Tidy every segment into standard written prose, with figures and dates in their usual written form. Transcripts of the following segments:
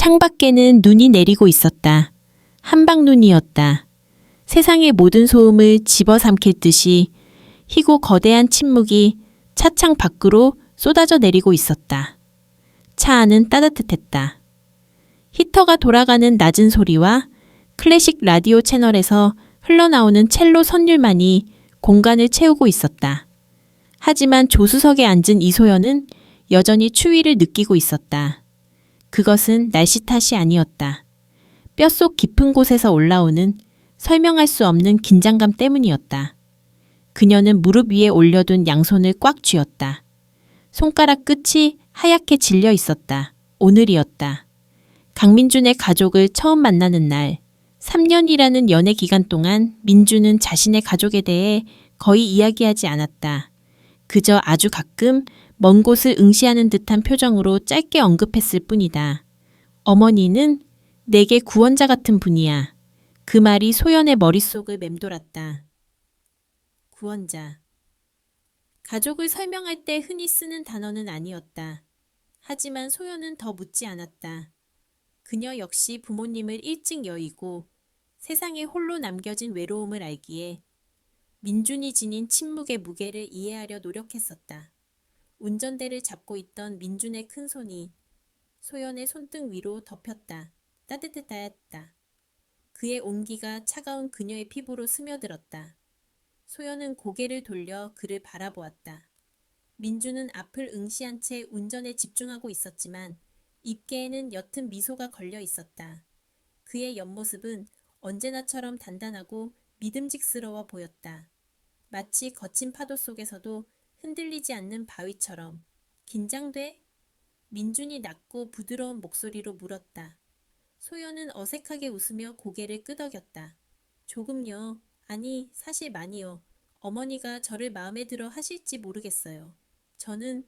창밖에는 눈이 내리고 있었다. 한방눈이었다. 세상의 모든 소음을 집어삼킬 듯이 희고 거대한 침묵이 차창 밖으로 쏟아져 내리고 있었다. 차 안은 따뜻했다. 히터가 돌아가는 낮은 소리와 클래식 라디오 채널에서 흘러나오는 첼로 선율만이 공간을 채우고 있었다. 하지만 조수석에 앉은 이소연은 여전히 추위를 느끼고 있었다. 그것은 날씨 탓이 아니었다. 뼛속 깊은 곳에서 올라오는 설명할 수 없는 긴장감 때문이었다. 그녀는 무릎 위에 올려둔 양손을 꽉 쥐었다. 손가락 끝이 하얗게 질려 있었다. 오늘이었다. 강민준의 가족을 처음 만나는 날, 3년이라는 연애 기간 동안 민준은 자신의 가족에 대해 거의 이야기하지 않았다. 그저 아주 가끔 먼 곳을 응시하는 듯한 표정으로 짧게 언급했을 뿐이다. 어머니는 내게 구원자 같은 분이야. 그 말이 소연의 머릿속을 맴돌았다. 구원자. 가족을 설명할 때 흔히 쓰는 단어는 아니었다. 하지만 소연은 더 묻지 않았다. 그녀 역시 부모님을 일찍 여의고 세상에 홀로 남겨진 외로움을 알기에 민준이 지닌 침묵의 무게를 이해하려 노력했었다. 운전대를 잡고 있던 민준의 큰 손이 소연의 손등 위로 덮였다. 따뜻했다. 그의 온기가 차가운 그녀의 피부로 스며들었다. 소연은 고개를 돌려 그를 바라보았다. 민준은 앞을 응시한 채 운전에 집중하고 있었지만 입계에는 옅은 미소가 걸려 있었다. 그의 옆모습은 언제나처럼 단단하고 믿음직스러워 보였다. 마치 거친 파도 속에서도 흔들리지 않는 바위처럼. 긴장돼? 민준이 낮고 부드러운 목소리로 물었다. 소연은 어색하게 웃으며 고개를 끄덕였다. 조금요. 아니, 사실 많이요. 어머니가 저를 마음에 들어 하실지 모르겠어요. 저는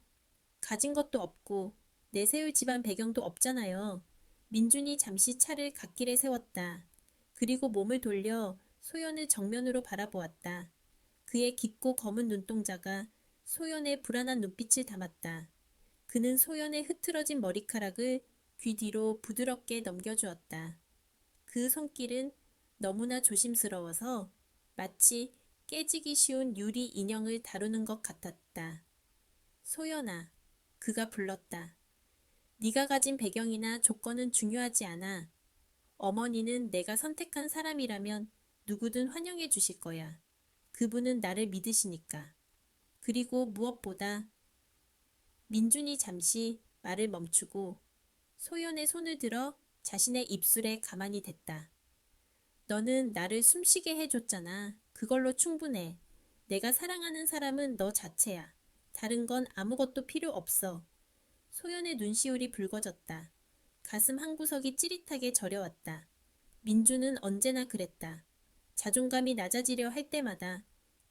가진 것도 없고 내세울 집안 배경도 없잖아요. 민준이 잠시 차를 갓길에 세웠다. 그리고 몸을 돌려 소연을 정면으로 바라보았다. 그의 깊고 검은 눈동자가 소연의 불안한 눈빛을 담았다. 그는 소연의 흐트러진 머리카락을 귀 뒤로 부드럽게 넘겨주었다. 그 손길은 너무나 조심스러워서 마치 깨지기 쉬운 유리 인형을 다루는 것 같았다. 소연아, 그가 불렀다. 네가 가진 배경이나 조건은 중요하지 않아. 어머니는 내가 선택한 사람이라면 누구든 환영해 주실 거야. 그분은 나를 믿으시니까. 그리고 무엇보다 민준이 잠시 말을 멈추고 소연의 손을 들어 자신의 입술에 가만히 댔다. 너는 나를 숨쉬게 해줬잖아. 그걸로 충분해. 내가 사랑하는 사람은 너 자체야. 다른 건 아무것도 필요 없어. 소연의 눈시울이 붉어졌다. 가슴 한구석이 찌릿하게 저려왔다. 민준은 언제나 그랬다. 자존감이 낮아지려 할 때마다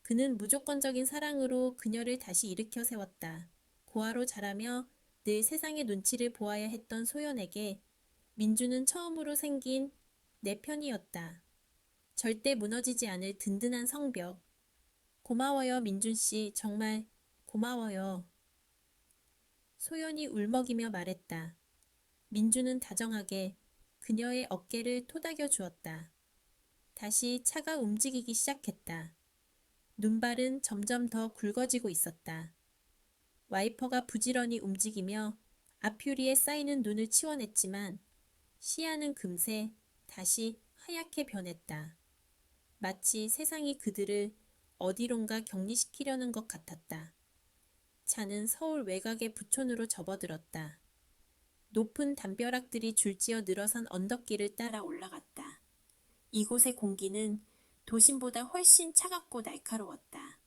그는 무조건적인 사랑으로 그녀를 다시 일으켜 세웠다. 고아로 자라며 늘 세상의 눈치를 보아야 했던 소연에게 민준은 처음으로 생긴 내 편이었다. 절대 무너지지 않을 든든한 성벽. 고마워요, 민준씨. 정말 고마워요. 소연이 울먹이며 말했다. 민준은 다정하게 그녀의 어깨를 토닥여 주었다. 다시 차가 움직이기 시작했다. 눈발은 점점 더 굵어지고 있었다. 와이퍼가 부지런히 움직이며 앞유리에 쌓이는 눈을 치워냈지만 시야는 금세 다시 하얗게 변했다. 마치 세상이 그들을 어디론가 격리시키려는 것 같았다. 차는 서울 외곽의 부촌으로 접어들었다. 높은 담벼락들이 줄지어 늘어선 언덕길을 따라 올라갔다. 이곳의 공기는 도심보다 훨씬 차갑고 날카로웠다.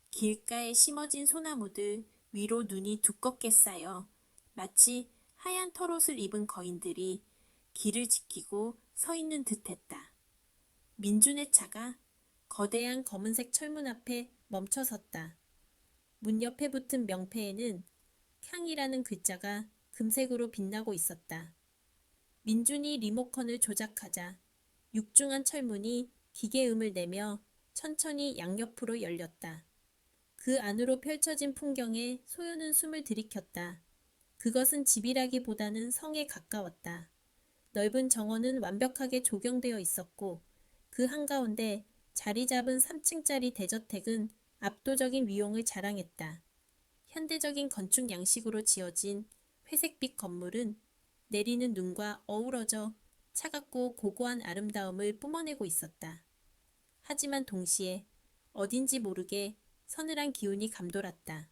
길가에 심어진 소나무들 위로 눈이 두껍게 쌓여 마치 하얀 털옷을 입은 거인들이 길을 지키고 서 있는 듯했다. 민준의 차가 거대한 검은색 철문 앞에 멈춰 섰다. 문 옆에 붙은 명패에는 향이라는 글자가 금색으로 빛나고 있었다. 민준이 리모컨을 조작하자 육중한 철문이 기계음을 내며 천천히 양옆으로 열렸다. 그 안으로 펼쳐진 풍경에 소연은 숨을 들이켰다. 그것은 집이라기보다는 성에 가까웠다. 넓은 정원은 완벽하게 조경되어 있었고 그 한가운데 자리 잡은 3층짜리 대저택은 압도적인 위용을 자랑했다. 현대적인 건축 양식으로 지어진 회색빛 건물은 내리는 눈과 어우러져 차갑고 고고한 아름다움을 뿜어내고 있었다. 하지만 동시에 어딘지 모르게 서늘한 기운이 감돌았다.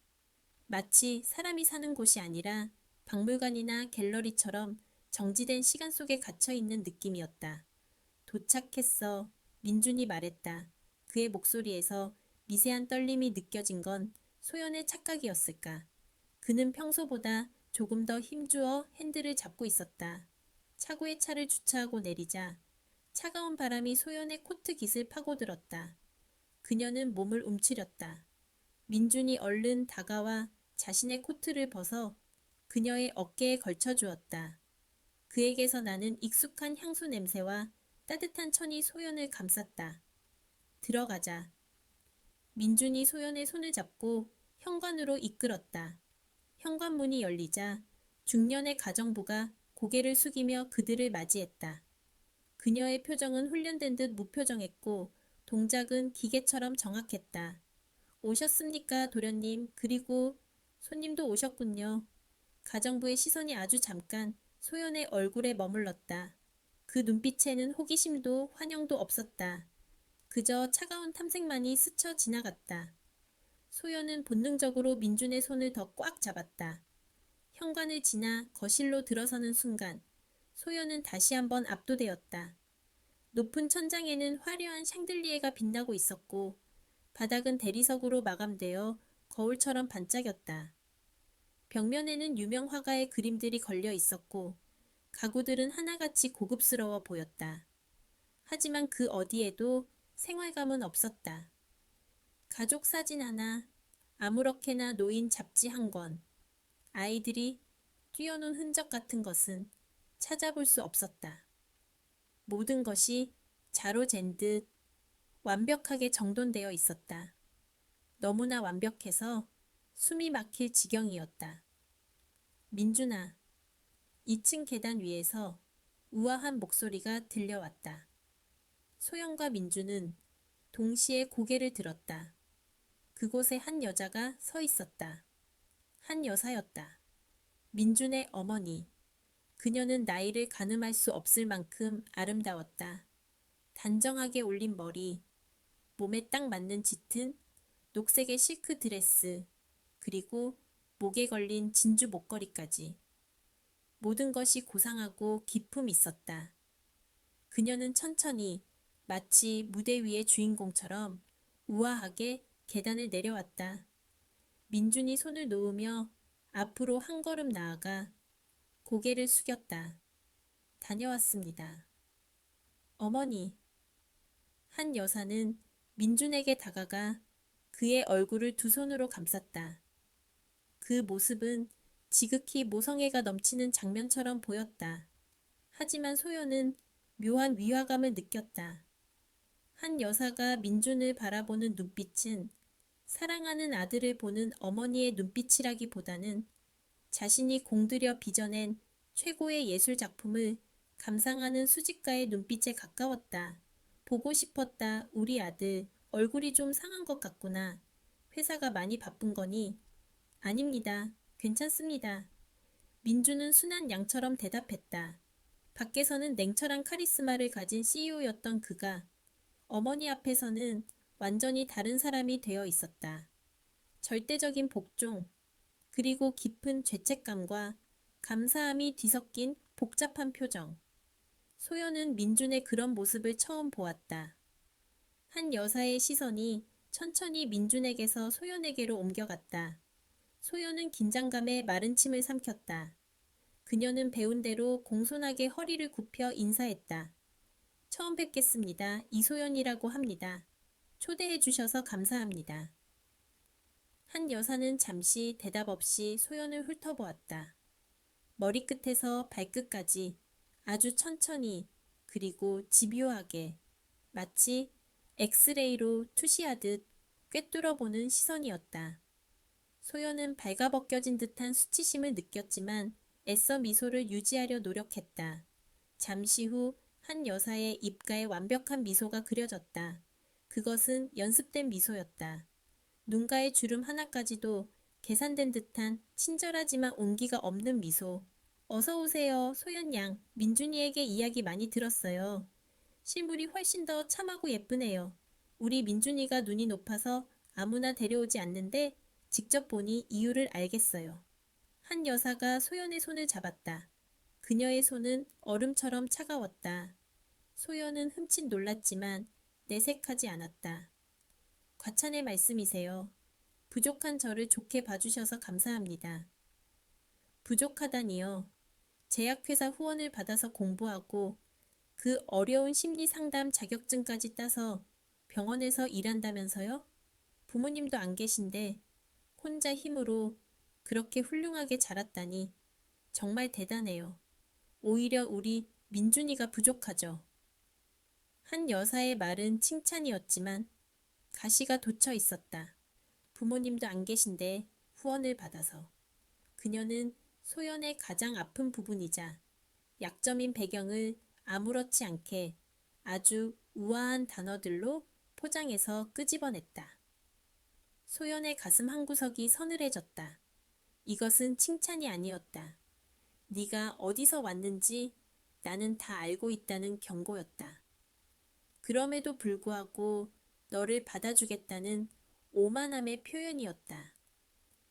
마치 사람이 사는 곳이 아니라 박물관이나 갤러리처럼 정지된 시간 속에 갇혀 있는 느낌이었다. 도착했어. 민준이 말했다. 그의 목소리에서 미세한 떨림이 느껴진 건 소연의 착각이었을까. 그는 평소보다 조금 더 힘주어 핸들을 잡고 있었다. 차고에 차를 주차하고 내리자 차가운 바람이 소연의 코트 깃을 파고들었다. 그녀는 몸을 움츠렸다. 민준이 얼른 다가와 자신의 코트를 벗어 그녀의 어깨에 걸쳐주었다. 그에게서 나는 익숙한 향수 냄새와 따뜻한 천이 소연을 감쌌다. 들어가자. 민준이 소연의 손을 잡고 현관으로 이끌었다. 현관문이 열리자 중년의 가정부가 고개를 숙이며 그들을 맞이했다. 그녀의 표정은 훈련된 듯 무표정했고 동작은 기계처럼 정확했다. 오셨습니까, 도련님? 그리고 손님도 오셨군요. 가정부의 시선이 아주 잠깐 소연의 얼굴에 머물렀다. 그 눈빛에는 호기심도 환영도 없었다. 그저 차가운 탐색만이 스쳐 지나갔다. 소연은 본능적으로 민준의 손을 더 꽉 잡았다. 현관을 지나 거실로 들어서는 순간 소연은 다시 한번 압도되었다. 높은 천장에는 화려한 샹들리에가 빛나고 있었고 바닥은 대리석으로 마감되어 거울처럼 반짝였다. 벽면에는 유명 화가의 그림들이 걸려 있었고 가구들은 하나같이 고급스러워 보였다. 하지만 그 어디에도 생활감은 없었다. 가족 사진 하나, 아무렇게나 놓인 잡지 한 권, 아이들이 뛰어논 흔적 같은 것은 찾아볼 수 없었다. 모든 것이 자로 잰 듯 완벽하게 정돈되어 있었다. 너무나 완벽해서 숨이 막힐 지경이었다. 민준아, 2층 계단 위에서 우아한 목소리가 들려왔다. 소영과 민준은 동시에 고개를 들었다. 그곳에 한 여자가 서 있었다. 한 여사였다. 민준의 어머니. 그녀는 나이를 가늠할 수 없을 만큼 아름다웠다. 단정하게 올린 머리, 몸에 딱 맞는 짙은 녹색의 실크 드레스, 그리고 목에 걸린 진주 목걸이까지. 모든 것이 고상하고 기품 있었다. 그녀는 천천히 마치 무대 위의 주인공처럼 우아하게 계단을 내려왔다. 민준이 손을 놓으며 앞으로 한 걸음 나아가 고개를 숙였다. 다녀왔습니다. 어머니. 한 여사는 민준에게 다가가 그의 얼굴을 두 손으로 감쌌다. 그 모습은 지극히 모성애가 넘치는 장면처럼 보였다. 하지만 소연은 묘한 위화감을 느꼈다. 한 여사가 민준을 바라보는 눈빛은 사랑하는 아들을 보는 어머니의 눈빛이라기보다는 자신이 공들여 빚어낸 최고의 예술 작품을 감상하는 수집가의 눈빛에 가까웠다. 보고 싶었다. 우리 아들 얼굴이 좀 상한 것 같구나. 회사가 많이 바쁜 거니? 아닙니다. 괜찮습니다. 민주는 순한 양처럼 대답했다. 밖에서는 냉철한 카리스마를 가진 CEO였던 그가 어머니 앞에서는 완전히 다른 사람이 되어 있었다. 절대적인 복종, 그리고 깊은 죄책감과 감사함이 뒤섞인 복잡한 표정. 소연은 민준의 그런 모습을 처음 보았다. 한 여사의 시선이 천천히 민준에게서 소연에게로 옮겨갔다. 소연은 긴장감에 마른 침을 삼켰다. 그녀는 배운 대로 공손하게 허리를 굽혀 인사했다. 처음 뵙겠습니다. 이소연이라고 합니다. 초대해 주셔서 감사합니다. 한 여사는 잠시 대답 없이 소연을 훑어보았다. 머리끝에서 발끝까지 아주 천천히 그리고 집요하게 마치 엑스레이로 투시하듯 꿰뚫어보는 시선이었다. 소연은 발가벗겨진 듯한 수치심을 느꼈지만 애써 미소를 유지하려 노력했다. 잠시 후 한 여사의 입가에 완벽한 미소가 그려졌다. 그것은 연습된 미소였다. 눈가의 주름 하나까지도 계산된 듯한 친절하지만 온기가 없는 미소. 어서 오세요, 소연 양. 민준이에게 이야기 많이 들었어요. 실물이 훨씬 더 참하고 예쁘네요. 우리 민준이가 눈이 높아서 아무나 데려오지 않는데 직접 보니 이유를 알겠어요. 한 여사가 소연의 손을 잡았다. 그녀의 손은 얼음처럼 차가웠다. 소연은 흠칫 놀랐지만 내색하지 않았다. 과찬의 말씀이세요. 부족한 저를 좋게 봐주셔서 감사합니다. 부족하다니요. 제약회사 후원을 받아서 공부하고 그 어려운 심리상담 자격증까지 따서 병원에서 일한다면서요? 부모님도 안 계신데 혼자 힘으로 그렇게 훌륭하게 자랐다니 정말 대단해요. 오히려 우리 민준이가 부족하죠. 한 여사의 말은 칭찬이었지만 가시가 돋쳐 있었다. 부모님도 안 계신데 후원을 받아서. 그녀는 소연의 가장 아픈 부분이자 약점인 배경을 아무렇지 않게 아주 우아한 단어들로 포장해서 끄집어냈다. 소연의 가슴 한구석이 서늘해졌다. 이것은 칭찬이 아니었다. 네가 어디서 왔는지 나는 다 알고 있다는 경고였다. 그럼에도 불구하고 너를 받아주겠다는 오만함의 표현이었다.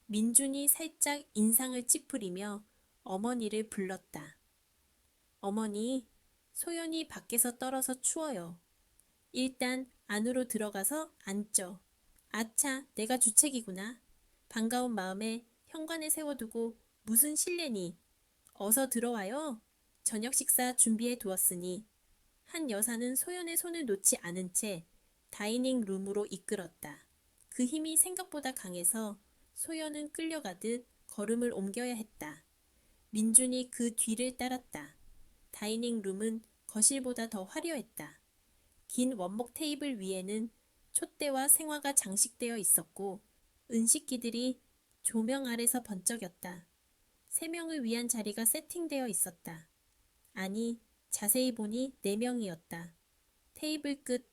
민준이 살짝 인상을 찌푸리며 어머니를 불렀다. 어머니, 소연이 밖에서 떨어서 추워요. 일단 안으로 들어가서 앉죠. 아차, 내가 주책이구나. 반가운 마음에 현관에 세워두고 무슨 실례니. 어서 들어와요. 저녁 식사 준비해 두었으니. 한 여사는 소연의 손을 놓지 않은 채 다이닝 룸으로 이끌었다. 그 힘이 생각보다 강해서 소연은 끌려가듯 걸음을 옮겨야 했다. 민준이 그 뒤를 따랐다. 다이닝 룸은 거실보다 더 화려했다. 긴 원목 테이블 위에는 촛대와 생화가 장식되어 있었고 은식기들이 조명 아래서 번쩍였다. 3명을 위한 자리가 세팅되어 있었다. 아니, 자세히 보니 4명이었다. 테이블 끝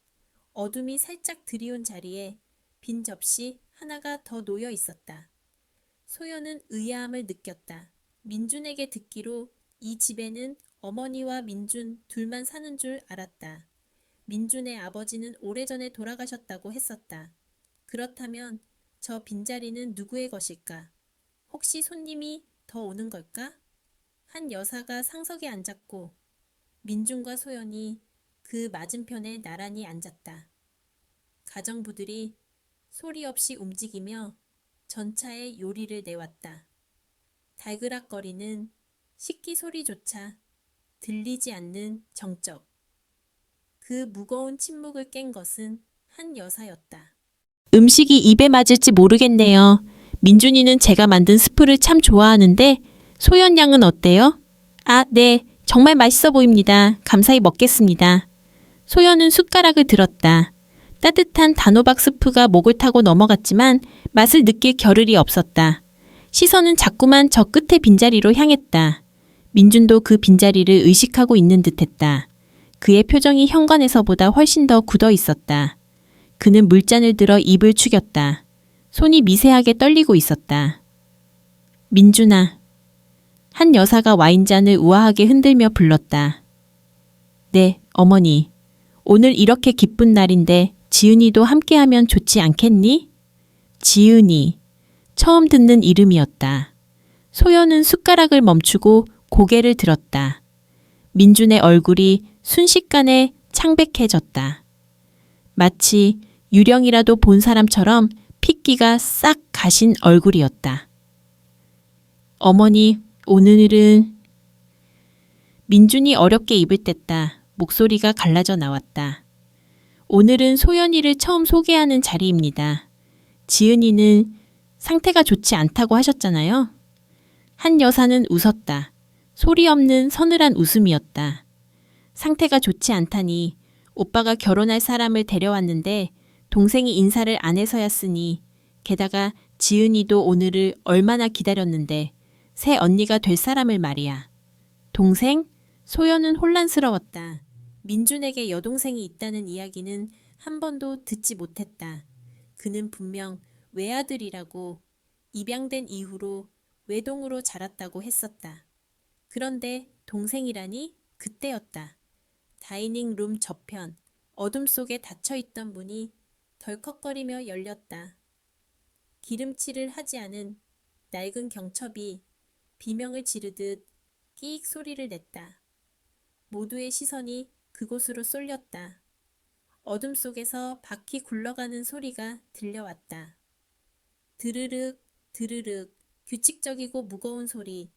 어둠이 살짝 드리운 자리에 빈 접시 하나가 더 놓여 있었다. 소연은 의아함을 느꼈다. 민준에게 듣기로 이 집에는 어머니와 민준 둘만 사는 줄 알았다. 민준의 아버지는 오래전에 돌아가셨다고 했었다. 그렇다면 저 빈자리는 누구의 것일까? 혹시 손님이 더 오는 걸까? 한 여사가 상석에 앉았고 민준과 소연이 그 맞은편에 나란히 앉았다. 가정부들이 소리 없이 움직이며 전차에 요리를 내왔다. 달그락거리는 식기 소리조차 들리지 않는 정적. 그 무거운 침묵을 깬 것은 한 여사였다. 음식이 입에 맞을지 모르겠네요. 민준이는 제가 만든 스프를 참 좋아하는데 소연 양은 어때요? 아, 네. 정말 맛있어 보입니다. 감사히 먹겠습니다. 소연은 숟가락을 들었다. 따뜻한 단호박 스프가 목을 타고 넘어갔지만 맛을 느낄 겨를이 없었다. 시선은 자꾸만 저 끝의 빈자리로 향했다. 민준도 그 빈자리를 의식하고 있는 듯했다. 그의 표정이 현관에서보다 훨씬 더 굳어 있었다. 그는 물잔을 들어 입을 축였다. 손이 미세하게 떨리고 있었다. 민준아. 한 여사가 와인잔을 우아하게 흔들며 불렀다. 네, 어머니. 오늘 이렇게 기쁜 날인데 지은이도 함께하면 좋지 않겠니? 지은이. 처음 듣는 이름이었다. 소연은 숟가락을 멈추고 고개를 들었다. 민준의 얼굴이 순식간에 창백해졌다. 마치 유령이라도 본 사람처럼 핏기가 싹 가신 얼굴이었다. 어머니, 오늘은... 민준이 어렵게 입을 뗐다. 목소리가 갈라져 나왔다. 오늘은 소연이를 처음 소개하는 자리입니다. 지은이는 상태가 좋지 않다고 하셨잖아요. 한 여사는 웃었다. 소리 없는 서늘한 웃음이었다. 상태가 좋지 않다니 오빠가 결혼할 사람을 데려왔는데 동생이 인사를 안 해서였으니 게다가 지은이도 오늘을 얼마나 기다렸는데 새 언니가 될 사람을 말이야. 동생? 소연은 혼란스러웠다. 민준에게 여동생이 있다는 이야기는 한 번도 듣지 못했다. 그는 분명 외아들이라고 입양된 이후로 외동으로 자랐다고 했었다. 그런데 동생이라니 그때였다. 다이닝 룸 저편, 어둠 속에 닫혀있던 문이 덜컥거리며 열렸다. 기름칠을 하지 않은 낡은 경첩이 비명을 지르듯 끼익 소리를 냈다. 모두의 시선이 그곳으로 쏠렸다. 어둠 속에서 바퀴 굴러가는 소리가 들려왔다. 드르륵, 드르륵, 규칙적이고 무거운 소리.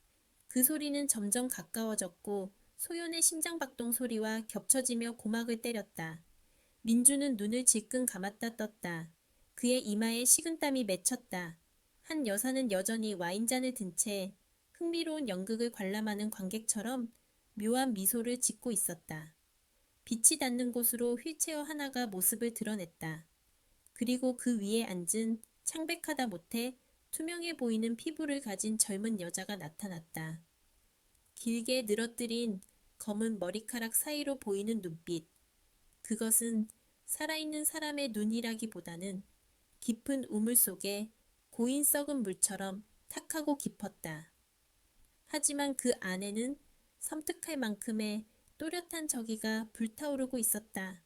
그 소리는 점점 가까워졌고 소연의 심장박동 소리와 겹쳐지며 고막을 때렸다. 민주는 눈을 질끈 감았다 떴다. 그의 이마에 식은땀이 맺혔다. 한 여사는 여전히 와인잔을 든 채 흥미로운 연극을 관람하는 관객처럼 묘한 미소를 짓고 있었다. 빛이 닿는 곳으로 휠체어 하나가 모습을 드러냈다. 그리고 그 위에 앉은 창백하다 못해 투명해 보이는 피부를 가진 젊은 여자가 나타났다. 길게 늘어뜨린 검은 머리카락 사이로 보이는 눈빛. 그것은 살아있는 사람의 눈이라기보다는 깊은 우물 속에 고인 썩은 물처럼 탁하고 깊었다. 하지만 그 안에는 섬뜩할 만큼의 또렷한 저기가 불타오르고 있었다.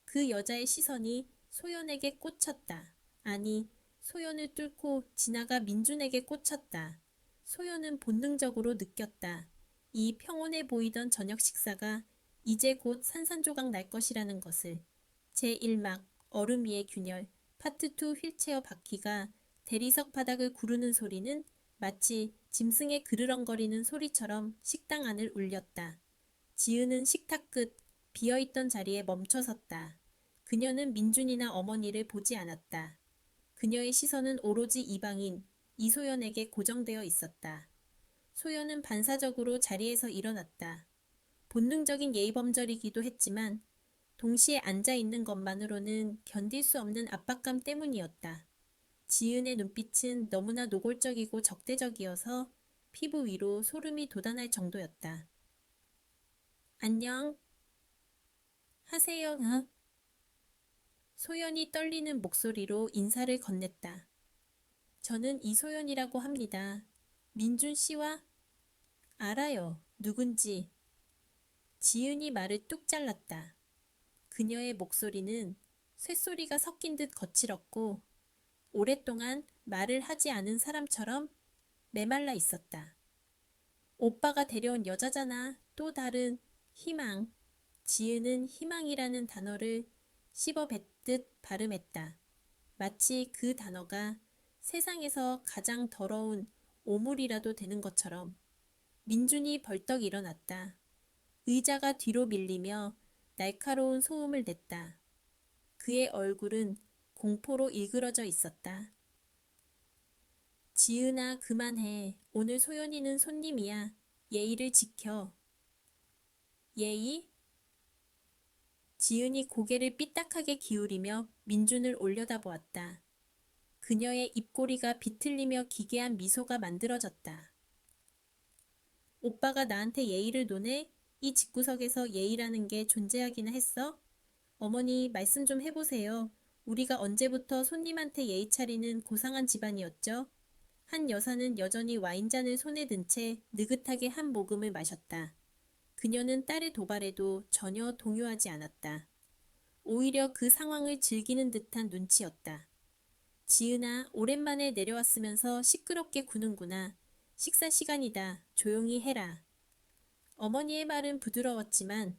그 여자의 시선이 소연에게 꽂혔다. 아니, 소연을 뚫고 지나가 민준에게 꽂혔다. 소연은 본능적으로 느꼈다. 이 평온해 보이던 저녁 식사가 이제 곧 산산조각 날 것이라는 것을. 제1막 얼음 위의 균열 파트 2 휠체어 바퀴가 대리석 바닥을 구르는 소리는 마치 짐승의 그르렁거리는 소리처럼 식당 안을 울렸다. 지은은 식탁 끝 비어있던 자리에 멈춰 섰다. 그녀는 민준이나 어머니를 보지 않았다. 그녀의 시선은 오로지 이방인 이소연에게 고정되어 있었다. 소연은 반사적으로 자리에서 일어났다. 본능적인 예의범절이기도 했지만 동시에 앉아있는 것만으로는 견딜 수 없는 압박감 때문이었다. 지은의 눈빛은 너무나 노골적이고 적대적이어서 피부 위로 소름이 돋아날 정도였다. 안녕. 하세요. 소연이 떨리는 목소리로 인사를 건넸다. 저는 이소연이라고 합니다. 민준 씨와? 알아요. 누군지. 지은이 말을 뚝 잘랐다. 그녀의 목소리는 쇳소리가 섞인 듯 거칠었고 오랫동안 말을 하지 않은 사람처럼 메말라 있었다. 오빠가 데려온 여자잖아. 또 다른 희망. 지은은 희망이라는 단어를 씹어뱉듯 발음했다. 마치 그 단어가 세상에서 가장 더러운 오물이라도 되는 것처럼. 민준이 벌떡 일어났다. 의자가 뒤로 밀리며 날카로운 소음을 냈다. 그의 얼굴은 공포로 일그러져 있었다. 지은아, 그만해. 오늘 소연이는 손님이야. 예의를 지켜. 예의? 지은이 고개를 삐딱하게 기울이며 민준을 올려다보았다. 그녀의 입꼬리가 비틀리며 기괴한 미소가 만들어졌다. 오빠가 나한테 예의를 논해? 이 집구석에서 예의라는 게 존재하기나 했어? 어머니, 말씀 좀 해보세요. 우리가 언제부터 손님한테 예의 차리는 고상한 집안이었죠? 한 여사는 여전히 와인잔을 손에 든 채 느긋하게 한 모금을 마셨다. 그녀는 딸의 도발에도 전혀 동요하지 않았다. 오히려 그 상황을 즐기는 듯한 눈치였다. 지은아, 오랜만에 내려왔으면서 시끄럽게 구는구나. 식사 시간이다. 조용히 해라. 어머니의 말은 부드러웠지만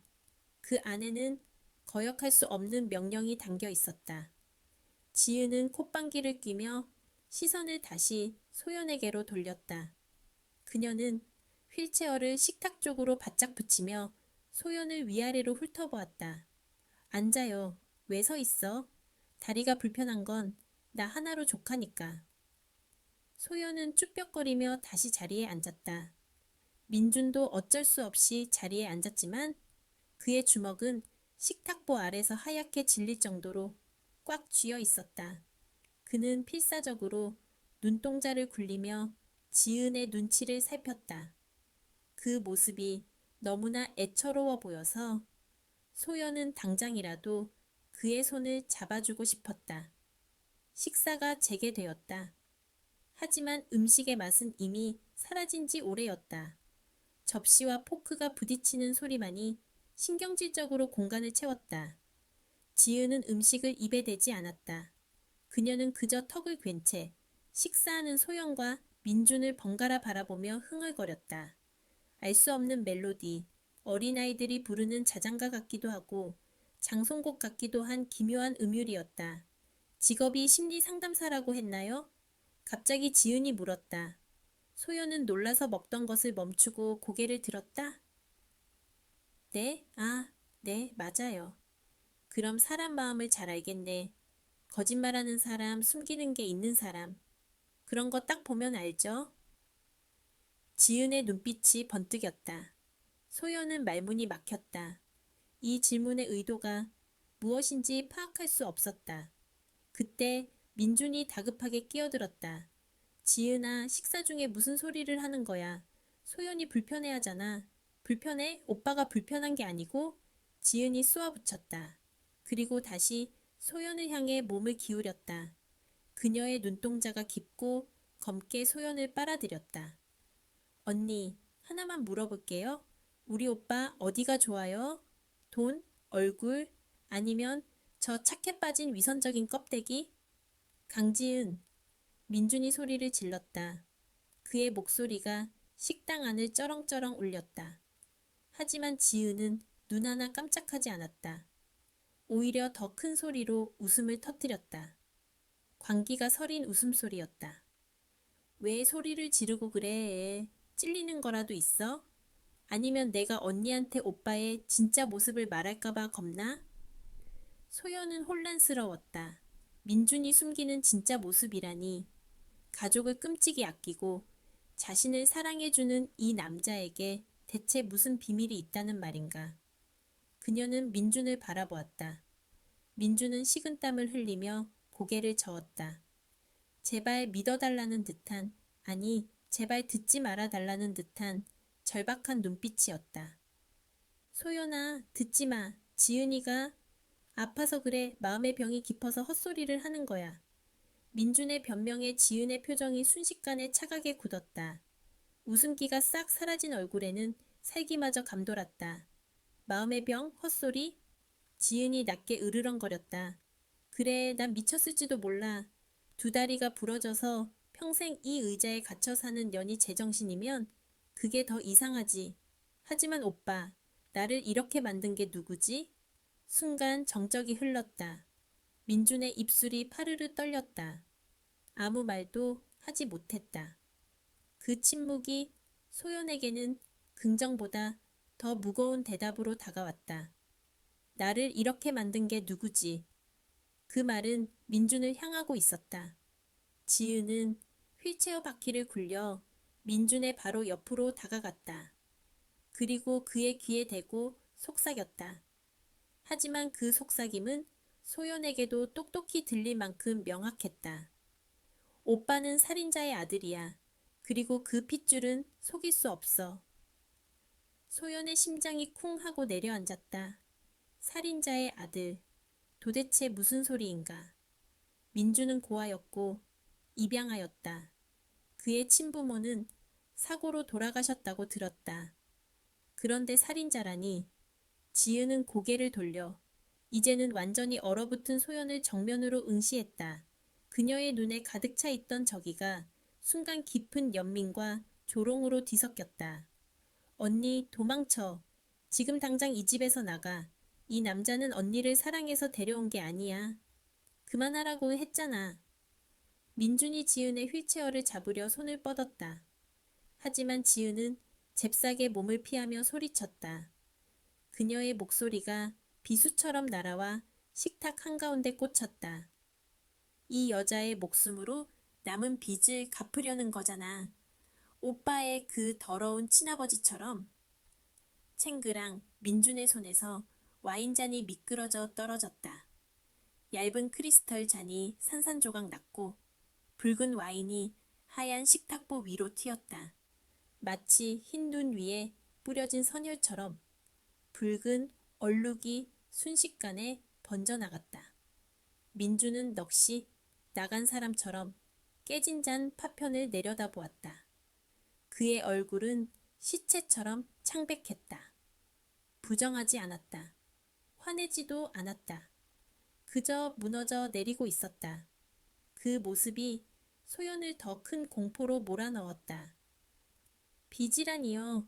그 안에는 거역할 수 없는 명령이 담겨 있었다. 지은은 콧방귀를 뀌며 시선을 다시 소연에게로 돌렸다. 그녀는 휠체어를 식탁 쪽으로 바짝 붙이며 소연을 위아래로 훑어보았다. 앉아요. 왜 서 있어? 다리가 불편한 건 나 하나로 족하니까. 소연은 쭈뼛거리며 다시 자리에 앉았다. 민준도 어쩔 수 없이 자리에 앉았지만 그의 주먹은 식탁보 아래서 하얗게 질릴 정도로 꽉 쥐어 있었다. 그는 필사적으로 눈동자를 굴리며 지은의 눈치를 살폈다. 그 모습이 너무나 애처로워 보여서 소연은 당장이라도 그의 손을 잡아주고 싶었다. 식사가 재개되었다. 하지만 음식의 맛은 이미 사라진 지 오래였다. 접시와 포크가 부딪히는 소리만이 신경질적으로 공간을 채웠다. 지은은 음식을 입에 대지 않았다. 그녀는 그저 턱을 괜 채 식사하는 소연과 민준을 번갈아 바라보며 흥얼거렸다. 알 수 없는 멜로디, 어린아이들이 부르는 자장가 같기도 하고 장송곡 같기도 한 기묘한 음율이었다. 직업이 심리상담사라고 했나요? 갑자기 지은이 물었다. 소연은 놀라서 먹던 것을 멈추고 고개를 들었다. 네? 네, 맞아요. 그럼 사람 마음을 잘 알겠네. 거짓말하는 사람, 숨기는 게 있는 사람. 그런 거 딱 보면 알죠? 지은의 눈빛이 번뜩였다. 소연은 말문이 막혔다. 이 질문의 의도가 무엇인지 파악할 수 없었다. 그때 민준이 다급하게 끼어들었다. 지은아, 식사 중에 무슨 소리를 하는 거야? 소연이 불편해하잖아. 불편해? 오빠가 불편한 게 아니고? 지은이 쏘아붙였다. 그리고 다시 소연을 향해 몸을 기울였다. 그녀의 눈동자가 깊고 검게 소연을 빨아들였다. 언니, 하나만 물어볼게요. 우리 오빠 어디가 좋아요? 돈? 얼굴? 아니면 저 착해 빠진 위선적인 껍데기? 강지은, 민준이 소리를 질렀다. 그의 목소리가 식당 안을 쩌렁쩌렁 울렸다. 하지만 지은은 눈 하나 깜짝하지 않았다. 오히려 더 큰 소리로 웃음을 터뜨렸다. 광기가 서린 웃음소리였다. 왜 소리를 지르고 그래? 찔리는 거라도 있어? 아니면 내가 언니한테 오빠의 진짜 모습을 말할까봐 겁나? 소연은 혼란스러웠다. 민준이 숨기는 진짜 모습이라니. 가족을 끔찍이 아끼고 자신을 사랑해주는 이 남자에게 대체 무슨 비밀이 있다는 말인가? 그녀는 민준을 바라보았다. 민준은 식은땀을 흘리며 고개를 저었다. 제발 믿어달라는 듯한, 아니, 제발 듣지 말아달라는 듯한 절박한 눈빛이었다. 소연아, 듣지 마. 지은이가 아파서 그래. 마음의 병이 깊어서 헛소리를 하는 거야. 민준의 변명에 지은의 표정이 순식간에 차가게 굳었다. 웃음기가 싹 사라진 얼굴에는 살기마저 감돌았다. 마음의 병? 헛소리? 지은이 낮게 으르렁거렸다. 그래, 난 미쳤을지도 몰라. 두 다리가 부러져서 평생 이 의자에 갇혀 사는 년이 제정신이면 그게 더 이상하지. 하지만 오빠, 나를 이렇게 만든 게 누구지? 순간 정적이 흘렀다. 민준의 입술이 파르르 떨렸다. 아무 말도 하지 못했다. 그 침묵이 소연에게는 긍정보다 더 무거운 대답으로 다가왔다. 나를 이렇게 만든 게 누구지? 그 말은 민준을 향하고 있었다. 지은은 휠체어 바퀴를 굴려 민준의 바로 옆으로 다가갔다. 그리고 그의 귀에 대고 속삭였다. 하지만 그 속삭임은 소연에게도 똑똑히 들릴 만큼 명확했다. 오빠는 살인자의 아들이야. 그리고 그 핏줄은 속일 수 없어. 소연의 심장이 쿵 하고 내려앉았다. 살인자의 아들. 도대체 무슨 소리인가? 민주는 고아였고 입양하였다. 그의 친부모는 사고로 돌아가셨다고 들었다. 그런데 살인자라니. 지은은 고개를 돌려 이제는 완전히 얼어붙은 소연을 정면으로 응시했다. 그녀의 눈에 가득 차 있던 저기가 순간 깊은 연민과 조롱으로 뒤섞였다. 언니, 도망쳐. 지금 당장 이 집에서 나가. 이 남자는 언니를 사랑해서 데려온 게 아니야. 그만하라고 했잖아. 민준이 지은의 휠체어를 잡으려 손을 뻗었다. 하지만 지은은 잽싸게 몸을 피하며 소리쳤다. 그녀의 목소리가 비수처럼 날아와 식탁 한가운데 꽂혔다. 이 여자의 목숨으로 남은 빚을 갚으려는 거잖아. 오빠의 그 더러운 친아버지처럼. 챙그랑 민준의 손에서 와인잔이 미끄러져 떨어졌다. 얇은 크리스털 잔이 산산조각 났고 붉은 와인이 하얀 식탁보 위로 튀었다. 마치 흰 눈 위에 뿌려진 선혈처럼 붉은 얼룩이 순식간에 번져나갔다. 민주는 넋이 나간 사람처럼 깨진 잔 파편을 내려다보았다. 그의 얼굴은 시체처럼 창백했다. 부정하지 않았다. 화내지도 않았다. 그저 무너져 내리고 있었다. 그 모습이 소연을 더 큰 공포로 몰아넣었다. 비지라니요.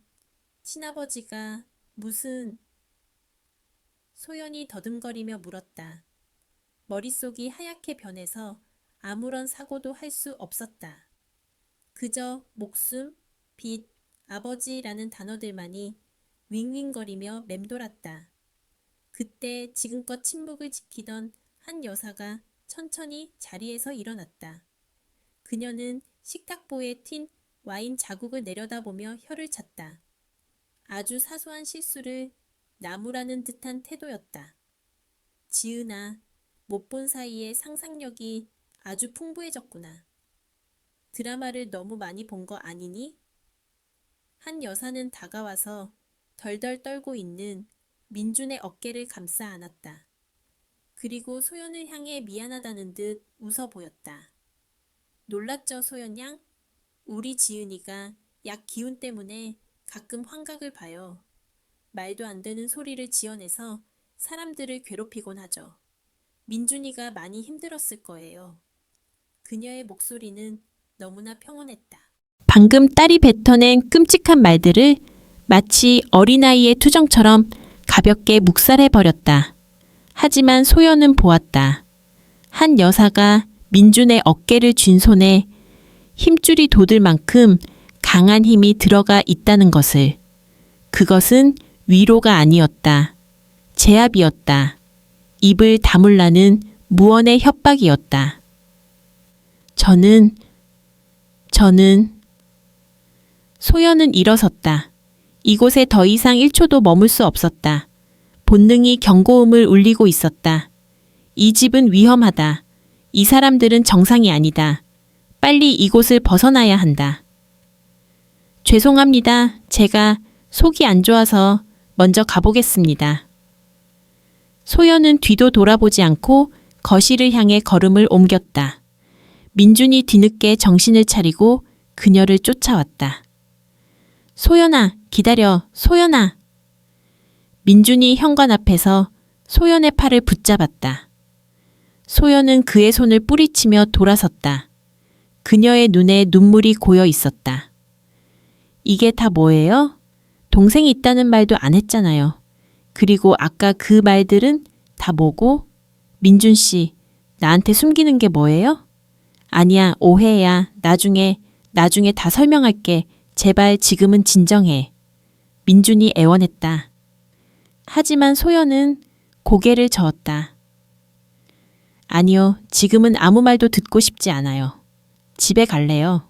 친아버지가 무슨... 소연이 더듬거리며 물었다. 머릿속이 하얗게 변해서 아무런 사고도 할 수 없었다. 그저 목숨, 빚, 아버지라는 단어들만이 윙윙거리며 맴돌았다. 그때 지금껏 침묵을 지키던 한 여사가 천천히 자리에서 일어났다. 그녀는 식탁보에 튄 와인 자국을 내려다보며 혀를 찼다. 아주 사소한 실수를 나무라는 듯한 태도였다. 지은아, 못 본 사이에 상상력이 아주 풍부해졌구나. 드라마를 너무 많이 본 거 아니니? 한 여사는 다가와서 덜덜 떨고 있는 민준의 어깨를 감싸 안았다. 그리고 소연을 향해 미안하다는 듯 웃어 보였다. 놀랐죠, 소연 양? 우리 지은이가 약 기운 때문에 가끔 환각을 봐요. 말도 안 되는 소리를 지어내서 사람들을 괴롭히곤 하죠. 민준이가 많이 힘들었을 거예요. 그녀의 목소리는 너무나 평온했다. 방금 딸이 뱉어낸 끔찍한 말들을 마치 어린아이의 투정처럼 가볍게 묵살해버렸다. 하지만 소연은 보았다. 한 여사가 민준의 어깨를 쥔 손에 힘줄이 돋을 만큼 강한 힘이 들어가 있다는 것을. 그것은 위로가 아니었다. 제압이었다. 입을 다물라는 무언의 협박이었다. 저는 소연은 일어섰다. 이곳에 더 이상 1초도 머물 수 없었다. 본능이 경고음을 울리고 있었다. 이 집은 위험하다. 이 사람들은 정상이 아니다. 빨리 이곳을 벗어나야 한다. 죄송합니다. 제가 속이 안 좋아서 먼저 가보겠습니다. 소연은 뒤도 돌아보지 않고 거실을 향해 걸음을 옮겼다. 민준이 뒤늦게 정신을 차리고 그녀를 쫓아왔다. 소연아, 기다려, 소연아. 민준이 현관 앞에서 소연의 팔을 붙잡았다. 소연은 그의 손을 뿌리치며 돌아섰다. 그녀의 눈에 눈물이 고여 있었다. 이게 다 뭐예요? 동생이 있다는 말도 안 했잖아요. 그리고 아까 그 말들은 다 뭐고? 민준 씨, 나한테 숨기는 게 뭐예요? 아니야, 오해야. 나중에 다 설명할게. 제발 지금은 진정해. 민준이 애원했다. 하지만 소연은 고개를 저었다. 아니요, 지금은 아무 말도 듣고 싶지 않아요. 집에 갈래요.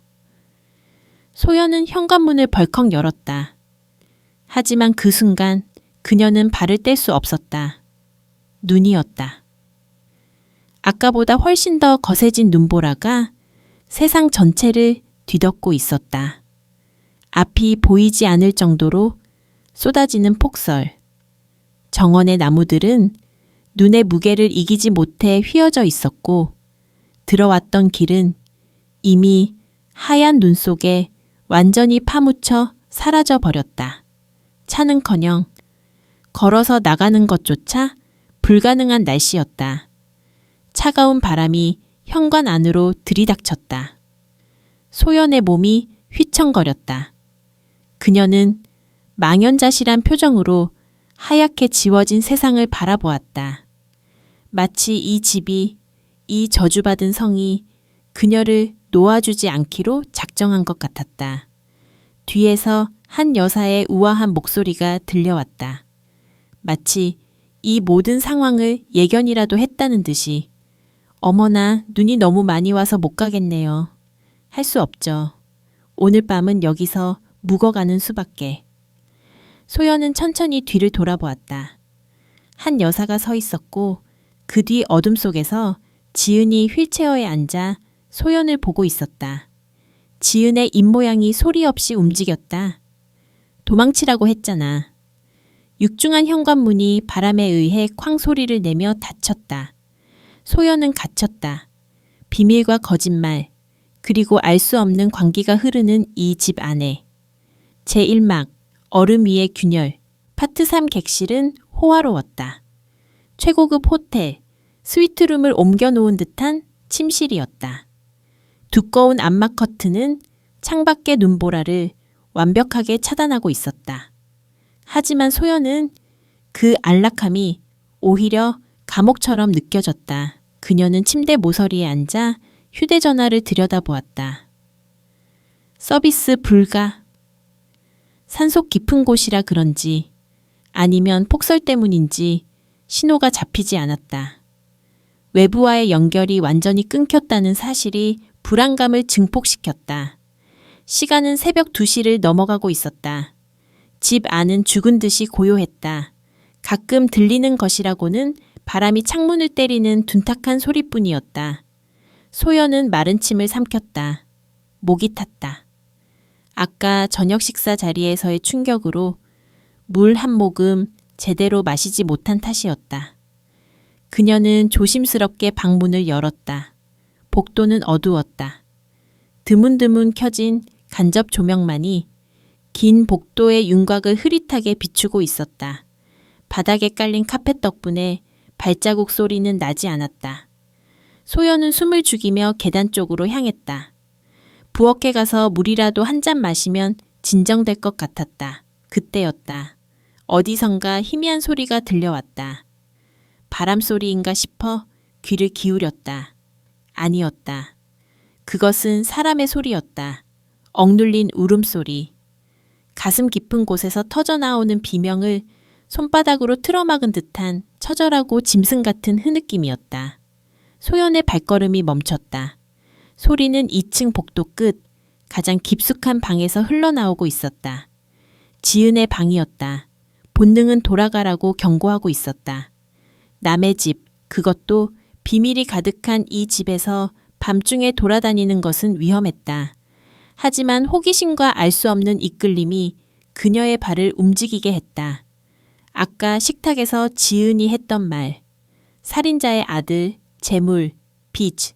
소연은 현관문을 벌컥 열었다. 하지만 그 순간 그녀는 발을 뗄 수 없었다. 눈이었다. 아까보다 훨씬 더 거세진 눈보라가 세상 전체를 뒤덮고 있었다. 앞이 보이지 않을 정도로 쏟아지는 폭설. 정원의 나무들은 눈의 무게를 이기지 못해 휘어져 있었고 들어왔던 길은 이미 하얀 눈 속에 완전히 파묻혀 사라져 버렸다. 차는커녕 걸어서 나가는 것조차 불가능한 날씨였다. 차가운 바람이 현관 안으로 들이닥쳤다. 소연의 몸이 휘청거렸다. 그녀는 망연자실한 표정으로 하얗게 지워진 세상을 바라보았다. 마치 이 집이, 이 저주받은 성이 그녀를 놓아주지 않기로 작정한 것 같았다. 뒤에서 한 여사의 우아한 목소리가 들려왔다. 마치 이 모든 상황을 예견이라도 했다는 듯이. 어머나, 눈이 너무 많이 와서 못 가겠네요. 할 수 없죠. 오늘 밤은 여기서 묵어가는 수밖에. 소연은 천천히 뒤를 돌아보았다. 한 여사가 서 있었고 그 뒤 어둠 속에서 지은이 휠체어에 앉아 소연을 보고 있었다. 지은의 입모양이 소리 없이 움직였다. 도망치라고 했잖아. 육중한 현관문이 바람에 의해 쾅 소리를 내며 닫혔다. 소연은 갇혔다. 비밀과 거짓말, 그리고 알 수 없는 광기가 흐르는 이 집 안에. 제1막, 얼음 위의 균열, 파트 3 객실은 호화로웠다. 최고급 호텔, 스위트룸을 옮겨놓은 듯한 침실이었다. 두꺼운 암막 커튼은 창밖의 눈보라를 완벽하게 차단하고 있었다. 하지만 소연은 그 안락함이 오히려 감옥처럼 느껴졌다. 그녀는 침대 모서리에 앉아 휴대전화를 들여다보았다. 서비스 불가. 산속 깊은 곳이라 그런지 아니면 폭설 때문인지 신호가 잡히지 않았다. 외부와의 연결이 완전히 끊겼다는 사실이 불안감을 증폭시켰다. 시간은 새벽 2시를 넘어가고 있었다. 집 안은 죽은 듯이 고요했다. 가끔 들리는 것이라고는 바람이 창문을 때리는 둔탁한 소리뿐이었다. 소연은 마른 침을 삼켰다. 목이 탔다. 아까 저녁 식사 자리에서의 충격으로 물 한 모금 제대로 마시지 못한 탓이었다. 그녀는 조심스럽게 방문을 열었다. 복도는 어두웠다. 드문드문 켜진 간접 조명만이 긴 복도의 윤곽을 흐릿하게 비추고 있었다. 바닥에 깔린 카펫 덕분에 발자국 소리는 나지 않았다. 소연은 숨을 죽이며 계단 쪽으로 향했다. 부엌에 가서 물이라도 한 잔 마시면 진정될 것 같았다. 그때였다. 어디선가 희미한 소리가 들려왔다. 바람 소리인가 싶어 귀를 기울였다. 아니었다. 그것은 사람의 소리였다. 억눌린 울음소리. 가슴 깊은 곳에서 터져나오는 비명을 손바닥으로 틀어막은 듯한 처절하고 짐승 같은 흐느낌이었다. 소연의 발걸음이 멈췄다. 소리는 2층 복도 끝, 가장 깊숙한 방에서 흘러나오고 있었다. 지은의 방이었다. 본능은 돌아가라고 경고하고 있었다. 남의 집, 그것도 비밀이 가득한 이 집에서 밤중에 돌아다니는 것은 위험했다. 하지만 호기심과 알 수 없는 이끌림이 그녀의 발을 움직이게 했다. 아까 식탁에서 지은이 했던 말, 살인자의 아들, 재물, 빚,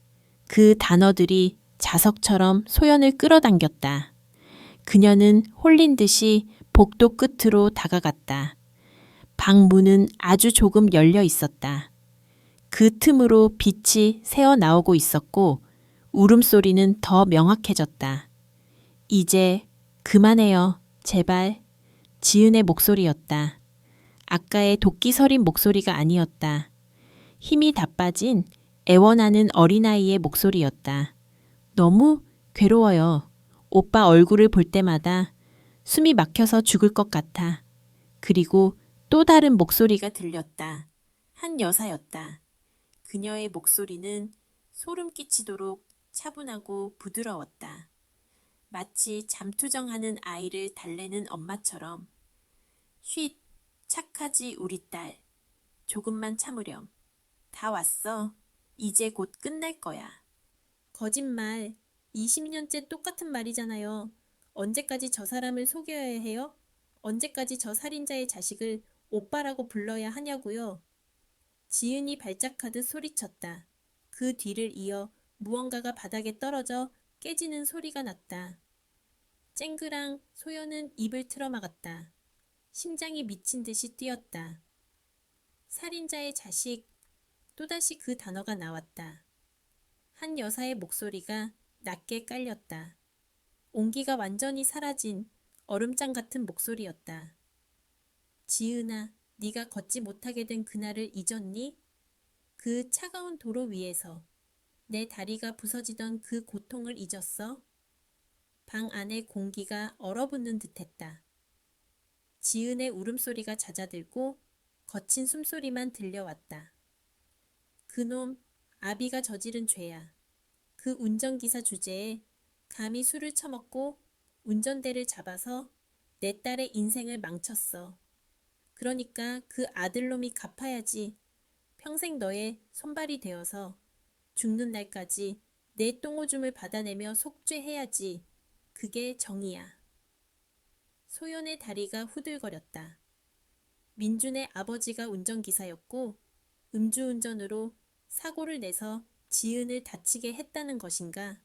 그 단어들이 자석처럼 소연을 끌어당겼다. 그녀는 홀린 듯이 복도 끝으로 다가갔다. 방 문은 아주 조금 열려 있었다. 그 틈으로 빛이 새어 나오고 있었고 울음소리는 더 명확해졌다. 이제 그만해요. 제발. 지은의 목소리였다. 아까의 도끼 서린 목소리가 아니었다. 힘이 다 빠진 애원하는 어린아이의 목소리였다. 너무 괴로워요. 오빠 얼굴을 볼 때마다 숨이 막혀서 죽을 것 같아. 그리고 또 다른 목소리가 들렸다. 한 여사였다. 그녀의 목소리는 소름 끼치도록 차분하고 부드러웠다. 마치 잠투정하는 아이를 달래는 엄마처럼. 쉿, 착하지 우리 딸. 조금만 참으렴. 다 왔어. 이제 곧 끝날 거야. 거짓말. 20년째 똑같은 말이잖아요. 언제까지 저 사람을 속여야 해요? 언제까지 저 살인자의 자식을 오빠라고 불러야 하냐고요. 지은이 발작하듯 소리쳤다. 그 뒤를 이어 무언가가 바닥에 떨어져 깨지는 소리가 났다. 쨍그랑 소연은 입을 틀어막았다. 심장이 미친 듯이 뛰었다. 살인자의 자식, 또다시 그 단어가 나왔다. 한 여사의 목소리가 낮게 깔렸다. 온기가 완전히 사라진 얼음장 같은 목소리였다. 지은아, 네가 걷지 못하게 된 그날을 잊었니? 그 차가운 도로 위에서 내 다리가 부서지던 그 고통을 잊었어? 방 안의 공기가 얼어붙는 듯했다. 지은의 울음소리가 잦아들고 거친 숨소리만 들려왔다. 그놈, 아비가 저지른 죄야. 그 운전기사 주제에 감히 술을 처먹고 운전대를 잡아서 내 딸의 인생을 망쳤어. 그러니까 그 아들놈이 갚아야지. 평생 너의 손발이 되어서 죽는 날까지 내 똥오줌을 받아내며 속죄해야지. 그게 정의야. 소연의 다리가 후들거렸다. 민준의 아버지가 운전기사였고 음주운전으로 사고를 내서 지은을 다치게 했다는 것인가?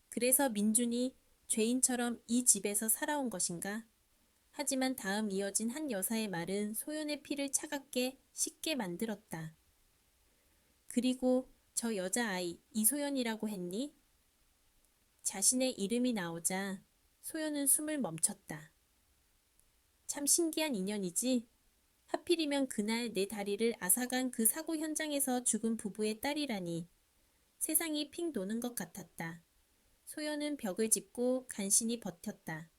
그래서 민준이 죄인처럼 이 집에서 살아온 것인가? 하지만 다음 이어진 한 여사의 말은 소연의 피를 차갑게 식게 만들었다. 그리고 저 여자아이 이소연이라고 했니? 자신의 이름이 나오자 소연은 숨을 멈췄다. 참 신기한 인연이지? 하필이면 그날 내 다리를 앗아간 그 사고 현장에서 죽은 부부의 딸이라니. 세상이 핑 도는 것 같았다. 소연은 벽을 짚고 간신히 버텼다.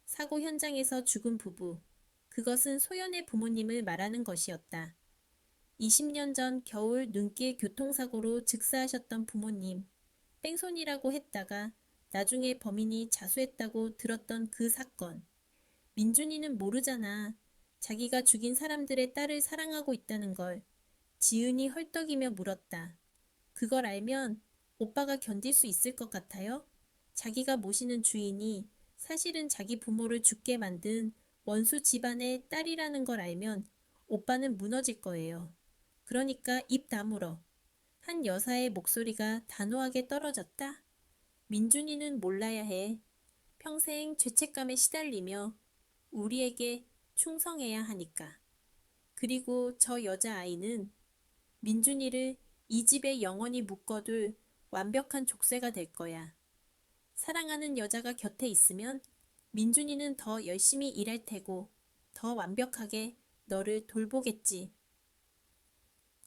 사고 현장에서 죽은 부부. 그것은 소연의 부모님을 말하는 것이었다. 20년 전 겨울 눈길 교통사고로 즉사하셨던 부모님. 뺑소니라고 했다가 나중에 범인이 자수했다고 들었던 그 사건. 민준이는 모르잖아. 자기가 죽인 사람들의 딸을 사랑하고 있다는 걸. 지은이 헐떡이며 물었다. 그걸 알면 오빠가 견딜 수 있을 것 같아요? 자기가 모시는 주인이 사실은 자기 부모를 죽게 만든 원수 집안의 딸이라는 걸 알면 오빠는 무너질 거예요. 그러니까 입 다물어. 한 여사의 목소리가 단호하게 떨어졌다. 민준이는 몰라야 해. 평생 죄책감에 시달리며 우리에게 충성해야 하니까. 그리고 저 여자아이는 민준이를 이 집에 영원히 묶어둘 완벽한 족쇄가 될 거야. 사랑하는 여자가 곁에 있으면 민준이는 더 열심히 일할 테고 더 완벽하게 너를 돌보겠지.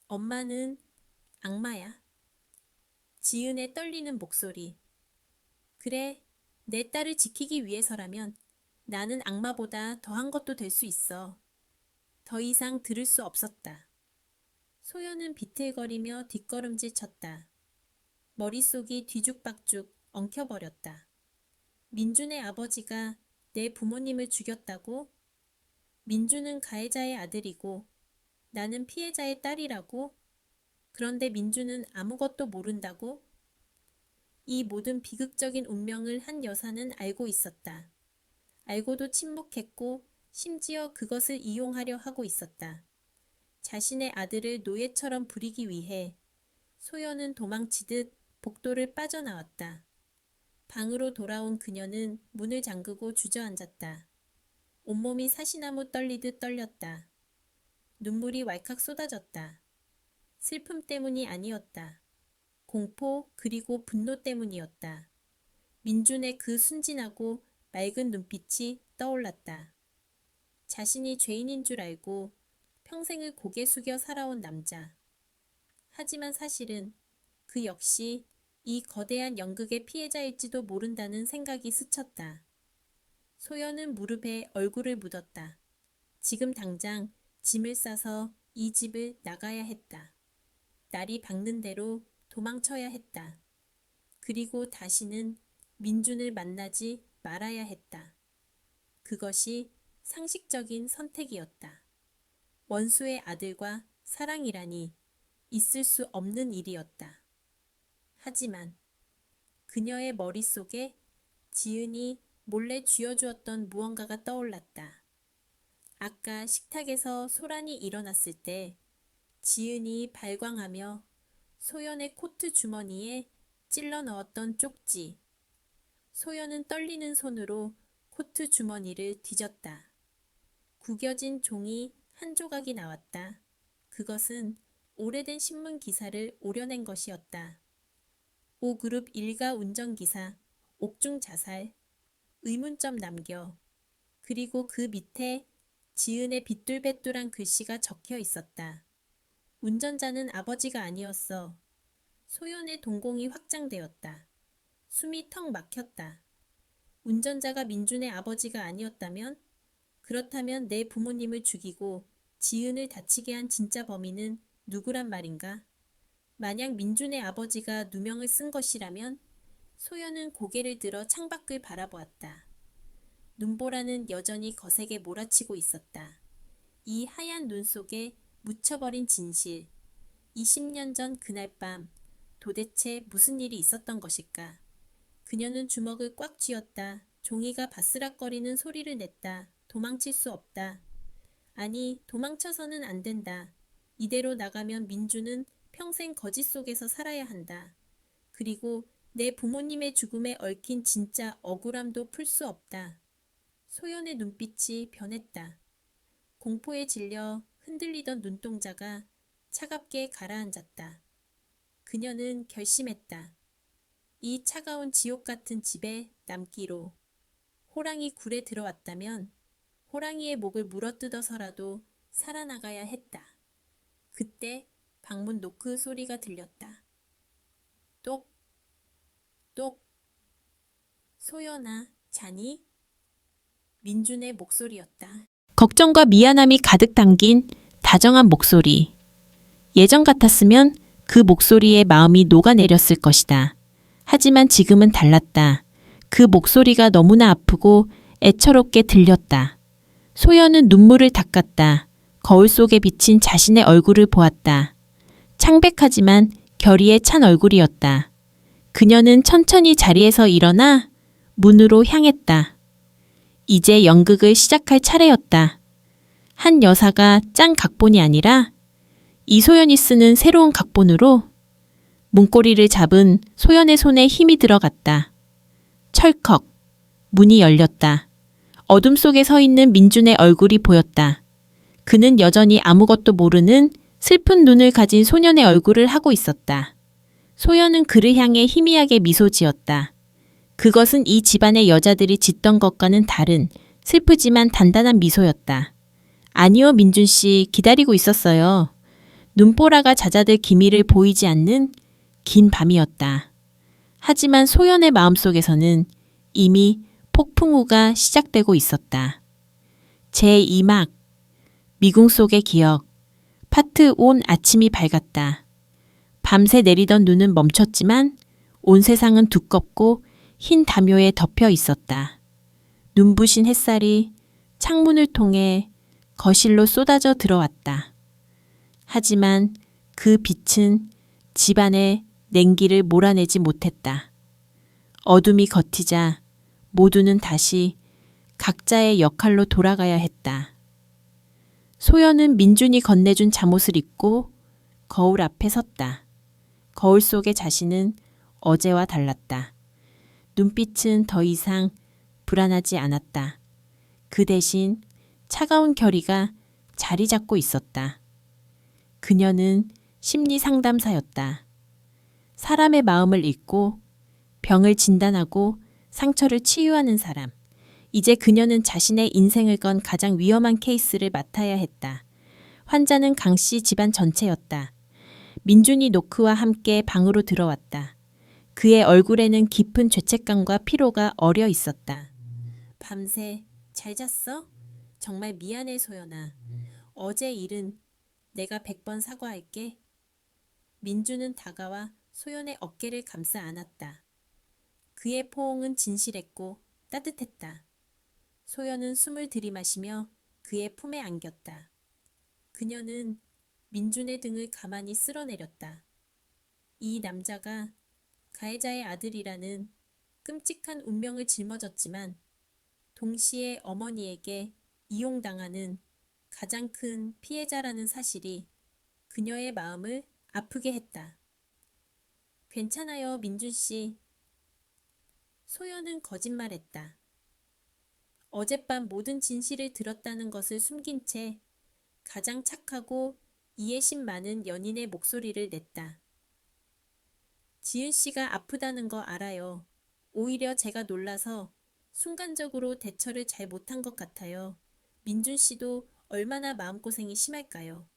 엄마는 악마야. 지은의 떨리는 목소리. 그래, 내 딸을 지키기 위해서라면 나는 악마보다 더한 것도 될 수 있어. 더 이상 들을 수 없었다. 소연은 비틀거리며 뒷걸음질 쳤다. 머릿속이 뒤죽박죽 엉켜버렸다. 민준의 아버지가 내 부모님을 죽였다고? 민준은 가해자의 아들이고 나는 피해자의 딸이라고? 그런데 민준은 아무것도 모른다고? 이 모든 비극적인 운명을 한 여사는 알고 있었다. 알고도 침묵했고 심지어 그것을 이용하려 하고 있었다. 자신의 아들을 노예처럼 부리기 위해 소연은 도망치듯 복도를 빠져나왔다. 방으로 돌아온 그녀는 문을 잠그고 주저앉았다. 온몸이 사시나무 떨리듯 떨렸다. 눈물이 왈칵 쏟아졌다. 슬픔 때문이 아니었다. 공포 그리고 분노 때문이었다. 민준의 그 순진하고 맑은 눈빛이 떠올랐다. 자신이 죄인인 줄 알고 평생을 고개 숙여 살아온 남자. 하지만 사실은 그 역시 이 거대한 연극의 피해자일지도 모른다는 생각이 스쳤다. 소연은 무릎에 얼굴을 묻었다. 지금 당장 짐을 싸서 이 집을 나가야 했다. 날이 밝는 대로 도망쳐야 했다. 그리고 다시는 민준을 만나지 말아야 했다. 그것이 상식적인 선택이었다. 원수의 아들과 사랑이라니 있을 수 없는 일이었다. 하지만 그녀의 머릿속에 지은이 몰래 쥐어주었던 무언가가 떠올랐다. 아까 식탁에서 소란이 일어났을 때 지은이 발광하며 소연의 코트 주머니에 찔러 넣었던 쪽지. 소연은 떨리는 손으로 코트 주머니를 뒤졌다. 구겨진 종이 한 조각이 나왔다. 그것은 오래된 신문 기사를 오려낸 것이었다. 5그룹 일가 운전기사, 옥중 자살, 의문점 남겨. 그리고 그 밑에 지은의 비뚤배뚤한 글씨가 적혀 있었다. 운전자는 아버지가 아니었어. 소연의 동공이 확장되었다. 숨이 턱 막혔다. 운전자가 민준의 아버지가 아니었다면? 그렇다면 내 부모님을 죽이고 지은을 다치게 한 진짜 범인은 누구란 말인가? 만약 민준의 아버지가 누명을 쓴 것이라면? 소연은 고개를 들어 창밖을 바라보았다. 눈보라는 여전히 거세게 몰아치고 있었다. 이 하얀 눈 속에 묻혀버린 진실. 20년 전 그날 밤 도대체 무슨 일이 있었던 것일까? 그녀는 주먹을 꽉 쥐었다. 종이가 바스락거리는 소리를 냈다. 도망칠 수 없다. 아니, 도망쳐서는 안 된다. 이대로 나가면 민주는 평생 거짓 속에서 살아야 한다. 그리고 내 부모님의 죽음에 얽힌 진짜 억울함도 풀 수 없다. 소연의 눈빛이 변했다. 공포에 질려 흔들리던 눈동자가 차갑게 가라앉았다. 그녀는 결심했다. 이 차가운 지옥 같은 집에 남기로. 호랑이 굴에 들어왔다면 호랑이의 목을 물어뜯어서라도 살아나가야 했다. 그때 방문 노크 소리가 들렸다. 똑, 똑. 소연아, 자니? 민준의 목소리였다. 걱정과 미안함이 가득 담긴 다정한 목소리. 예전 같았으면 그 목소리에 마음이 녹아내렸을 것이다. 하지만 지금은 달랐다. 그 목소리가 너무나 아프고 애처롭게 들렸다. 소연은 눈물을 닦았다. 거울 속에 비친 자신의 얼굴을 보았다. 창백하지만 결의에 찬 얼굴이었다. 그녀는 천천히 자리에서 일어나 문으로 향했다. 이제 연극을 시작할 차례였다. 한 여사가 짠 각본이 아니라 이소연이 쓰는 새로운 각본으로 문고리를 잡은 소연의 손에 힘이 들어갔다. 철컥. 문이 열렸다. 어둠 속에 서 있는 민준의 얼굴이 보였다. 그는 여전히 아무것도 모르는 슬픈 눈을 가진 소년의 얼굴을 하고 있었다. 소연은 그를 향해 희미하게 미소 지었다. 그것은 이 집안의 여자들이 짓던 것과는 다른 슬프지만 단단한 미소였다. 아니요, 민준 씨, 기다리고 있었어요. 눈보라가 잦아들 기미를 보이지 않는 긴 밤이었다. 하지만 소연의 마음속에서는 이미 폭풍우가 시작되고 있었다. 제2막 미궁 속의 기억 파트 온 아침이 밝았다. 밤새 내리던 눈은 멈췄지만 온 세상은 두껍고 흰 담요에 덮여 있었다. 눈부신 햇살이 창문을 통해 거실로 쏟아져 들어왔다. 하지만 그 빛은 집안의 냉기를 몰아내지 못했다. 어둠이 걷히자 모두는 다시 각자의 역할로 돌아가야 했다. 소연은 민준이 건네준 잠옷을 입고 거울 앞에 섰다. 거울 속의 자신은 어제와 달랐다. 눈빛은 더 이상 불안하지 않았다. 그 대신 차가운 결의가 자리 잡고 있었다. 그녀는 심리 상담사였다. 사람의 마음을 읽고 병을 진단하고 상처를 치유하는 사람. 이제 그녀는 자신의 인생을 건 가장 위험한 케이스를 맡아야 했다. 환자는 강 씨 집안 전체였다. 민준이 노크와 함께 방으로 들어왔다. 그의 얼굴에는 깊은 죄책감과 피로가 어려 있었다. 밤새 잘 잤어? 정말 미안해, 소연아. 어제 일은 내가 100번 사과할게. 민준은 다가와 소연의 어깨를 감싸 안았다. 그의 포옹은 진실했고 따뜻했다. 소연은 숨을 들이마시며 그의 품에 안겼다. 그녀는 민준의 등을 가만히 쓸어내렸다. 이 남자가 가해자의 아들이라는 끔찍한 운명을 짊어졌지만 동시에 어머니에게 이용당하는 가장 큰 피해자라는 사실이 그녀의 마음을 아프게 했다. 괜찮아요, 민준 씨. 소연은 거짓말했다. 어젯밤 모든 진실을 들었다는 것을 숨긴 채 가장 착하고 이해심 많은 연인의 목소리를 냈다. 지은 씨가 아프다는 거 알아요. 오히려 제가 놀라서 순간적으로 대처를 잘 못한 것 같아요. 민준 씨도 얼마나 마음고생이 심할까요?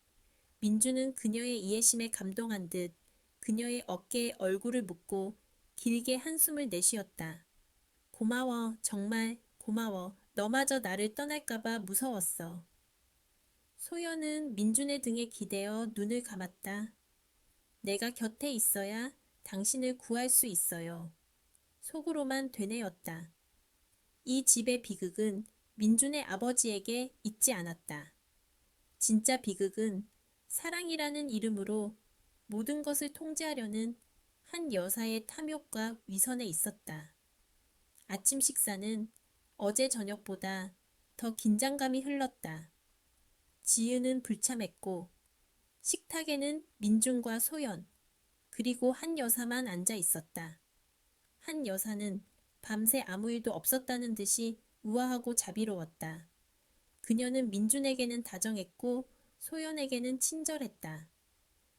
민준은 그녀의 이해심에 감동한 듯 그녀의 어깨에 얼굴을 묻고 길게 한숨을 내쉬었다. 고마워, 정말 고마워. 너마저 나를 떠날까봐 무서웠어. 소연은 민준의 등에 기대어 눈을 감았다. 내가 곁에 있어야 당신을 구할 수 있어요. 속으로만 되뇌었다. 이 집의 비극은 민준의 아버지에게 있지 않았다. 진짜 비극은 사랑이라는 이름으로 모든 것을 통제하려는 한 여사의 탐욕과 위선에 있었다. 아침 식사는 어제 저녁보다 더 긴장감이 흘렀다. 지은은 불참했고 식탁에는 민준과 소연, 그리고 한 여사만 앉아 있었다. 한 여사는 밤새 아무 일도 없었다는 듯이 우아하고 자비로웠다. 그녀는 민준에게는 다정했고 소연에게는 친절했다.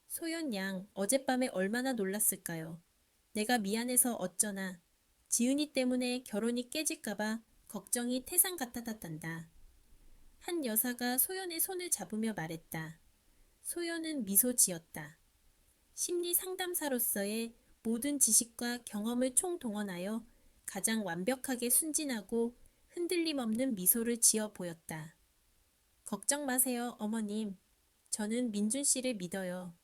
소연 양, 어젯밤에 얼마나 놀랐을까요? 내가 미안해서 어쩌나. 지은이 때문에 결혼이 깨질까봐 걱정이 태산 같았단다. 한 여사가 소연의 손을 잡으며 말했다. 소연은 미소 지었다. 심리 상담사로서의 모든 지식과 경험을 총동원하여 가장 완벽하게 순진하고 흔들림 없는 미소를 지어 보였다. 걱정 마세요, 어머님. 저는 민준 씨를 믿어요.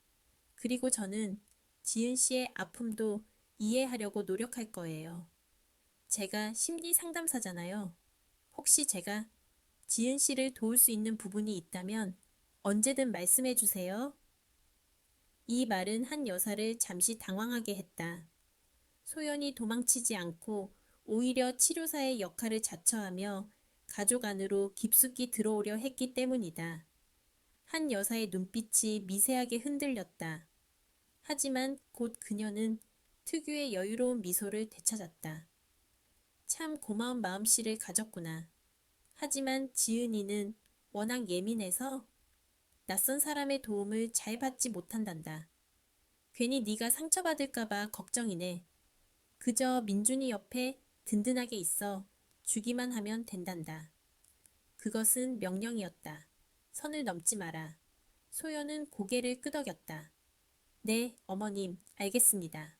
그리고 저는 지은 씨의 아픔도 이해하려고 노력할 거예요. 제가 심리 상담사잖아요. 혹시 제가 지은 씨를 도울 수 있는 부분이 있다면 언제든 말씀해 주세요. 이 말은 한 여사를 잠시 당황하게 했다. 소연이 도망치지 않고 오히려 치료사의 역할을 자처하며 가족 안으로 깊숙이 들어오려 했기 때문이다. 한 여사의 눈빛이 미세하게 흔들렸다. 하지만 곧 그녀는 특유의 여유로운 미소를 되찾았다. 참 고마운 마음씨를 가졌구나. 하지만 지은이는 워낙 예민해서 낯선 사람의 도움을 잘 받지 못한단다. 괜히 네가 상처받을까봐 걱정이네. 그저 민준이 옆에 든든하게 있어 주기만 하면 된단다. 그것은 명령이었다. 선을 넘지 마라. 소연은 고개를 끄덕였다. 네, 어머님, 알겠습니다.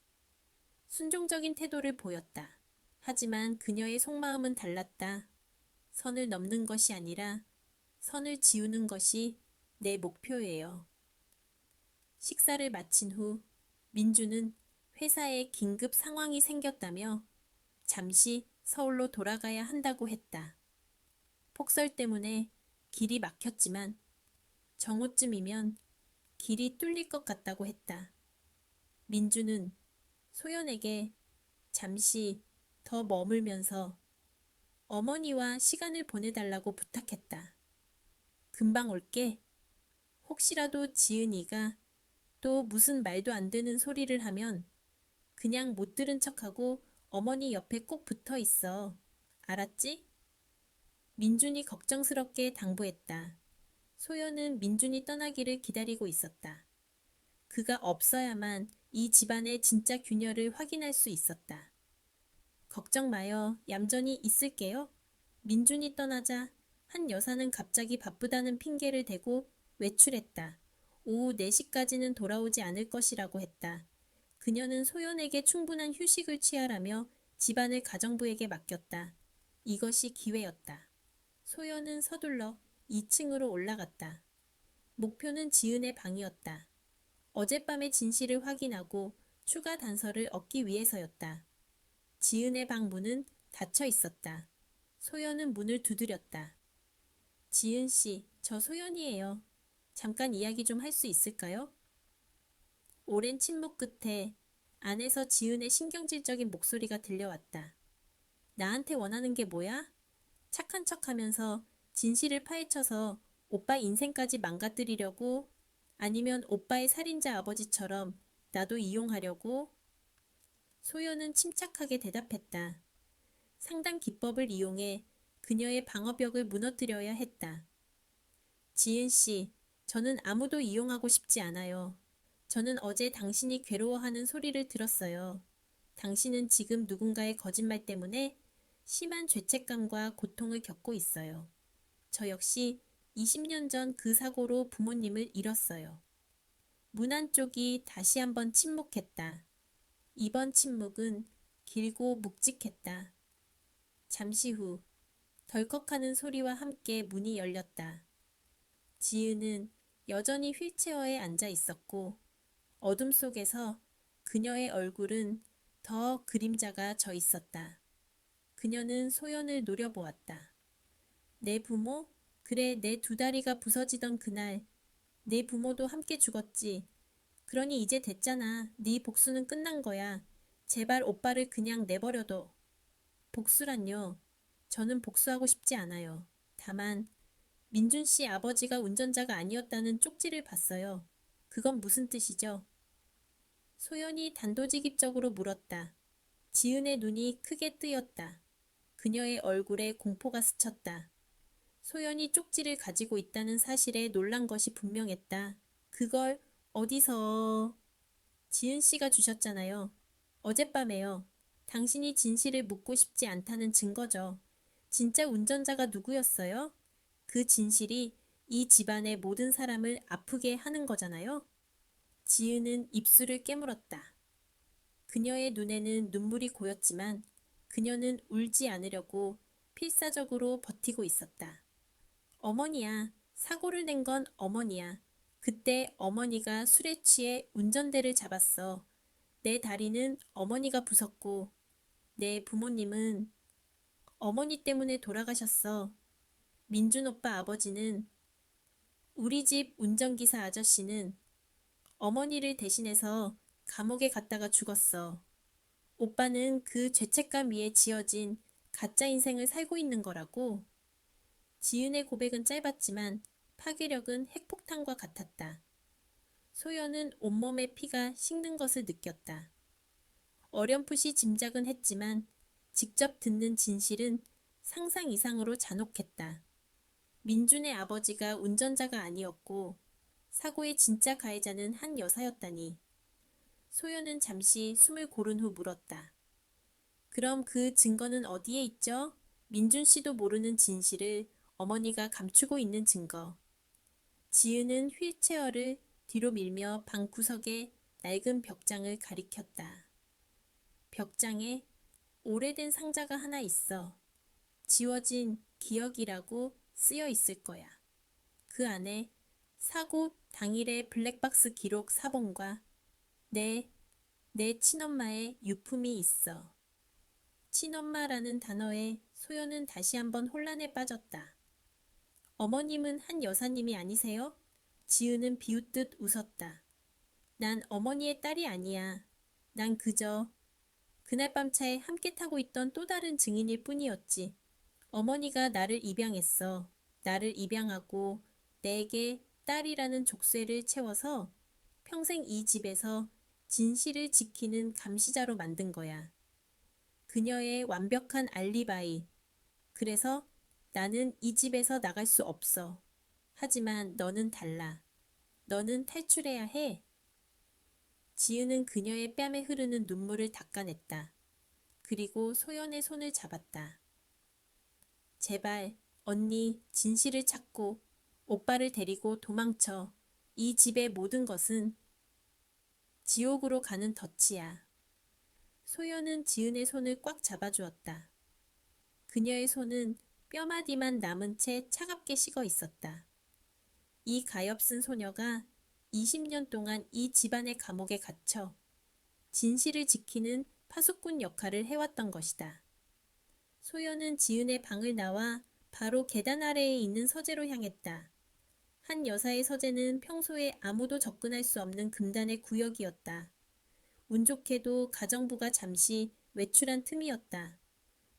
순종적인 태도를 보였다. 하지만 그녀의 속마음은 달랐다. 선을 넘는 것이 아니라 선을 지우는 것이 내 목표예요. 식사를 마친 후 민주는 회사에 긴급 상황이 생겼다며 잠시 서울로 돌아가야 한다고 했다. 폭설 때문에 길이 막혔지만 정오쯤이면 길이 뚫릴 것 같다고 했다. 민주는 소연에게 잠시 더 머물면서 어머니와 시간을 보내달라고 부탁했다. 금방 올게. 혹시라도 지은이가 또 무슨 말도 안 되는 소리를 하면 그냥 못 들은 척하고 어머니 옆에 꼭 붙어 있어. 알았지? 민준이 걱정스럽게 당부했다. 소연은 민준이 떠나기를 기다리고 있었다. 그가 없어야만 이 집안의 진짜 균열을 확인할 수 있었다. 걱정 마요. 얌전히 있을게요. 민준이 떠나자 한 여사는 갑자기 바쁘다는 핑계를 대고 외출했다. 오후 4시까지는 돌아오지 않을 것이라고 했다. 그녀는 소연에게 충분한 휴식을 취하라며 집안을 가정부에게 맡겼다. 이것이 기회였다. 소연은 서둘러 2층으로 올라갔다. 목표는 지은의 방이었다. 어젯밤의 진실을 확인하고 추가 단서를 얻기 위해서였다. 지은의 방 문은 닫혀 있었다. 소연은 문을 두드렸다. 지은 씨, 저 소연이에요. 잠깐 이야기 좀 할 수 있을까요? 오랜 침묵 끝에 안에서 지은의 신경질적인 목소리가 들려왔다. 나한테 원하는 게 뭐야? 착한 척하면서 진실을 파헤쳐서 오빠 인생까지 망가뜨리려고? 아니면 오빠의 살인자 아버지처럼 나도 이용하려고? 소연은 침착하게 대답했다. 상담 기법을 이용해 그녀의 방어벽을 무너뜨려야 했다. 지은 씨, 저는 아무도 이용하고 싶지 않아요. 저는 어제 당신이 괴로워하는 소리를 들었어요. 당신은 지금 누군가의 거짓말 때문에 심한 죄책감과 고통을 겪고 있어요. 저 역시 20년 전 그 사고로 부모님을 잃었어요. 문 안쪽이 다시 한번 침묵했다. 이번 침묵은 길고 묵직했다. 잠시 후 덜컥하는 소리와 함께 문이 열렸다. 지은은 여전히 휠체어에 앉아 있었고 어둠 속에서 그녀의 얼굴은 더 그림자가 져 있었다. 그녀는 소연을 노려보았다. 내 부모? 그래, 내 두 다리가 부서지던 그날 내 부모도 함께 죽었지. 그러니 이제 됐잖아. 네 복수는 끝난 거야. 제발 오빠를 그냥 내버려둬. 복수란요. 저는 복수하고 싶지 않아요. 다만 민준 씨 아버지가 운전자가 아니었다는 쪽지를 봤어요. 그건 무슨 뜻이죠? 소연이 단도직입적으로 물었다. 지은의 눈이 크게 뜨였다. 그녀의 얼굴에 공포가 스쳤다. 소연이 쪽지를 가지고 있다는 사실에 놀란 것이 분명했다. 그걸 어디서... 지은 씨가 주셨잖아요. 어젯밤에요. 당신이 진실을 묻고 싶지 않다는 증거죠. 진짜 운전자가 누구였어요? 그 진실이 이 집안의 모든 사람을 아프게 하는 거잖아요. 지은은 입술을 깨물었다. 그녀의 눈에는 눈물이 고였지만 그녀는 울지 않으려고 필사적으로 버티고 있었다. 어머니야, 사고를 낸 건 어머니야. 그때 어머니가 술에 취해 운전대를 잡았어. 내 다리는 어머니가 부쉈고 내 부모님은 어머니 때문에 돌아가셨어. 민준 오빠 아버지는 우리 집 운전기사 아저씨는 어머니를 대신해서 감옥에 갔다가 죽었어. 오빠는 그 죄책감 위에 지어진 가짜 인생을 살고 있는 거라고. 지은의 고백은 짧았지만 파괴력은 핵폭탄과 같았다. 소연은 온몸에 피가 식는 것을 느꼈다. 어렴풋이 짐작은 했지만 직접 듣는 진실은 상상 이상으로 잔혹했다. 민준의 아버지가 운전자가 아니었고 사고의 진짜 가해자는 한 여사였다니. 소연은 잠시 숨을 고른 후 물었다. 그럼 그 증거는 어디에 있죠? 민준 씨도 모르는 진실을 어머니가 감추고 있는 증거. 지은은 휠체어를 뒤로 밀며 방구석에 낡은 벽장을 가리켰다. 벽장에 오래된 상자가 하나 있어. 지워진 기억이라고 쓰여 있을 거야. 그 안에 사고 당일의 블랙박스 기록 사본과 내 친엄마의 유품이 있어. 친엄마라는 단어에 소연은 다시 한번 혼란에 빠졌다. 어머님은 한 여사님이 아니세요? 지은은 비웃듯 웃었다. 난 어머니의 딸이 아니야. 난 그저 그날 밤 차에 함께 타고 있던 또 다른 증인일 뿐이었지. 어머니가 나를 입양했어. 나를 입양하고 내게 딸이라는 족쇄를 채워서 평생 이 집에서 진실을 지키는 감시자로 만든 거야. 그녀의 완벽한 알리바이. 그래서 나는 이 집에서 나갈 수 없어. 하지만 너는 달라. 너는 탈출해야 해. 지은은 그녀의 뺨에 흐르는 눈물을 닦아냈다. 그리고 소연의 손을 잡았다. 제발 언니 진실을 찾고 오빠를 데리고 도망쳐. 이 집의 모든 것은 지옥으로 가는 덫이야. 소연은 지은의 손을 꽉 잡아주었다. 그녀의 손은 뼈마디만 남은 채 차갑게 식어 있었다. 이 가엾은 소녀가 20년 동안 이 집안의 감옥에 갇혀 진실을 지키는 파수꾼 역할을 해왔던 것이다. 소연은 지은의 방을 나와 바로 계단 아래에 있는 서재로 향했다. 한 여사의 서재는 평소에 아무도 접근할 수 없는 금단의 구역이었다. 운 좋게도 가정부가 잠시 외출한 틈이었다.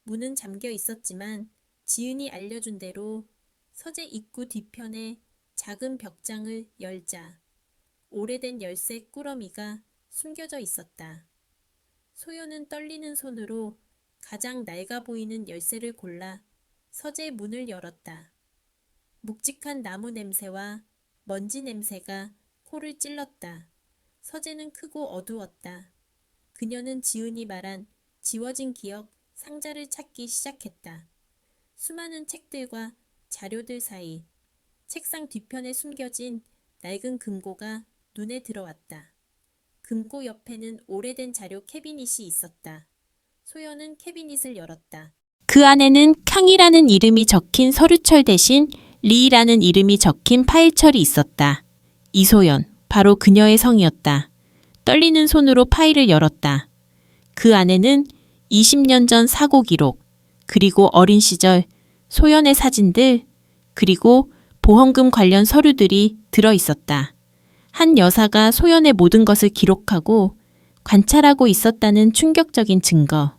문은 잠겨 있었지만 지은이 알려준 대로 서재 입구 뒤편에 작은 벽장을 열자 오래된 열쇠 꾸러미가 숨겨져 있었다. 소연은 떨리는 손으로 가장 낡아 보이는 열쇠를 골라 서재 문을 열었다. 묵직한 나무 냄새와 먼지 냄새가 코를 찔렀다. 서재는 크고 어두웠다. 그녀는 지은이 말한 지워진 기억 상자를 찾기 시작했다. 수많은 책들과 자료들 사이 책상 뒤편에 숨겨진 낡은 금고가 눈에 들어왔다. 금고 옆에는 오래된 자료 캐비닛이 있었다. 소연은 캐비닛을 열었다. 그 안에는 캉이라는 이름이 적힌 서류철 대신 리라는 이름이 적힌 파일철이 있었다. 이소연, 바로 그녀의 성이었다. 떨리는 손으로 파일을 열었다. 그 안에는 20년 전 사고 기록, 그리고 어린 시절 소연의 사진들, 그리고 보험금 관련 서류들이 들어 있었다. 한 여사가 소연의 모든 것을 기록하고 관찰하고 있었다는 충격적인 증거.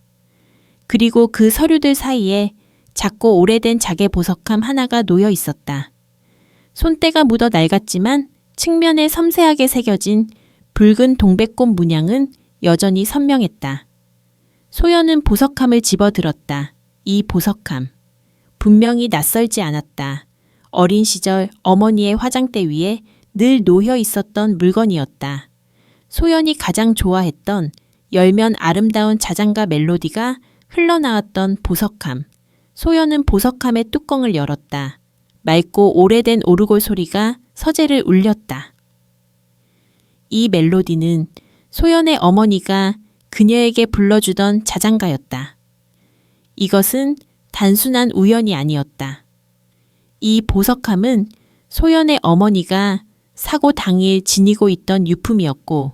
그리고 그 서류들 사이에 작고 오래된 자개 보석함 하나가 놓여 있었다. 손때가 묻어 낡았지만 측면에 섬세하게 새겨진 붉은 동백꽃 문양은 여전히 선명했다. 소연은 보석함을 집어들었다. 이 보석함. 분명히 낯설지 않았다. 어린 시절 어머니의 화장대 위에 늘 놓여 있었던 물건이었다. 소연이 가장 좋아했던 열면 아름다운 자장가 멜로디가 흘러나왔던 보석함. 소연은 보석함의 뚜껑을 열었다. 맑고 오래된 오르골 소리가 서재를 울렸다. 이 멜로디는 소연의 어머니가 그녀에게 불러주던 자장가였다. 이것은 단순한 우연이 아니었다. 이 보석함은 소연의 어머니가 사고 당일 지니고 있던 유품이었고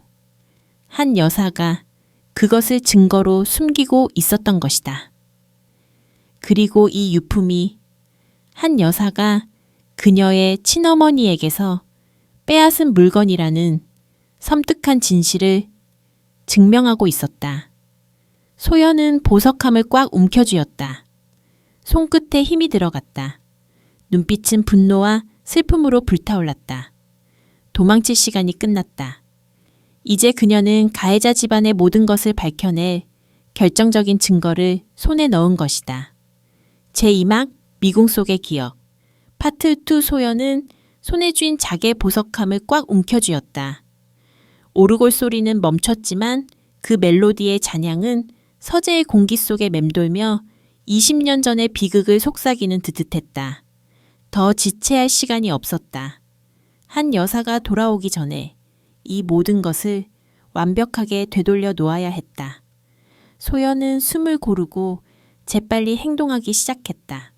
한 여사가 그것을 증거로 숨기고 있었던 것이다. 그리고 이 유품이 한 여사가 그녀의 친어머니에게서 빼앗은 물건이라는 섬뜩한 진실을 증명하고 있었다. 소연은 보석함을 꽉 움켜쥐었다. 손끝에 힘이 들어갔다. 눈빛은 분노와 슬픔으로 불타올랐다. 도망칠 시간이 끝났다. 이제 그녀는 가해자 집안의 모든 것을 밝혀낼 결정적인 증거를 손에 넣은 것이다. 제2막 미궁 속의 기억. 파트 2 소연은 손에 쥔 자개 보석함을 꽉 움켜쥐었다. 오르골 소리는 멈췄지만 그 멜로디의 잔향은 서재의 공기 속에 맴돌며 20년 전의 비극을 속삭이는 듯했다. 더 지체할 시간이 없었다. 한 여사가 돌아오기 전에 이 모든 것을 완벽하게 되돌려 놓아야 했다. 소연은 숨을 고르고 재빨리 행동하기 시작했다.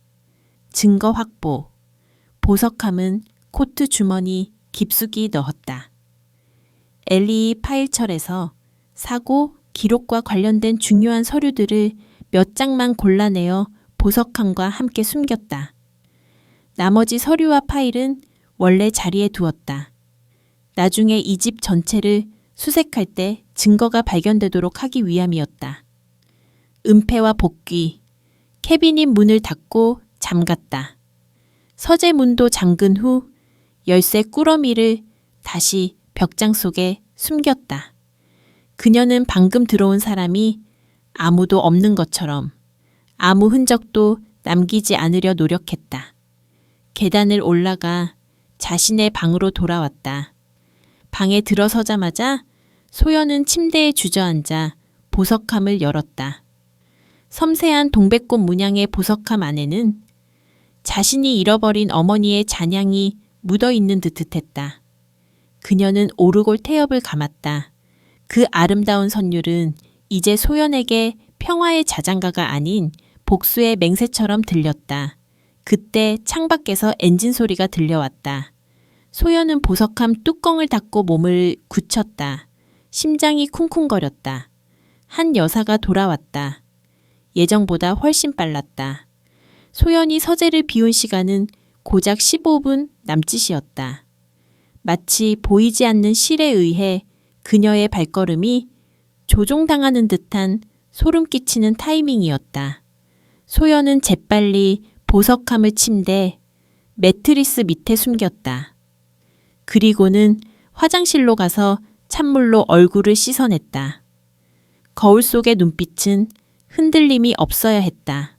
증거 확보. 보석함은 코트 주머니 깊숙이 넣었다. 엘리 파일철에서 사고, 기록과 관련된 중요한 서류들을 몇 장만 골라내어 보석함과 함께 숨겼다. 나머지 서류와 파일은 원래 자리에 두었다. 나중에 이 집 전체를 수색할 때 증거가 발견되도록 하기 위함이었다. 은폐와 복귀. 캐비닛 문을 닫고 잠갔다. 서재 문도 잠근 후 열쇠 꾸러미를 다시 벽장 속에 숨겼다. 그녀는 방금 들어온 사람이 아무도 없는 것처럼 아무 흔적도 남기지 않으려 노력했다. 계단을 올라가 자신의 방으로 돌아왔다. 방에 들어서자마자 소연은 침대에 주저앉아 보석함을 열었다. 섬세한 동백꽃 문양의 보석함 안에는 자신이 잃어버린 어머니의 잔향이 묻어있는 듯했다. 그녀는 오르골 태엽을 감았다. 그 아름다운 선율은 이제 소연에게 평화의 자장가가 아닌 복수의 맹세처럼 들렸다. 그때 창밖에서 엔진 소리가 들려왔다. 소연은 보석함 뚜껑을 닫고 몸을 굳혔다. 심장이 쿵쿵거렸다. 한 여사가 돌아왔다. 예정보다 훨씬 빨랐다. 소연이 서재를 비운 시간은 고작 15분 남짓이었다. 마치 보이지 않는 실에 의해 그녀의 발걸음이 조종당하는 듯한 소름 끼치는 타이밍이었다. 소연은 재빨리 보석함을 침대, 매트리스 밑에 숨겼다. 그리고는 화장실로 가서 찬물로 얼굴을 씻어냈다. 거울 속의 눈빛은 흔들림이 없어야 했다.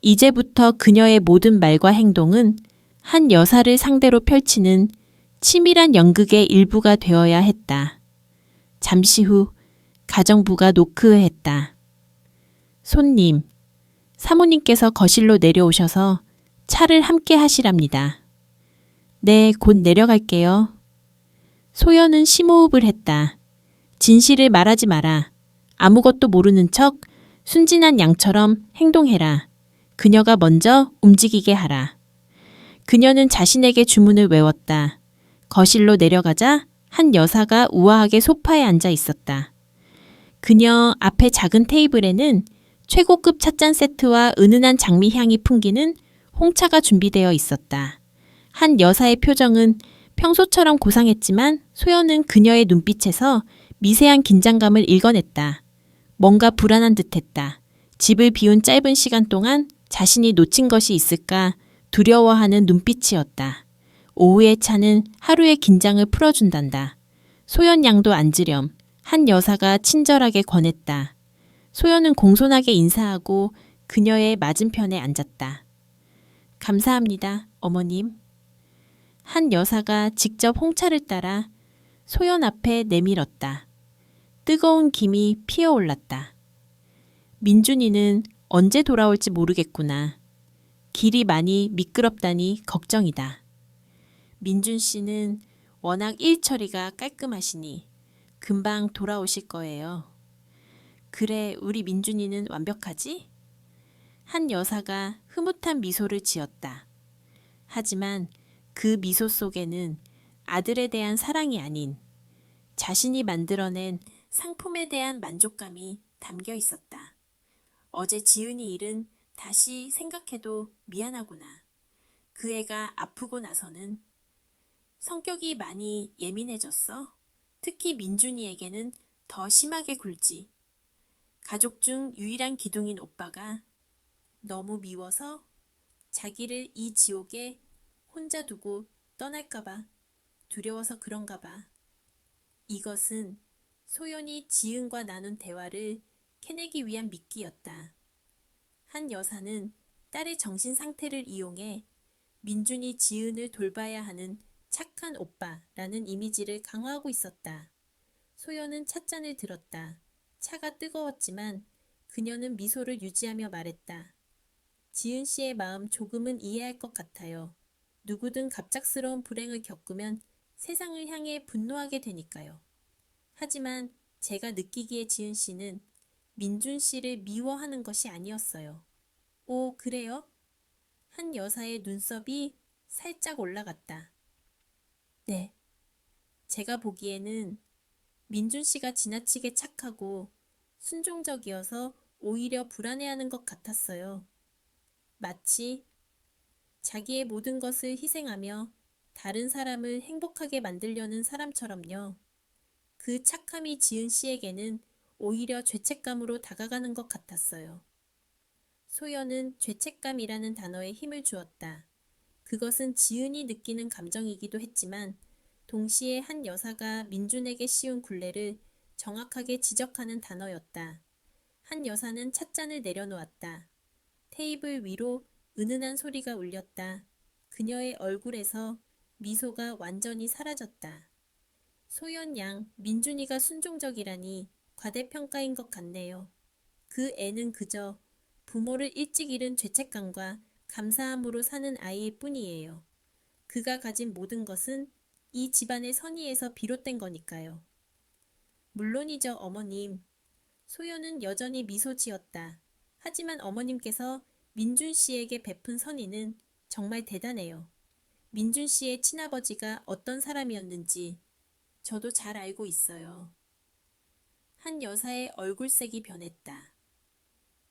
이제부터 그녀의 모든 말과 행동은 한 여사를 상대로 펼치는 치밀한 연극의 일부가 되어야 했다. 잠시 후 가정부가 노크했다. 손님, 사모님께서 거실로 내려오셔서 차를 함께 하시랍니다. 네, 곧 내려갈게요. 소연은 심호흡을 했다. 진실을 말하지 마라. 아무것도 모르는 척 순진한 양처럼 행동해라. 그녀가 먼저 움직이게 하라. 그녀는 자신에게 주문을 외웠다. 거실로 내려가자 한 여사가 우아하게 소파에 앉아 있었다. 그녀 앞에 작은 테이블에는 최고급 찻잔 세트와 은은한 장미 향이 풍기는 홍차가 준비되어 있었다. 한 여사의 표정은 평소처럼 고상했지만 소연은 그녀의 눈빛에서 미세한 긴장감을 읽어냈다. 뭔가 불안한 듯했다. 집을 비운 짧은 시간 동안 자신이 놓친 것이 있을까 두려워하는 눈빛이었다. 오후의 차는 하루의 긴장을 풀어준단다. 소연 양도 앉으렴. 한 여사가 친절하게 권했다. 소연은 공손하게 인사하고 그녀의 맞은편에 앉았다. 감사합니다, 어머님. 한 여사가 직접 홍차를 따라 소연 앞에 내밀었다. 뜨거운 김이 피어올랐다. 민준이는 언제 돌아올지 모르겠구나. 길이 많이 미끄럽다니 걱정이다. 민준 씨는 워낙 일 처리가 깔끔하시니 금방 돌아오실 거예요. 그래, 우리 민준이는 완벽하지? 한 여사가 흐뭇한 미소를 지었다. 하지만 그 미소 속에는 아들에 대한 사랑이 아닌 자신이 만들어낸 상품에 대한 만족감이 담겨 있었다. 어제 지은이 일은 다시 생각해도 미안하구나. 그 애가 아프고 나서는 성격이 많이 예민해졌어. 특히 민준이에게는 더 심하게 굴지. 가족 중 유일한 기둥인 오빠가 너무 미워서 자기를 이 지옥에 혼자 두고 떠날까봐 두려워서 그런가봐. 이것은 소연이 지은과 나눈 대화를 캐내기 위한 미끼였다. 한 여사는 딸의 정신 상태를 이용해 민준이 지은을 돌봐야 하는 착한 오빠라는 이미지를 강화하고 있었다. 소연은 찻잔을 들었다. 차가 뜨거웠지만 그녀는 미소를 유지하며 말했다. 지은 씨의 마음 조금은 이해할 것 같아요. 누구든 갑작스러운 불행을 겪으면 세상을 향해 분노하게 되니까요. 하지만 제가 느끼기에 지은 씨는 민준 씨를 미워하는 것이 아니었어요. 오, 그래요? 한 여사의 눈썹이 살짝 올라갔다. 네. 제가 보기에는 민준 씨가 지나치게 착하고 순종적이어서 오히려 불안해하는 것 같았어요. 마치 자기의 모든 것을 희생하며 다른 사람을 행복하게 만들려는 사람처럼요. 그 착함이 지은 씨에게는 오히려 죄책감으로 다가가는 것 같았어요. 소연은 죄책감이라는 단어에 힘을 주었다. 그것은 지은이 느끼는 감정이기도 했지만 동시에 한 여사가 민준에게 씌운 굴레를 정확하게 지적하는 단어였다. 한 여사는 찻잔을 내려놓았다. 테이블 위로 은은한 소리가 울렸다. 그녀의 얼굴에서 미소가 완전히 사라졌다. 소연 양, 민준이가 순종적이라니 과대평가인 것 같네요. 그 애는 그저 부모를 일찍 잃은 죄책감과 감사함으로 사는 아이일 뿐이에요. 그가 가진 모든 것은 이 집안의 선의에서 비롯된 거니까요. 물론이죠, 어머님. 소연은 여전히 미소 지었다. 하지만 어머님께서 민준 씨에게 베푼 선의는 정말 대단해요. 민준 씨의 친아버지가 어떤 사람이었는지 저도 잘 알고 있어요. 한 여사의 얼굴색이 변했다.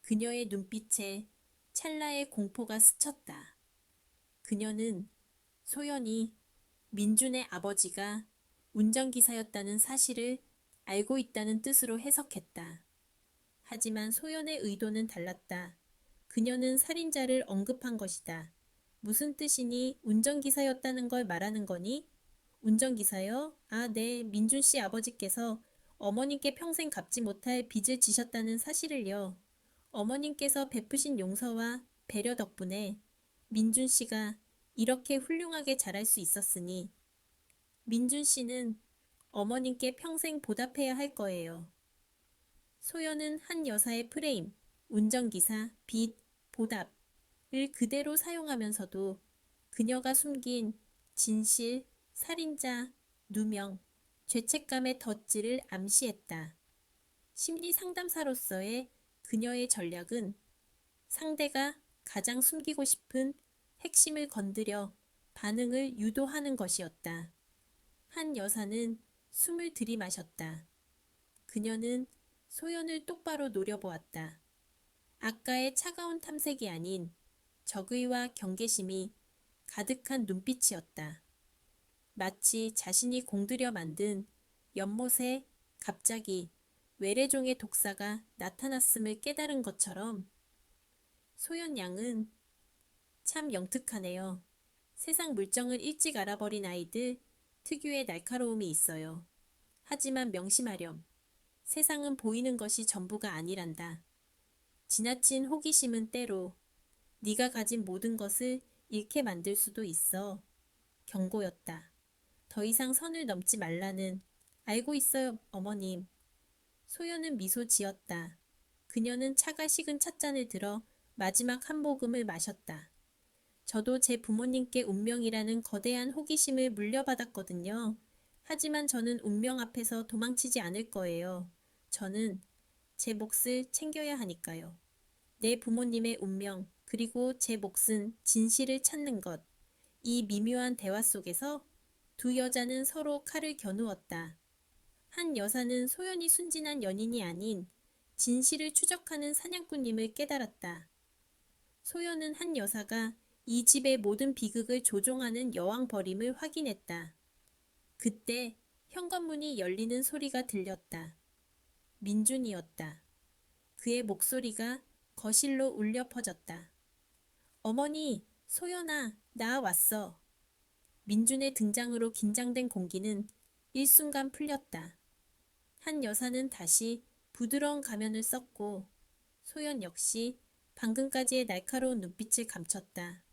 그녀의 눈빛에 찰나의 공포가 스쳤다. 그녀는 소연이 민준의 아버지가 운전기사였다는 사실을 알고 있다는 뜻으로 해석했다. 하지만 소연의 의도는 달랐다. 그녀는 살인자를 언급한 것이다. 무슨 뜻이니? 운전기사였다는 걸 말하는 거니? 운전기사요? 아, 네. 민준 씨 아버지께서 어머님께 평생 갚지 못할 빚을 지셨다는 사실을요. 어머님께서 베푸신 용서와 배려 덕분에 민준 씨가 이렇게 훌륭하게 자랄 수 있었으니 민준 씨는 어머님께 평생 보답해야 할 거예요. 소연은 한 여사의 프레임, 운전기사, 빚, 보답을 그대로 사용하면서도 그녀가 숨긴 진실, 살인자, 누명, 죄책감의 덧질을 암시했다. 심리 상담사로서의 그녀의 전략은 상대가 가장 숨기고 싶은 핵심을 건드려 반응을 유도하는 것이었다. 한 여사는 숨을 들이마셨다. 그녀는 소연을 똑바로 노려보았다. 아까의 차가운 탐색이 아닌 적의와 경계심이 가득한 눈빛이었다. 마치 자신이 공들여 만든 연못에 갑자기 외래종의 독사가 나타났음을 깨달은 것처럼 소연 양은 참 영특하네요. 세상 물정을 일찍 알아버린 아이들 특유의 날카로움이 있어요. 하지만 명심하렴. 세상은 보이는 것이 전부가 아니란다. 지나친 호기심은 때로 네가 가진 모든 것을 잃게 만들 수도 있어. 경고였다. 더 이상 선을 넘지 말라는. 알고 있어요, 어머님. 소연은 미소 지었다. 그녀는 차가 식은 찻잔을 들어 마지막 한 모금을 마셨다. 저도 제 부모님께 운명이라는 거대한 호기심을 물려받았거든요. 하지만 저는 운명 앞에서 도망치지 않을 거예요. 저는 제 몫을 챙겨야 하니까요. 내 부모님의 운명, 그리고 제 몫은 진실을 찾는 것. 이 미묘한 대화 속에서 두 여자는 서로 칼을 겨누었다. 한 여사는 소연이 순진한 연인이 아닌 진실을 추적하는 사냥꾼임을 깨달았다. 소연은 한 여사가 이 집의 모든 비극을 조종하는 여왕벌임을 확인했다. 그때 현관문이 열리는 소리가 들렸다. 민준이었다. 그의 목소리가 거실로 울려 퍼졌다. 어머니, 소연아, 나 왔어. 민준의 등장으로 긴장된 공기는 일순간 풀렸다. 한 여사는 다시 부드러운 가면을 썼고 소연 역시 방금까지의 날카로운 눈빛을 감췄다.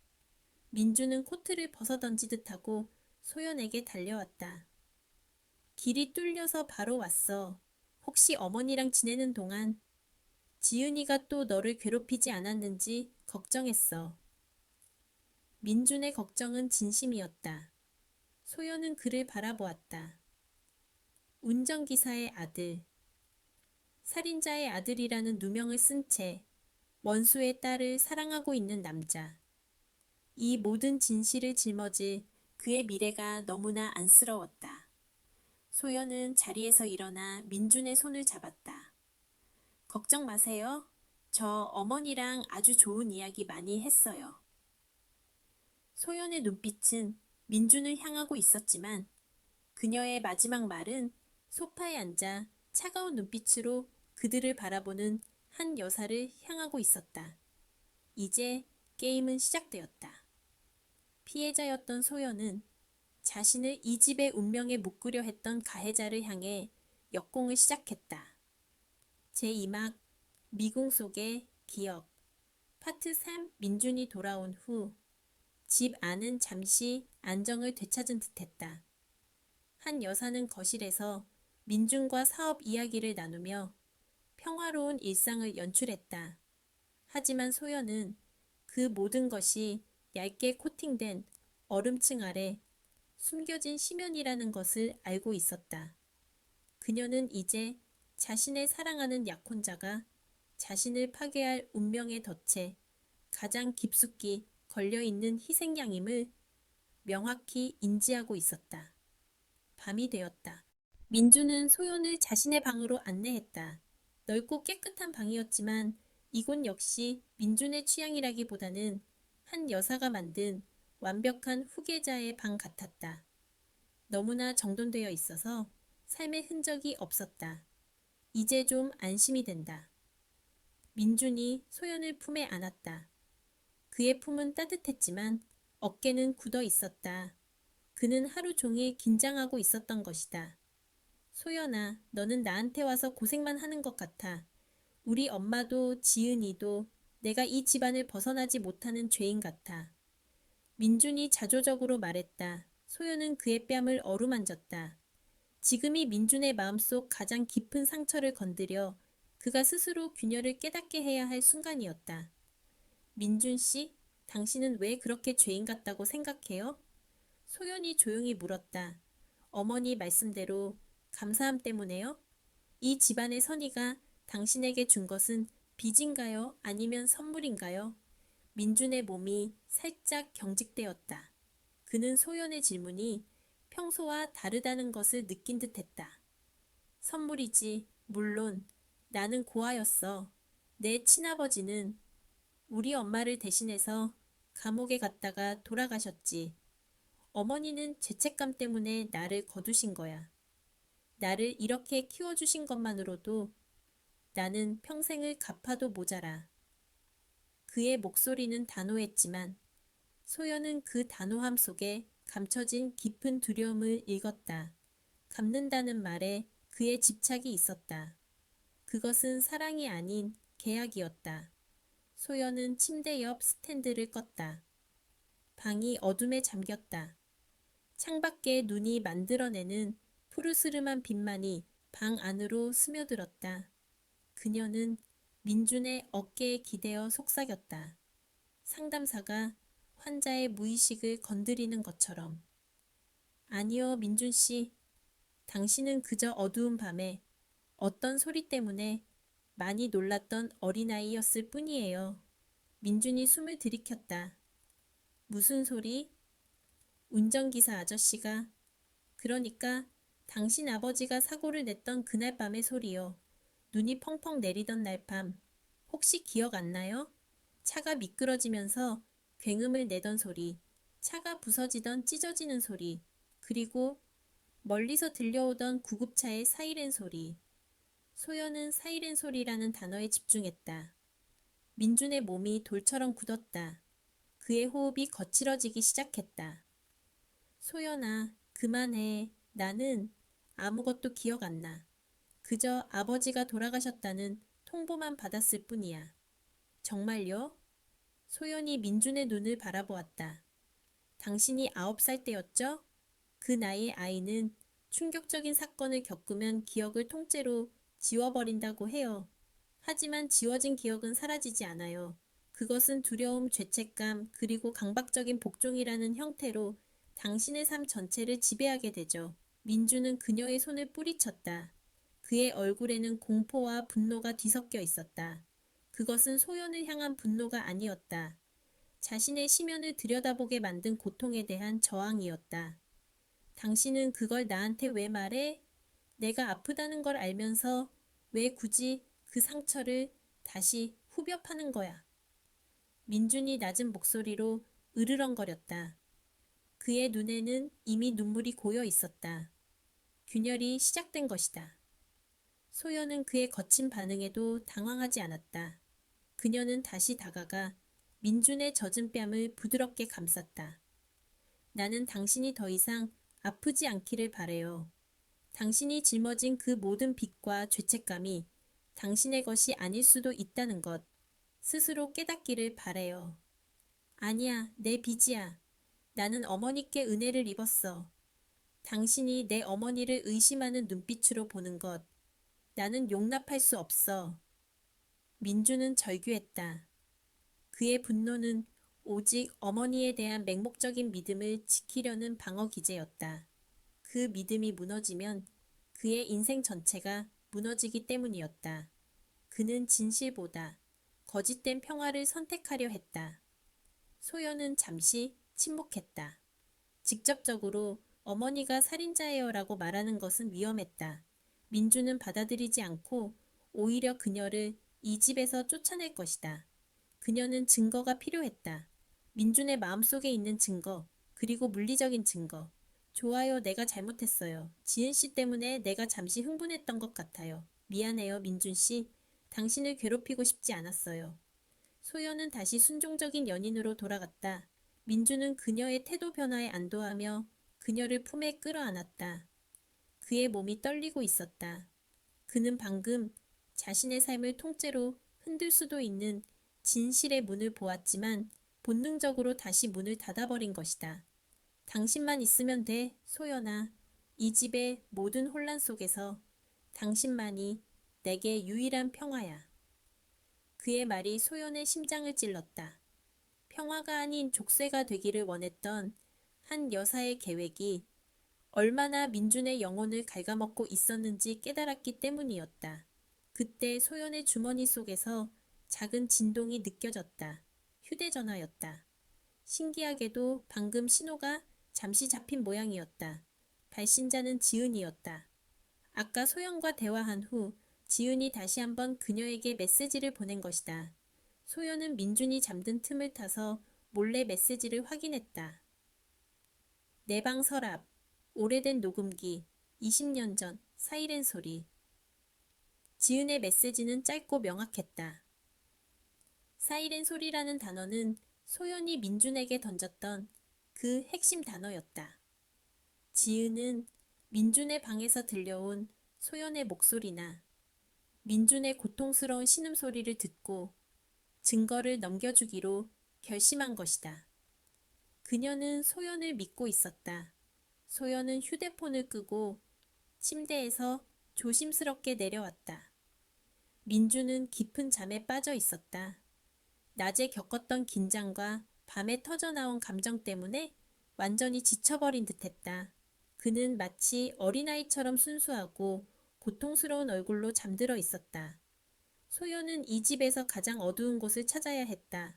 민주는 코트를 벗어던지듯 하고 소연에게 달려왔다. 길이 뚫려서 바로 왔어. 혹시 어머니랑 지내는 동안 지은이가 또 너를 괴롭히지 않았는지 걱정했어. 민준의 걱정은 진심이었다. 소연은 그를 바라보았다. 운전기사의 아들. 살인자의 아들이라는 누명을 쓴 채 원수의 딸을 사랑하고 있는 남자. 이 모든 진실을 짊어질 그의 미래가 너무나 안쓰러웠다. 소연은 자리에서 일어나 민준의 손을 잡았다. 걱정 마세요. 저 어머니랑 아주 좋은 이야기 많이 했어요. 소연의 눈빛은 민준을 향하고 있었지만 그녀의 마지막 말은 소파에 앉아 차가운 눈빛으로 그들을 바라보는 한 여사를 향하고 있었다. 이제 게임은 시작되었다. 피해자였던 소연은 자신을 이 집의 운명에 묶으려 했던 가해자를 향해 역공을 시작했다. 제2막 미궁 속의 기억. 파트 3. 민준이 돌아온 후 집 안은 잠시 안정을 되찾은 듯했다. 한 여사는 거실에서 민준과 사업 이야기를 나누며 평화로운 일상을 연출했다. 하지만 소연은 그 모든 것이 얇게 코팅된 얼음층 아래 숨겨진 심연이라는 것을 알고 있었다. 그녀는 이제 자신의 사랑하는 약혼자가 자신을 파괴할 운명의 덫에 가장 깊숙이 걸려있는 희생양임을 명확히 인지하고 있었다. 밤이 되었다. 민주는 소연을 자신의 방으로 안내했다. 넓고 깨끗한 방이었지만 이곳 역시 민준의 취향이라기보다는 한 여사가 만든 완벽한 후계자의 방 같았다. 너무나 정돈되어 있어서 삶의 흔적이 없었다. 이제 좀 안심이 된다. 민준이 소연을 품에 안았다. 그의 품은 따뜻했지만 어깨는 굳어 있었다. 그는 하루 종일 긴장하고 있었던 것이다. 소연아, 너는 나한테 와서 고생만 하는 것 같아. 우리 엄마도 지은이도 내가 이 집안을 벗어나지 못하는 죄인 같아. 민준이 자조적으로 말했다. 소연은 그의 뺨을 어루만졌다. 지금이 민준의 마음속 가장 깊은 상처를 건드려 그가 스스로 균열을 깨닫게 해야 할 순간이었다. 민준 씨, 당신은 왜 그렇게 죄인 같다고 생각해요? 소연이 조용히 물었다. 어머니 말씀대로 감사함 때문에요? 이 집안의 선의가 당신에게 준 것은 빚인가요? 아니면 선물인가요? 민준의 몸이 살짝 경직되었다. 그는 소연의 질문이 평소와 다르다는 것을 느낀 듯했다. 선물이지. 물론 나는 고아였어. 내 친아버지는 우리 엄마를 대신해서 감옥에 갔다가 돌아가셨지. 어머니는 죄책감 때문에 나를 거두신 거야. 나를 이렇게 키워주신 것만으로도 나는 평생을 갚아도 모자라. 그의 목소리는 단호했지만 소연은 그 단호함 속에 감춰진 깊은 두려움을 읽었다. 갚는다는 말에 그의 집착이 있었다. 그것은 사랑이 아닌 계약이었다. 소연은 침대 옆 스탠드를 껐다. 방이 어둠에 잠겼다. 창밖에 눈이 만들어내는 푸르스름한 빛만이 방 안으로 스며들었다. 그녀는 민준의 어깨에 기대어 속삭였다. 상담사가 환자의 무의식을 건드리는 것처럼. 아니요, 민준 씨. 당신은 그저 어두운 밤에 어떤 소리 때문에 많이 놀랐던 어린아이였을 뿐이에요. 민준이 숨을 들이켰다. 무슨 소리? 운전기사 아저씨가. 그러니까 당신 아버지가 사고를 냈던 그날 밤의 소리요. 눈이 펑펑 내리던 날 밤. 혹시 기억 안 나요? 차가 미끄러지면서 굉음을 내던 소리, 차가 부서지던 찢어지는 소리, 그리고 멀리서 들려오던 구급차의 사이렌 소리. 소연은 사이렌 소리라는 단어에 집중했다. 민준의 몸이 돌처럼 굳었다. 그의 호흡이 거칠어지기 시작했다. 소연아, 그만해. 나는 아무것도 기억 안 나. 그저 아버지가 돌아가셨다는 통보만 받았을 뿐이야. 정말요? 소연이 민준의 눈을 바라보았다. 당신이 9살 때였죠? 그 나이의 아이는 충격적인 사건을 겪으면 기억을 통째로 지워버린다고 해요. 하지만 지워진 기억은 사라지지 않아요. 그것은 두려움, 죄책감, 그리고 강박적인 복종이라는 형태로 당신의 삶 전체를 지배하게 되죠. 민주는 그녀의 손을 뿌리쳤다. 그의 얼굴에는 공포와 분노가 뒤섞여 있었다. 그것은 소연을 향한 분노가 아니었다. 자신의 심연을 들여다보게 만든 고통에 대한 저항이었다. 당신은 그걸 나한테 왜 말해? 내가 아프다는 걸 알면서 왜 굳이 그 상처를 다시 후벼 파는 거야? 민준이 낮은 목소리로 으르렁거렸다. 그의 눈에는 이미 눈물이 고여 있었다. 균열이 시작된 것이다. 소연은 그의 거친 반응에도 당황하지 않았다. 그녀는 다시 다가가 민준의 젖은 뺨을 부드럽게 감쌌다. 나는 당신이 더 이상 아프지 않기를 바래요. 당신이 짊어진 그 모든 빚과 죄책감이 당신의 것이 아닐 수도 있다는 것 스스로 깨닫기를 바래요. 아니야, 내 빚이야. 나는 어머니께 은혜를 입었어. 당신이 내 어머니를 의심하는 눈빛으로 보는 것 나는 용납할 수 없어. 민주는 절규했다. 그의 분노는 오직 어머니에 대한 맹목적인 믿음을 지키려는 방어 기제였다. 그 믿음이 무너지면 그의 인생 전체가 무너지기 때문이었다. 그는 진실보다 거짓된 평화를 선택하려 했다. 소연은 잠시 침묵했다. 직접적으로 어머니가 살인자예요라고 말하는 것은 위험했다. 민주는 받아들이지 않고 오히려 그녀를 이 집에서 쫓아낼 것이다. 그녀는 증거가 필요했다. 민준의 마음속에 있는 증거, 그리고 물리적인 증거. 좋아요, 내가 잘못했어요. 지은 씨 때문에 내가 잠시 흥분했던 것 같아요. 미안해요, 민준 씨. 당신을 괴롭히고 싶지 않았어요. 소연은 다시 순종적인 연인으로 돌아갔다. 민주는 그녀의 태도 변화에 안도하며 그녀를 품에 끌어안았다. 그의 몸이 떨리고 있었다. 그는 방금 자신의 삶을 통째로 흔들 수도 있는 진실의 문을 보았지만 본능적으로 다시 문을 닫아버린 것이다. 당신만 있으면 돼, 소연아. 이 집의 모든 혼란 속에서 당신만이 내게 유일한 평화야. 그의 말이 소연의 심장을 찔렀다. 평화가 아닌 족쇄가 되기를 원했던 한 여사의 계획이 얼마나 민준의 영혼을 갉아먹고 있었는지 깨달았기 때문이었다. 그때 소연의 주머니 속에서 작은 진동이 느껴졌다. 휴대전화였다. 신기하게도 방금 신호가 잠시 잡힌 모양이었다. 발신자는 지은이었다. 아까 소연과 대화한 후 지은이 다시 한번 그녀에게 메시지를 보낸 것이다. 소연은 민준이 잠든 틈을 타서 몰래 메시지를 확인했다. 내 방 서랍, 오래된 녹음기, 20년 전 사이렌 소리. 지은의 메시지는 짧고 명확했다. 사이렌 소리라는 단어는 소연이 민준에게 던졌던 그 핵심 단어였다. 지은은 민준의 방에서 들려온 소연의 목소리나 민준의 고통스러운 신음소리를 듣고 증거를 넘겨주기로 결심한 것이다. 그녀는 소연을 믿고 있었다. 소연은 휴대폰을 끄고 침대에서 조심스럽게 내려왔다. 민주는 깊은 잠에 빠져 있었다. 낮에 겪었던 긴장과 밤에 터져나온 감정 때문에 완전히 지쳐버린 듯했다. 그는 마치 어린아이처럼 순수하고 고통스러운 얼굴로 잠들어 있었다. 소연은 이 집에서 가장 어두운 곳을 찾아야 했다.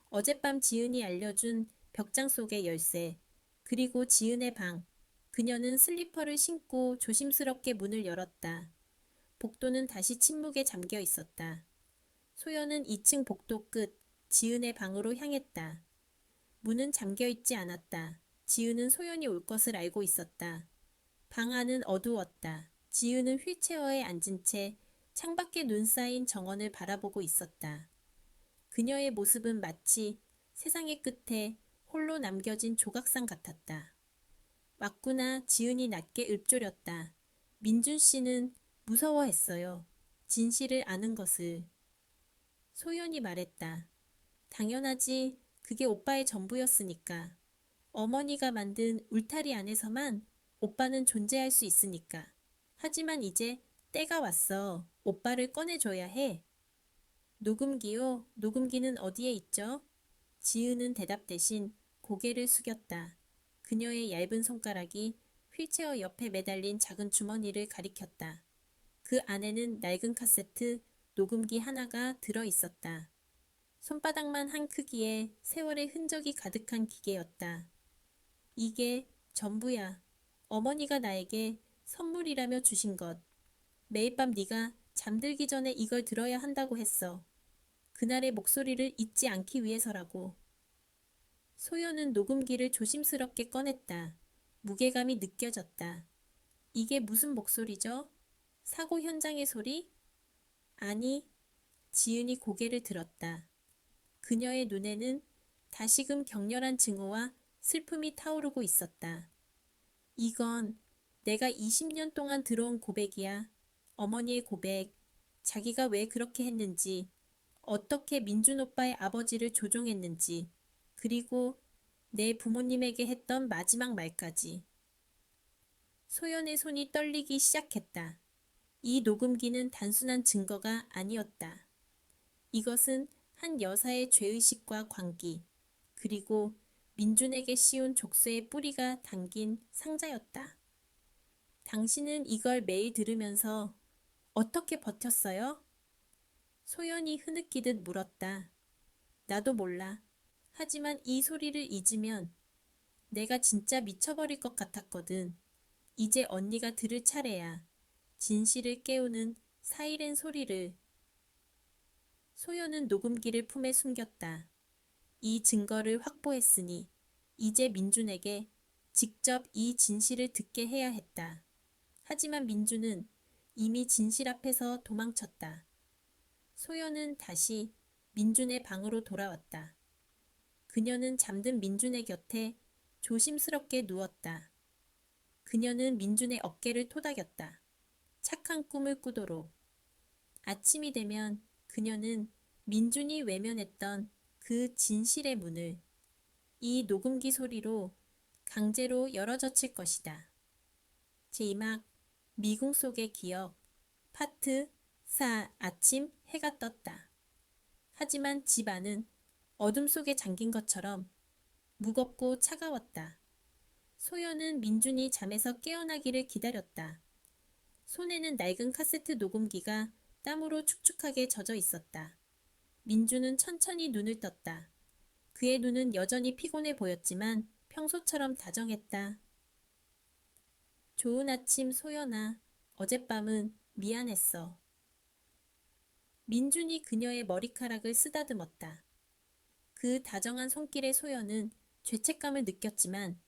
어젯밤 지은이 알려준 벽장 속의 열쇠, 그리고 지은의 방. 그녀는 슬리퍼를 신고 조심스럽게 문을 열었다. 복도는 다시 침묵에 잠겨 있었다. 소연은 2층 복도 끝 지은의 방으로 향했다. 문은 잠겨 있지 않았다. 지은은 소연이 올 것을 알고 있었다. 방 안은 어두웠다. 지은은 휠체어에 앉은 채 창밖에 눈 쌓인 정원을 바라보고 있었다. 그녀의 모습은 마치 세상의 끝에 홀로 남겨진 조각상 같았다. 맞구나. 지은이 낮게 읊조렸다. 민준 씨는 무서워했어요. 진실을 아는 것을. 소연이 말했다. 당연하지. 그게 오빠의 전부였으니까. 어머니가 만든 울타리 안에서만 오빠는 존재할 수 있으니까. 하지만 이제 때가 왔어. 오빠를 꺼내줘야 해. 녹음기요? 녹음기는 어디에 있죠? 지은은 대답 대신 고개를 숙였다. 그녀의 얇은 손가락이 휠체어 옆에 매달린 작은 주머니를 가리켰다. 그 안에는 낡은 카세트, 녹음기 하나가 들어 있었다. 손바닥만 한 크기의 세월의 흔적이 가득한 기계였다. 이게 전부야. 어머니가 나에게 선물이라며 주신 것. 매일 밤 네가 잠들기 전에 이걸 들어야 한다고 했어. 그날의 목소리를 잊지 않기 위해서라고. 소연은 녹음기를 조심스럽게 꺼냈다. 무게감이 느껴졌다. 이게 무슨 목소리죠? 사고 현장의 소리? 아니, 지은이 고개를 들었다. 그녀의 눈에는 다시금 격렬한 증오와 슬픔이 타오르고 있었다. 이건 내가 20년 동안 들어온 고백이야. 어머니의 고백. 자기가 왜 그렇게 했는지, 어떻게 민준 오빠의 아버지를 조종했는지, 그리고 내 부모님에게 했던 마지막 말까지. 소연의 손이 떨리기 시작했다. 이 녹음기는 단순한 증거가 아니었다. 이것은 한 여사의 죄의식과 관계, 그리고 민준에게 씌운 족쇄의 뿌리가 담긴 상자였다. 당신은 이걸 매일 들으면서 어떻게 버텼어요? 소연이 흐느끼듯 물었다. 나도 몰라. 하지만 이 소리를 잊으면 내가 진짜 미쳐버릴 것 같았거든. 이제 언니가 들을 차례야. 진실을 깨우는 사이렌 소리를. 소연은 녹음기를 품에 숨겼다. 이 증거를 확보했으니 이제 민준에게 직접 이 진실을 듣게 해야 했다. 하지만 민준은 이미 진실 앞에서 도망쳤다. 소연은 다시 민준의 방으로 돌아왔다. 그녀는 잠든 민준의 곁에 조심스럽게 누웠다. 그녀는 민준의 어깨를 토닥였다. 착한 꿈을 꾸도록. 아침이 되면 그녀는 민준이 외면했던 그 진실의 문을 이 녹음기 소리로 강제로 열어젖힐 것이다. 제2막 미궁 속의 기억 파트 4 아침 해가 떴다. 하지만 집 안은 어둠 속에 잠긴 것처럼 무겁고 차가웠다. 소연은 민준이 잠에서 깨어나기를 기다렸다. 손에는 낡은 카세트 녹음기가 땀으로 축축하게 젖어 있었다. 민준은 천천히 눈을 떴다. 그의 눈은 여전히 피곤해 보였지만 평소처럼 다정했다. 좋은 아침 소연아. 어젯밤은 미안했어. 민준이 그녀의 머리카락을 쓰다듬었다. 그 다정한 손길의 소연은 죄책감을 느꼈지만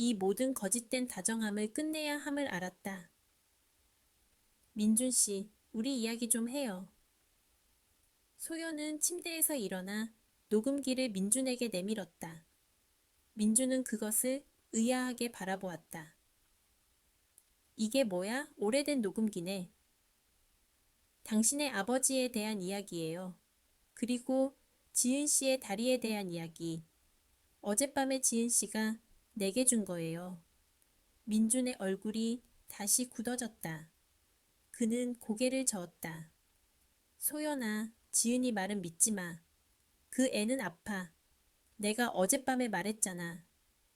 이 모든 거짓된 다정함을 끝내야 함을 알았다. 민준 씨, 우리 이야기 좀 해요. 소연은 침대에서 일어나 녹음기를 민준에게 내밀었다. 민준은 그것을 의아하게 바라보았다. 이게 뭐야? 오래된 녹음기네. 당신의 아버지에 대한 이야기예요. 그리고 지은 씨의 다리에 대한 이야기. 어젯밤에 지은 씨가 내게 준 거예요. 민준의 얼굴이 다시 굳어졌다. 그는 고개를 저었다. 소연아, 지은이 말은 믿지 마. 그 애는 아파. 내가 어젯밤에 말했잖아.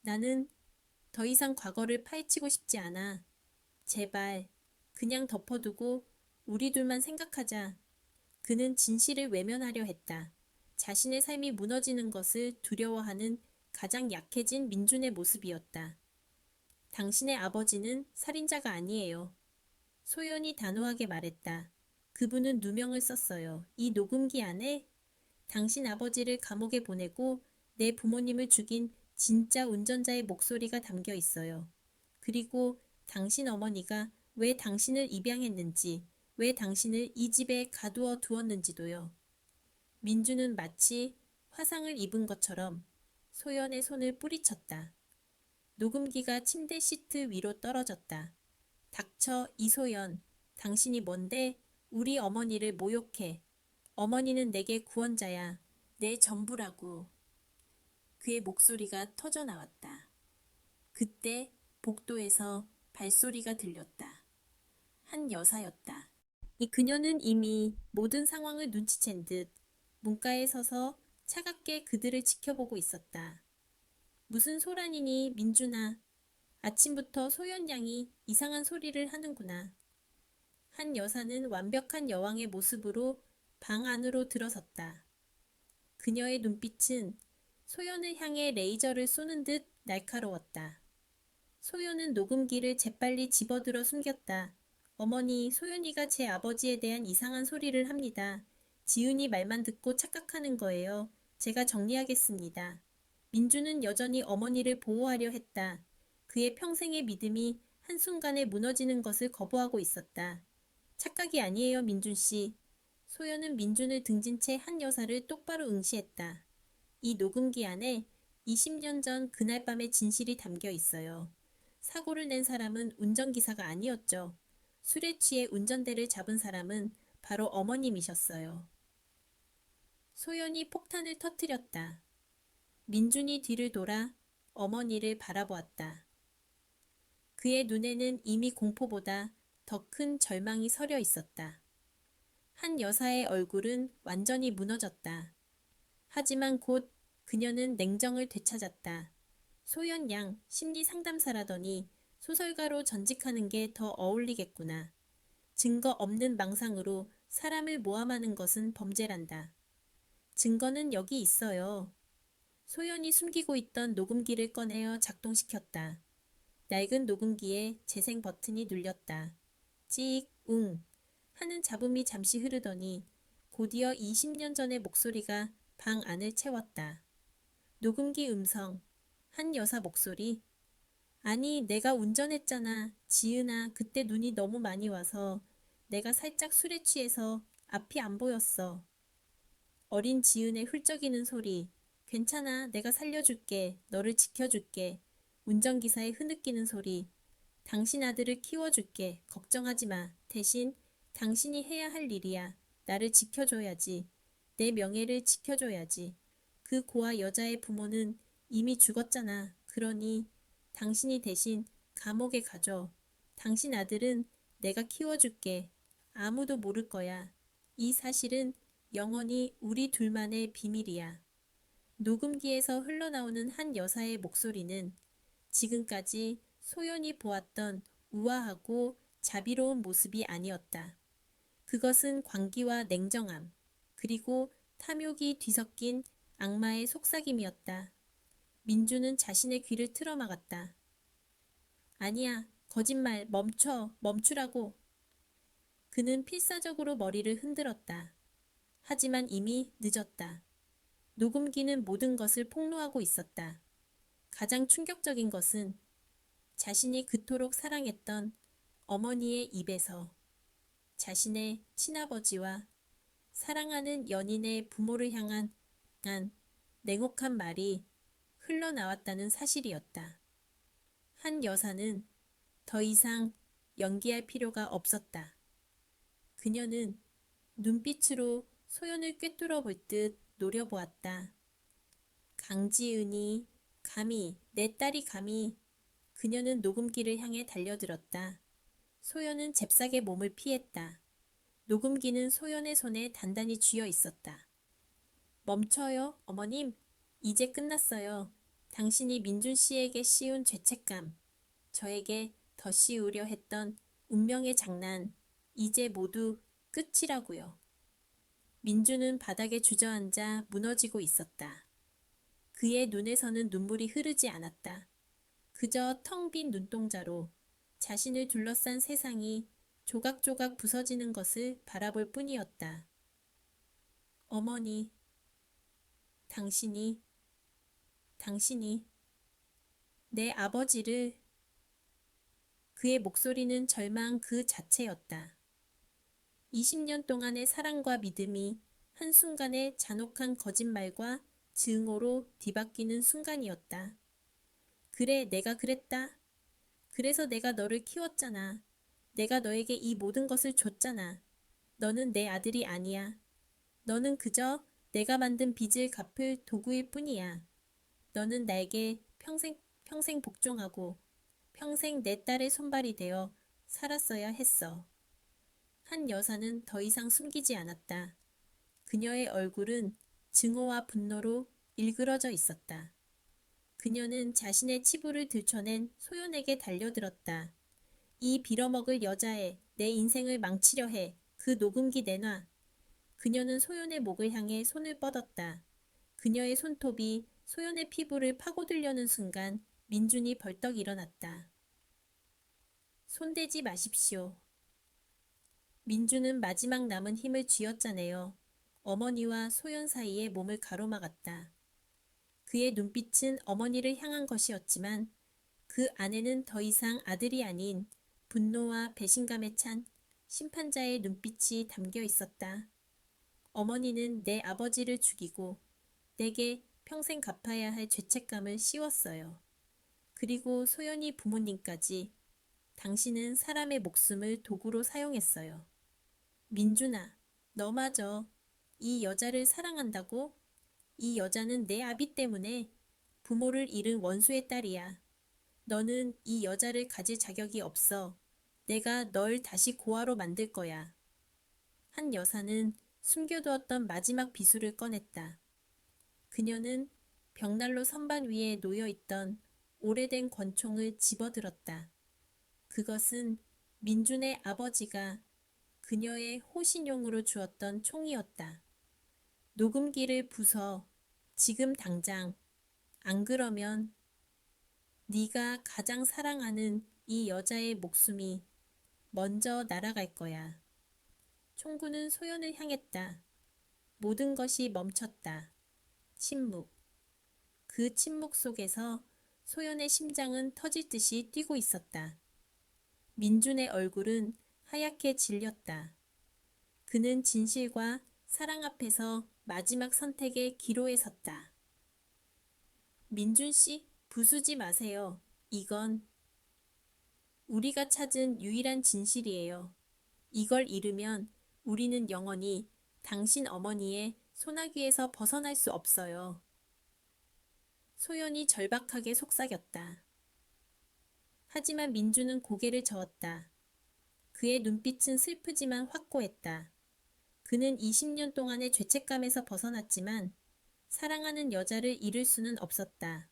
나는 더 이상 과거를 파헤치고 싶지 않아. 제발, 그냥 덮어두고 우리 둘만 생각하자. 그는 진실을 외면하려 했다. 자신의 삶이 무너지는 것을 두려워하는 가장 약해진 민준의 모습이었다. 당신의 아버지는 살인자가 아니에요. 소연이 단호하게 말했다. 그분은 누명을 썼어요. 이 녹음기 안에 당신 아버지를 감옥에 보내고 내 부모님을 죽인 진짜 운전자의 목소리가 담겨 있어요. 그리고 당신 어머니가 왜 당신을 입양했는지, 왜 당신을 이 집에 가두어 두었는지도요. 민주는 마치 화상을 입은 것처럼 소연의 손을 뿌리쳤다. 녹음기가 침대 시트 위로 떨어졌다. 닥쳐, 이소연. 당신이 뭔데 우리 어머니를 모욕해. 어머니는 내게 구원자야. 내 전부라고. 그의 목소리가 터져 나왔다. 그때 복도에서 발소리가 들렸다. 한 여사였다. 그녀는 이미 모든 상황을 눈치챈 듯 문가에 서서 차갑게 그들을 지켜보고 있었다. 무슨 소란이니, 민준아. 아침부터 소연 양이 이상한 소리를 하는구나. 한 여사는 완벽한 여왕의 모습으로 방 안으로 들어섰다. 그녀의 눈빛은 소연을 향해 레이저를 쏘는 듯 날카로웠다. 소연은 녹음기를 재빨리 집어들어 숨겼다. 어머니, 소연이가 제 아버지에 대한 이상한 소리를 합니다. 지은이 말만 듣고 착각하는 거예요. 제가 정리하겠습니다. 민주는 여전히 어머니를 보호하려 했다. 그의 평생의 믿음이 한순간에 무너지는 것을 거부하고 있었다. 착각이 아니에요, 민준 씨. 소연은 민준을 등진 채 한 여사를 똑바로 응시했다. 이 녹음기 안에 20년 전 그날 밤의 진실이 담겨 있어요. 사고를 낸 사람은 운전기사가 아니었죠. 술에 취해 운전대를 잡은 사람은 바로 어머님이셨어요. 소연이 폭탄을 터뜨렸다. 민준이 뒤를 돌아 어머니를 바라보았다. 그의 눈에는 이미 공포보다 더 큰 절망이 서려 있었다. 한 여사의 얼굴은 완전히 무너졌다. 하지만 곧 그녀는 냉정을 되찾았다. 소연 양 심리 상담사라더니 소설가로 전직하는 게 더 어울리겠구나. 증거 없는 망상으로 사람을 모함하는 것은 범죄란다. 증거는 여기 있어요. 소연이 숨기고 있던 녹음기를 꺼내어 작동시켰다. 낡은 녹음기에 재생 버튼이 눌렸다. 찍, 웅 하는 잡음이 잠시 흐르더니 곧이어 20년 전의 목소리가 방 안을 채웠다. 녹음기 음성, 한 여사 목소리. 아니, 내가 운전했잖아. 지은아, 그때 눈이 너무 많이 와서 내가 살짝 술에 취해서 앞이 안 보였어. 어린 지은의 훌쩍이는 소리. 괜찮아, 내가 살려줄게. 너를 지켜줄게. 운전기사의 흐느끼는 소리. 당신 아들을 키워줄게. 걱정하지 마. 대신 당신이 해야 할 일이야. 나를 지켜줘야지. 내 명예를 지켜줘야지. 그 고아 여자의 부모는 이미 죽었잖아. 그러니 당신이 대신 감옥에 가줘. 당신 아들은 내가 키워줄게. 아무도 모를 거야. 이 사실은 영원히 우리 둘만의 비밀이야. 녹음기에서 흘러나오는 한 여사의 목소리는 지금까지 소연이 보았던 우아하고 자비로운 모습이 아니었다. 그것은 광기와 냉정함, 그리고 탐욕이 뒤섞인 악마의 속삭임이었다. 민주는 자신의 귀를 틀어막았다. 아니야, 거짓말, 멈춰, 멈추라고. 그는 필사적으로 머리를 흔들었다. 하지만 이미 늦었다. 녹음기는 모든 것을 폭로하고 있었다. 가장 충격적인 것은 자신이 그토록 사랑했던 어머니의 입에서 자신의 친아버지와 사랑하는 연인의 부모를 향한 냉혹한 말이 흘러나왔다는 사실이었다. 한 여사는 더 이상 연기할 필요가 없었다. 그녀는 눈빛으로 소연을 꿰뚫어 볼 듯 노려보았다. 강지은이 감히, 내 딸이 감히. 그녀는 녹음기를 향해 달려들었다. 소연은 잽싸게 몸을 피했다. 녹음기는 소연의 손에 단단히 쥐어 있었다. 멈춰요, 어머님. 이제 끝났어요. 당신이 민준 씨에게 씌운 죄책감, 저에게 더 씌우려 했던 운명의 장난, 이제 모두 끝이라고요. 민준은 바닥에 주저앉아 무너지고 있었다. 그의 눈에서는 눈물이 흐르지 않았다. 그저 텅 빈 눈동자로 자신을 둘러싼 세상이 조각조각 부서지는 것을 바라볼 뿐이었다. 어머니, 당신이 내 아버지를. 그의 목소리는 절망 그 자체였다. 20년 동안의 사랑과 믿음이 한순간에 잔혹한 거짓말과 증오로 뒤바뀌는 순간이었다. 그래, 내가 그랬다. 그래서 내가 너를 키웠잖아. 내가 너에게 이 모든 것을 줬잖아. 너는 내 아들이 아니야. 너는 그저 내가 만든 빚을 갚을 도구일 뿐이야. 너는 나에게 평생 복종하고 평생 내 딸의 손발이 되어 살았어야 했어. 한 여사는 더 이상 숨기지 않았다. 그녀의 얼굴은 증오와 분노로 일그러져 있었다. 그녀는 자신의 치부를 들춰낸 소연에게 달려들었다. 이 빌어먹을 여자애, 내 인생을 망치려 해. 그 녹음기 내놔. 그녀는 소연의 목을 향해 손을 뻗었다. 그녀의 손톱이 소연의 피부를 파고들려는 순간 민준이 벌떡 일어났다. 손대지 마십시오. 민준은 마지막 남은 힘을 쥐어짜내어 어머니와 소연 사이에 몸을 가로막았다. 그의 눈빛은 어머니를 향한 것이었지만 그 안에는 더 이상 아들이 아닌 분노와 배신감에 찬 심판자의 눈빛이 담겨 있었다. 어머니는 내 아버지를 죽이고 내게 평생 갚아야 할 죄책감을 씌웠어요. 그리고 소연이 부모님까지. 당신은 사람의 목숨을 도구로 사용했어요. 민준아, 너마저 이 여자를 사랑한다고? 이 여자는 내 아비 때문에 부모를 잃은 원수의 딸이야. 너는 이 여자를 가질 자격이 없어. 내가 널 다시 고아로 만들 거야. 한 여사는 숨겨두었던 마지막 비수를 꺼냈다. 그녀는 벽난로 선반 위에 놓여있던 오래된 권총을 집어들었다. 그것은 민준의 아버지가 그녀의 호신용으로 주었던 총이었다. 녹음기를 부숴. 지금 당장. 안 그러면 네가 가장 사랑하는 이 여자의 목숨이 먼저 날아갈 거야. 총구는 소연을 향했다. 모든 것이 멈췄다. 침묵. 그 침묵 속에서 소연의 심장은 터질 듯이 뛰고 있었다. 민준의 얼굴은 하얗게 질렸다. 그는 진실과 사랑 앞에서 마지막 선택의 기로에 섰다. 민준 씨, 부수지 마세요. 이건 우리가 찾은 유일한 진실이에요. 이걸 잃으면 우리는 영원히 당신 어머니의 소나기에서 벗어날 수 없어요. 소연이 절박하게 속삭였다. 하지만 민준은 고개를 저었다. 그의 눈빛은 슬프지만 확고했다. 그는 20년 동안의 죄책감에서 벗어났지만 사랑하는 여자를 잃을 수는 없었다.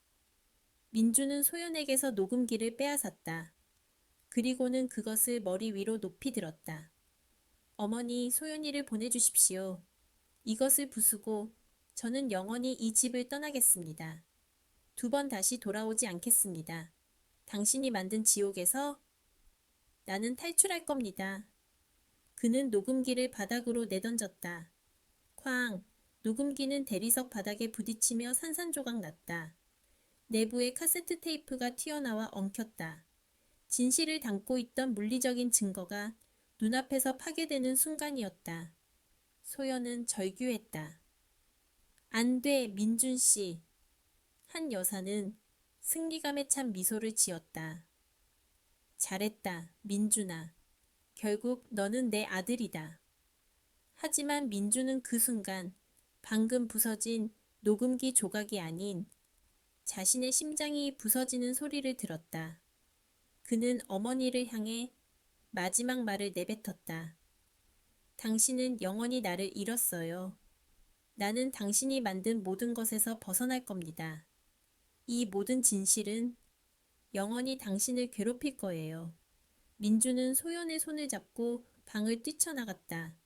민준은 소연에게서 녹음기를 빼앗았다. 그리고는 그것을 머리 위로 높이 들었다. 어머니, 소연이를 보내주십시오. 이것을 부수고 저는 영원히 이 집을 떠나겠습니다. 2번 다시 돌아오지 않겠습니다. 당신이 만든 지옥에서 나는 탈출할 겁니다. 그는 녹음기를 바닥으로 내던졌다. 쾅! 녹음기는 대리석 바닥에 부딪히며 산산조각 났다. 내부에 카세트 테이프가 튀어나와 엉켰다. 진실을 담고 있던 물리적인 증거가 눈앞에서 파괴되는 순간이었다. 소연은 절규했다. 안 돼, 민준 씨. 한 여사는 승리감에 찬 미소를 지었다. 잘했다, 민준아. 결국 너는 내 아들이다. 하지만 민준은 그 순간 방금 부서진 녹음기 조각이 아닌 자신의 심장이 부서지는 소리를 들었다. 그는 어머니를 향해 마지막 말을 내뱉었다. 당신은 영원히 나를 잃었어요. 나는 당신이 만든 모든 것에서 벗어날 겁니다. 이 모든 진실은 영원히 당신을 괴롭힐 거예요. 민주는 소연의 손을 잡고 방을 뛰쳐나갔다.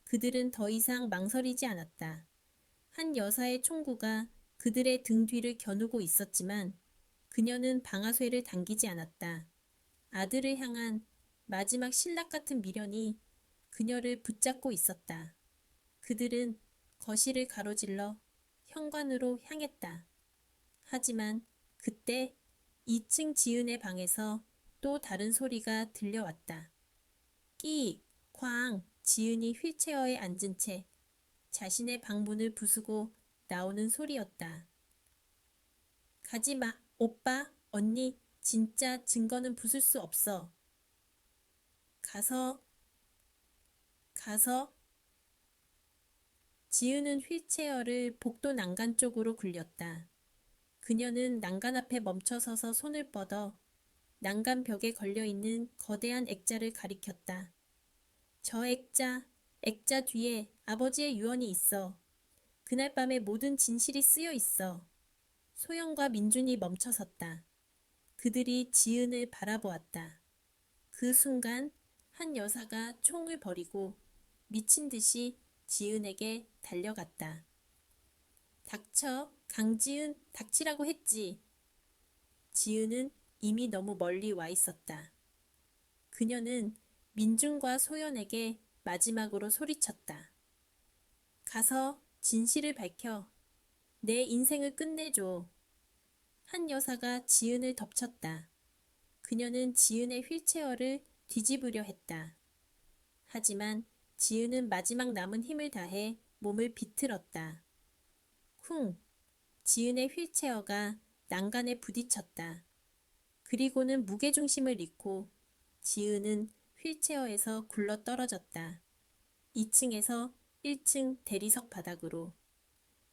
그들은 더 이상 망설이지 않았다. 한 여사의 총구가 그들의 등 뒤를 겨누고 있었지만 그녀는 방아쇠를 당기지 않았다. 아들을 향한 마지막 신락 같은 미련이 그녀를 붙잡고 있었다. 그들은 거실을 가로질러 현관으로 향했다. 하지만 그때 2층 지은의 방에서 또 다른 소리가 들려왔다. 끼, 쾅, 지은이 휠체어에 앉은 채 자신의 방문을 부수고 나오는 소리였다. 가지마, 오빠, 언니, 진짜 증거는 부술 수 없어. 가서 지은은 휠체어를 복도 난간 쪽으로 굴렸다. 그녀는 난간 앞에 멈춰서서 손을 뻗어 난간 벽에 걸려있는 거대한 액자를 가리켰다. 저 액자 뒤에 아버지의 유언이 있어. 그날 밤에 모든 진실이 쓰여 있어. 소영과 민준이 멈춰섰다. 그들이 지은을 바라보았다. 그 순간 한 여사가 총을 버리고 미친 듯이 지은에게 달려갔다. 닥쳐, 강지은, 닥치라고 했지. 지은은 이미 너무 멀리 와 있었다. 그녀는 민준과 소연에게 마지막으로 소리쳤다. 가서 진실을 밝혀. 내 인생을 끝내줘. 한 여사가 지은을 덮쳤다. 그녀는 지은의 휠체어를 뒤집으려 했다. 하지만 지은은 마지막 남은 힘을 다해 몸을 비틀었다. 쿵! 지은의 휠체어가 난간에 부딪혔다. 그리고는 무게중심을 잃고 지은은 휠체어에서 굴러 떨어졌다. 2층에서 1층 대리석 바닥으로.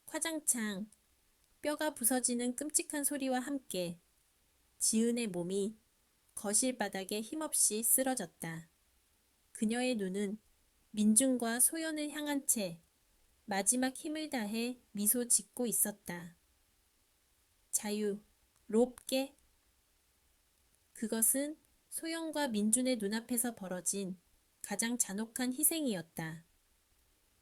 화장창, 뼈가 부서지는 끔찍한 소리와 함께 지은의 몸이 거실 바닥에 힘없이 쓰러졌다. 그녀의 눈은 민준과 소연을 향한 채 마지막 힘을 다해 미소 짓고 있었다. 자유롭게. 그것은 소영과 민준의 눈앞에서 벌어진 가장 잔혹한 희생이었다.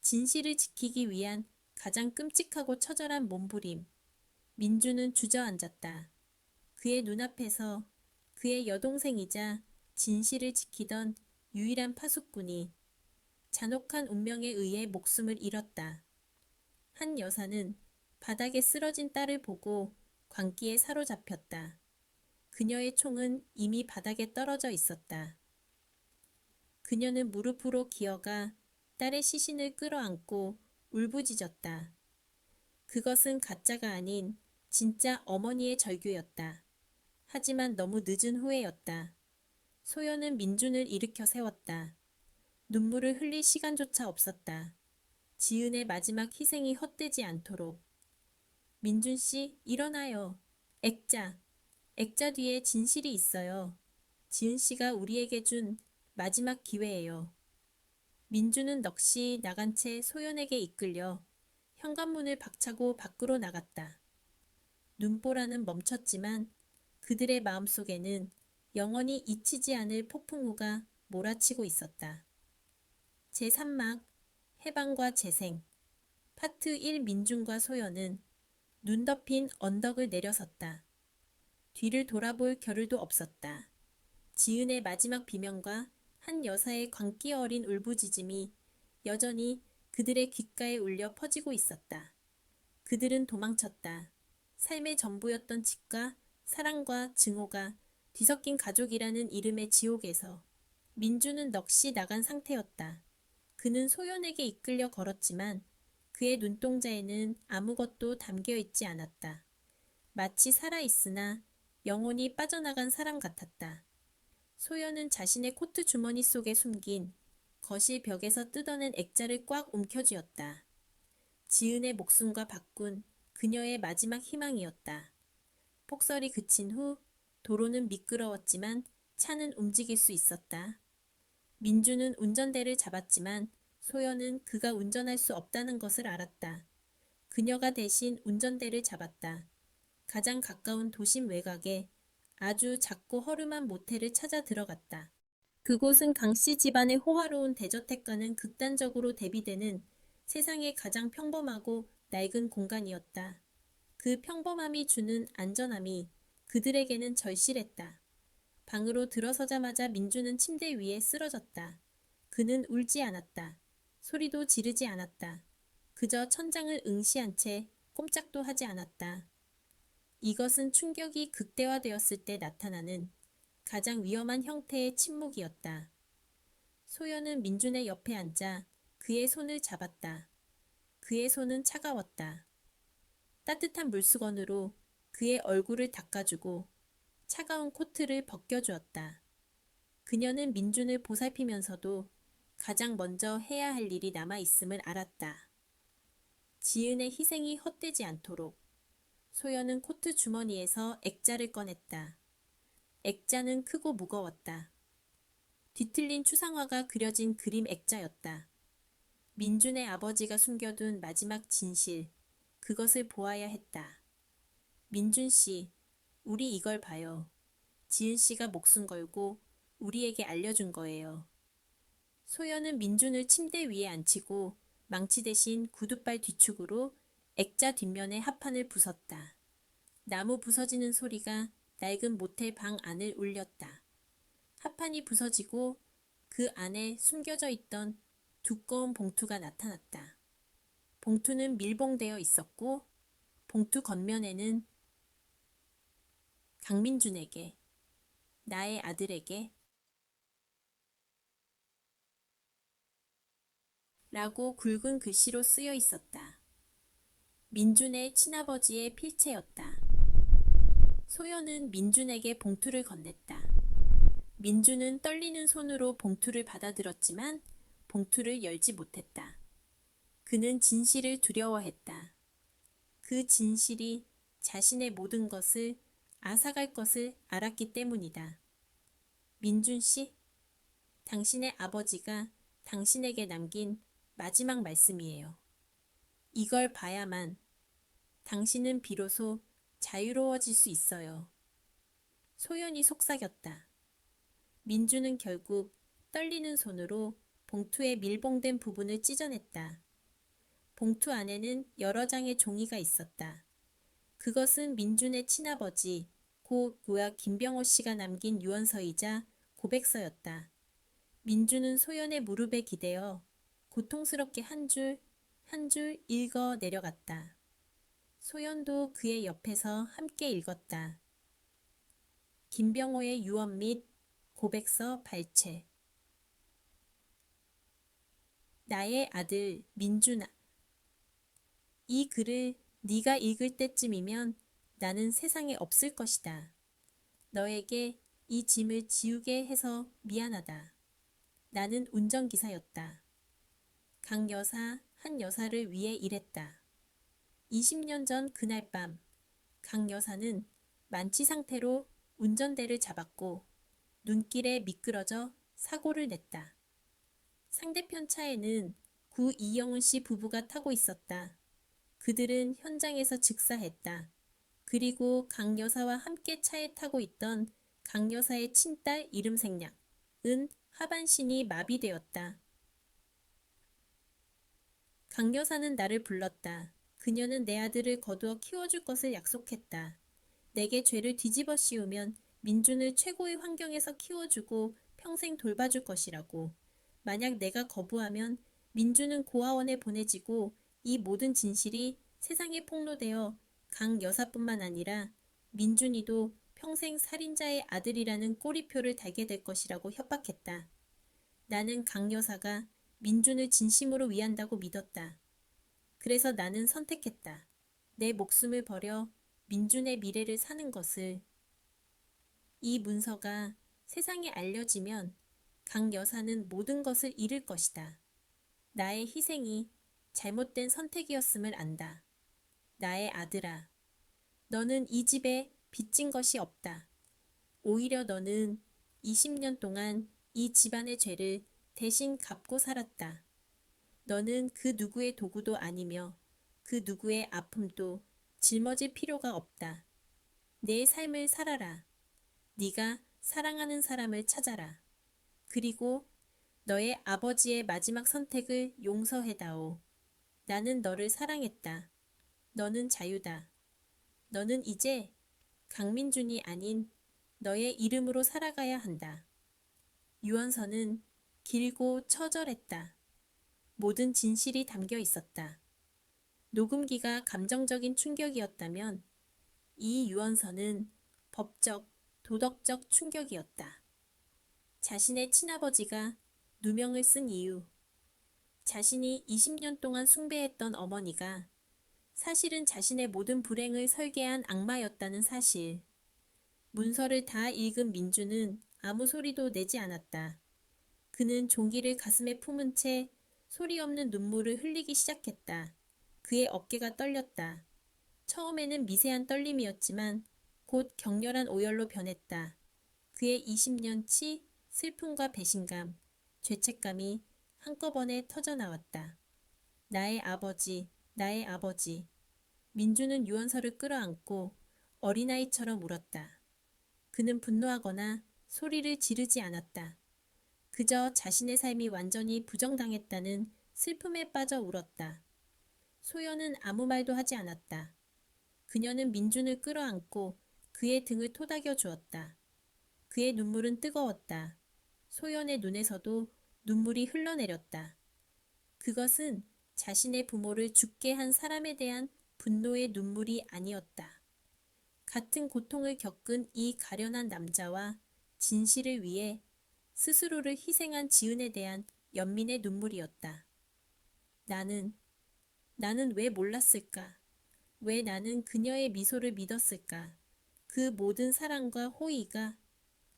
진실을 지키기 위한 가장 끔찍하고 처절한 몸부림. 민준은 주저앉았다. 그의 눈앞에서 그의 여동생이자 진실을 지키던 유일한 파수꾼이 잔혹한 운명에 의해 목숨을 잃었다. 한 여사는 바닥에 쓰러진 딸을 보고 광기에 사로잡혔다. 그녀의 총은 이미 바닥에 떨어져 있었다. 그녀는 무릎으로 기어가 딸의 시신을 끌어안고 울부짖었다. 그것은 가짜가 아닌 진짜 어머니의 절규였다. 하지만 너무 늦은 후에였다. 소연은 민준을 일으켜 세웠다. 눈물을 흘릴 시간조차 없었다. 지은의 마지막 희생이 헛되지 않도록. 민준 씨, 일어나요. 액자 뒤에 진실이 있어요. 지은 씨가 우리에게 준 마지막 기회예요. 민준은 넋이 나간 채 소연에게 이끌려 현관문을 박차고 밖으로 나갔다. 눈보라는 멈췄지만 그들의 마음속에는 영원히 잊히지 않을 폭풍우가 몰아치고 있었다. 제3막 해방과 재생. 파트 1 민준과 소연은 눈 덮인 언덕을 내려섰다. 뒤를 돌아볼 겨를도 없었다. 지은의 마지막 비명과 한 여사의 광기 어린 울부짖음이 여전히 그들의 귓가에 울려 퍼지고 있었다. 그들은 도망쳤다. 삶의 전부였던 집과 사랑과 증오가 뒤섞인 가족이라는 이름의 지옥에서 민주는 넋이 나간 상태였다. 그는 소연에게 이끌려 걸었지만 그의 눈동자에는 아무것도 담겨 있지 않았다. 마치 살아있으나 영혼이 빠져나간 사람 같았다. 소연은 자신의 코트 주머니 속에 숨긴 거실 벽에서 뜯어낸 액자를 꽉 움켜쥐었다. 지은의 목숨과 바꾼 그녀의 마지막 희망이었다. 폭설이 그친 후 도로는 미끄러웠지만 차는 움직일 수 있었다. 민주는 운전대를 잡았지만 소연은 그가 운전할 수 없다는 것을 알았다. 그녀가 대신 운전대를 잡았다. 가장 가까운 도심 외곽에 아주 작고 허름한 모텔을 찾아 들어갔다. 그곳은 강씨 집안의 호화로운 대저택과는 극단적으로 대비되는 세상의 가장 평범하고 낡은 공간이었다. 그 평범함이 주는 안전함이 그들에게는 절실했다. 방으로 들어서자마자 민주는 침대 위에 쓰러졌다. 그는 울지 않았다. 소리도 지르지 않았다. 그저 천장을 응시한 채 꼼짝도 하지 않았다. 이것은 충격이 극대화되었을 때 나타나는 가장 위험한 형태의 침묵이었다. 소연은 민준의 옆에 앉아 그의 손을 잡았다. 그의 손은 차가웠다. 따뜻한 물수건으로 그의 얼굴을 닦아주고 차가운 코트를 벗겨주었다. 그녀는 민준을 보살피면서도 가장 먼저 해야 할 일이 남아있음을 알았다. 지은의 희생이 헛되지 않도록 소연은 코트 주머니에서 액자를 꺼냈다. 액자는 크고 무거웠다. 뒤틀린 추상화가 그려진 그림 액자였다. 민준의 아버지가 숨겨둔 마지막 진실, 그것을 보아야 했다. 민준 씨, 우리 이걸 봐요. 지은 씨가 목숨 걸고 우리에게 알려준 거예요. 소연은 민준을 침대 위에 앉히고 망치 대신 구두발 뒤축으로 액자 뒷면에 합판을 부쉈다. 나무 부서지는 소리가 낡은 모텔 방 안을 울렸다. 합판이 부서지고 그 안에 숨겨져 있던 두꺼운 봉투가 나타났다. 봉투는 밀봉되어 있었고 봉투 겉면에는 강민준에게, 나의 아들에게 라고 굵은 글씨로 쓰여 있었다. 민준의 친아버지의 필체였다. 소연은 민준에게 봉투를 건넸다. 민준은 떨리는 손으로 봉투를 받아들었지만 봉투를 열지 못했다. 그는 진실을 두려워했다. 그 진실이 자신의 모든 것을 앗아갈 것을 알았기 때문이다. 민준 씨, 당신의 아버지가 당신에게 남긴 마지막 말씀이에요. 이걸 봐야만 당신은 비로소 자유로워질 수 있어요. 소연이 속삭였다. 민주는 결국 떨리는 손으로 봉투의 밀봉된 부분을 찢어냈다. 봉투 안에는 여러 장의 종이가 있었다. 그것은 민준의 친아버지 고 노약 김병호 씨가 남긴 유언서이자 고백서였다. 민준은 소연의 무릎에 기대어 고통스럽게 한 줄 한 줄 읽어 내려갔다. 소연도 그의 옆에서 함께 읽었다. 김병호의 유언 및 고백서 발췌. 나의 아들 민준아. 이 글을 네가 읽을 때쯤이면 나는 세상에 없을 것이다. 너에게 이 짐을 지우게 해서 미안하다. 나는 운전기사였다. 강 여사, 한 여사를 위해 일했다. 20년 전 그날 밤, 강 여사는 만취 상태로 운전대를 잡았고 눈길에 미끄러져 사고를 냈다. 상대편 차에는 구 이영훈 씨 부부가 타고 있었다. 그들은 현장에서 즉사했다. 그리고 강 여사와 함께 차에 타고 있던 강 여사의 친딸 이름 생략은 하반신이 마비되었다. 강 여사는 나를 불렀다. 그녀는 내 아들을 거두어 키워줄 것을 약속했다. 내게 죄를 뒤집어 씌우면 민준을 최고의 환경에서 키워주고 평생 돌봐줄 것이라고. 만약 내가 거부하면 민준은 고아원에 보내지고 이 모든 진실이 세상에 폭로되어 강 여사뿐만 아니라 민준이도 평생 살인자의 아들이라는 꼬리표를 달게 될 것이라고 협박했다. 나는 강 여사가 민준을 진심으로 위한다고 믿었다. 그래서 나는 선택했다. 내 목숨을 버려 민준의 미래를 사는 것을. 이 문서가 세상에 알려지면 강 여사는 모든 것을 잃을 것이다. 나의 희생이 잘못된 선택이었음을 안다. 나의 아들아, 너는 이 집에 빚진 것이 없다. 오히려 너는 20년 동안 이 집안의 죄를 대신 갚고 살았다. 너는 그 누구의 도구도 아니며 그 누구의 아픔도 짊어질 필요가 없다. 내 삶을 살아라. 네가 사랑하는 사람을 찾아라. 그리고 너의 아버지의 마지막 선택을 용서해다오. 나는 너를 사랑했다. 너는 자유다. 너는 이제 강민준이 아닌 너의 이름으로 살아가야 한다. 유언서는 길고 처절했다. 모든 진실이 담겨 있었다. 녹음기가 감정적인 충격이었다면 이 유언서는 법적, 도덕적 충격이었다. 자신의 친아버지가 누명을 쓴 이유, 자신이 20년 동안 숭배했던 어머니가 사실은 자신의 모든 불행을 설계한 악마였다는 사실. 문서를 다 읽은 민주는 아무 소리도 내지 않았다. 그는 종기를 가슴에 품은 채 소리 없는 눈물을 흘리기 시작했다. 그의 어깨가 떨렸다. 처음에는 미세한 떨림이었지만 곧 격렬한 오열로 변했다. 그의 20년치 슬픔과 배신감, 죄책감이 한꺼번에 터져나왔다. 나의 아버지, 나의 아버지. 민주는 유언서를 끌어안고 어린아이처럼 울었다. 그는 분노하거나 소리를 지르지 않았다. 그저 자신의 삶이 완전히 부정당했다는 슬픔에 빠져 울었다. 소연은 아무 말도 하지 않았다. 그녀는 민준을 끌어안고 그의 등을 토닥여 주었다. 그의 눈물은 뜨거웠다. 소연의 눈에서도 눈물이 흘러내렸다. 그것은 자신의 부모를 죽게 한 사람에 대한 분노의 눈물이 아니었다. 같은 고통을 겪은 이 가련한 남자와 진실을 위해 스스로를 희생한 지은에 대한 연민의 눈물이었다. 나는 왜 몰랐을까? 왜 나는 그녀의 미소를 믿었을까? 그 모든 사랑과 호의가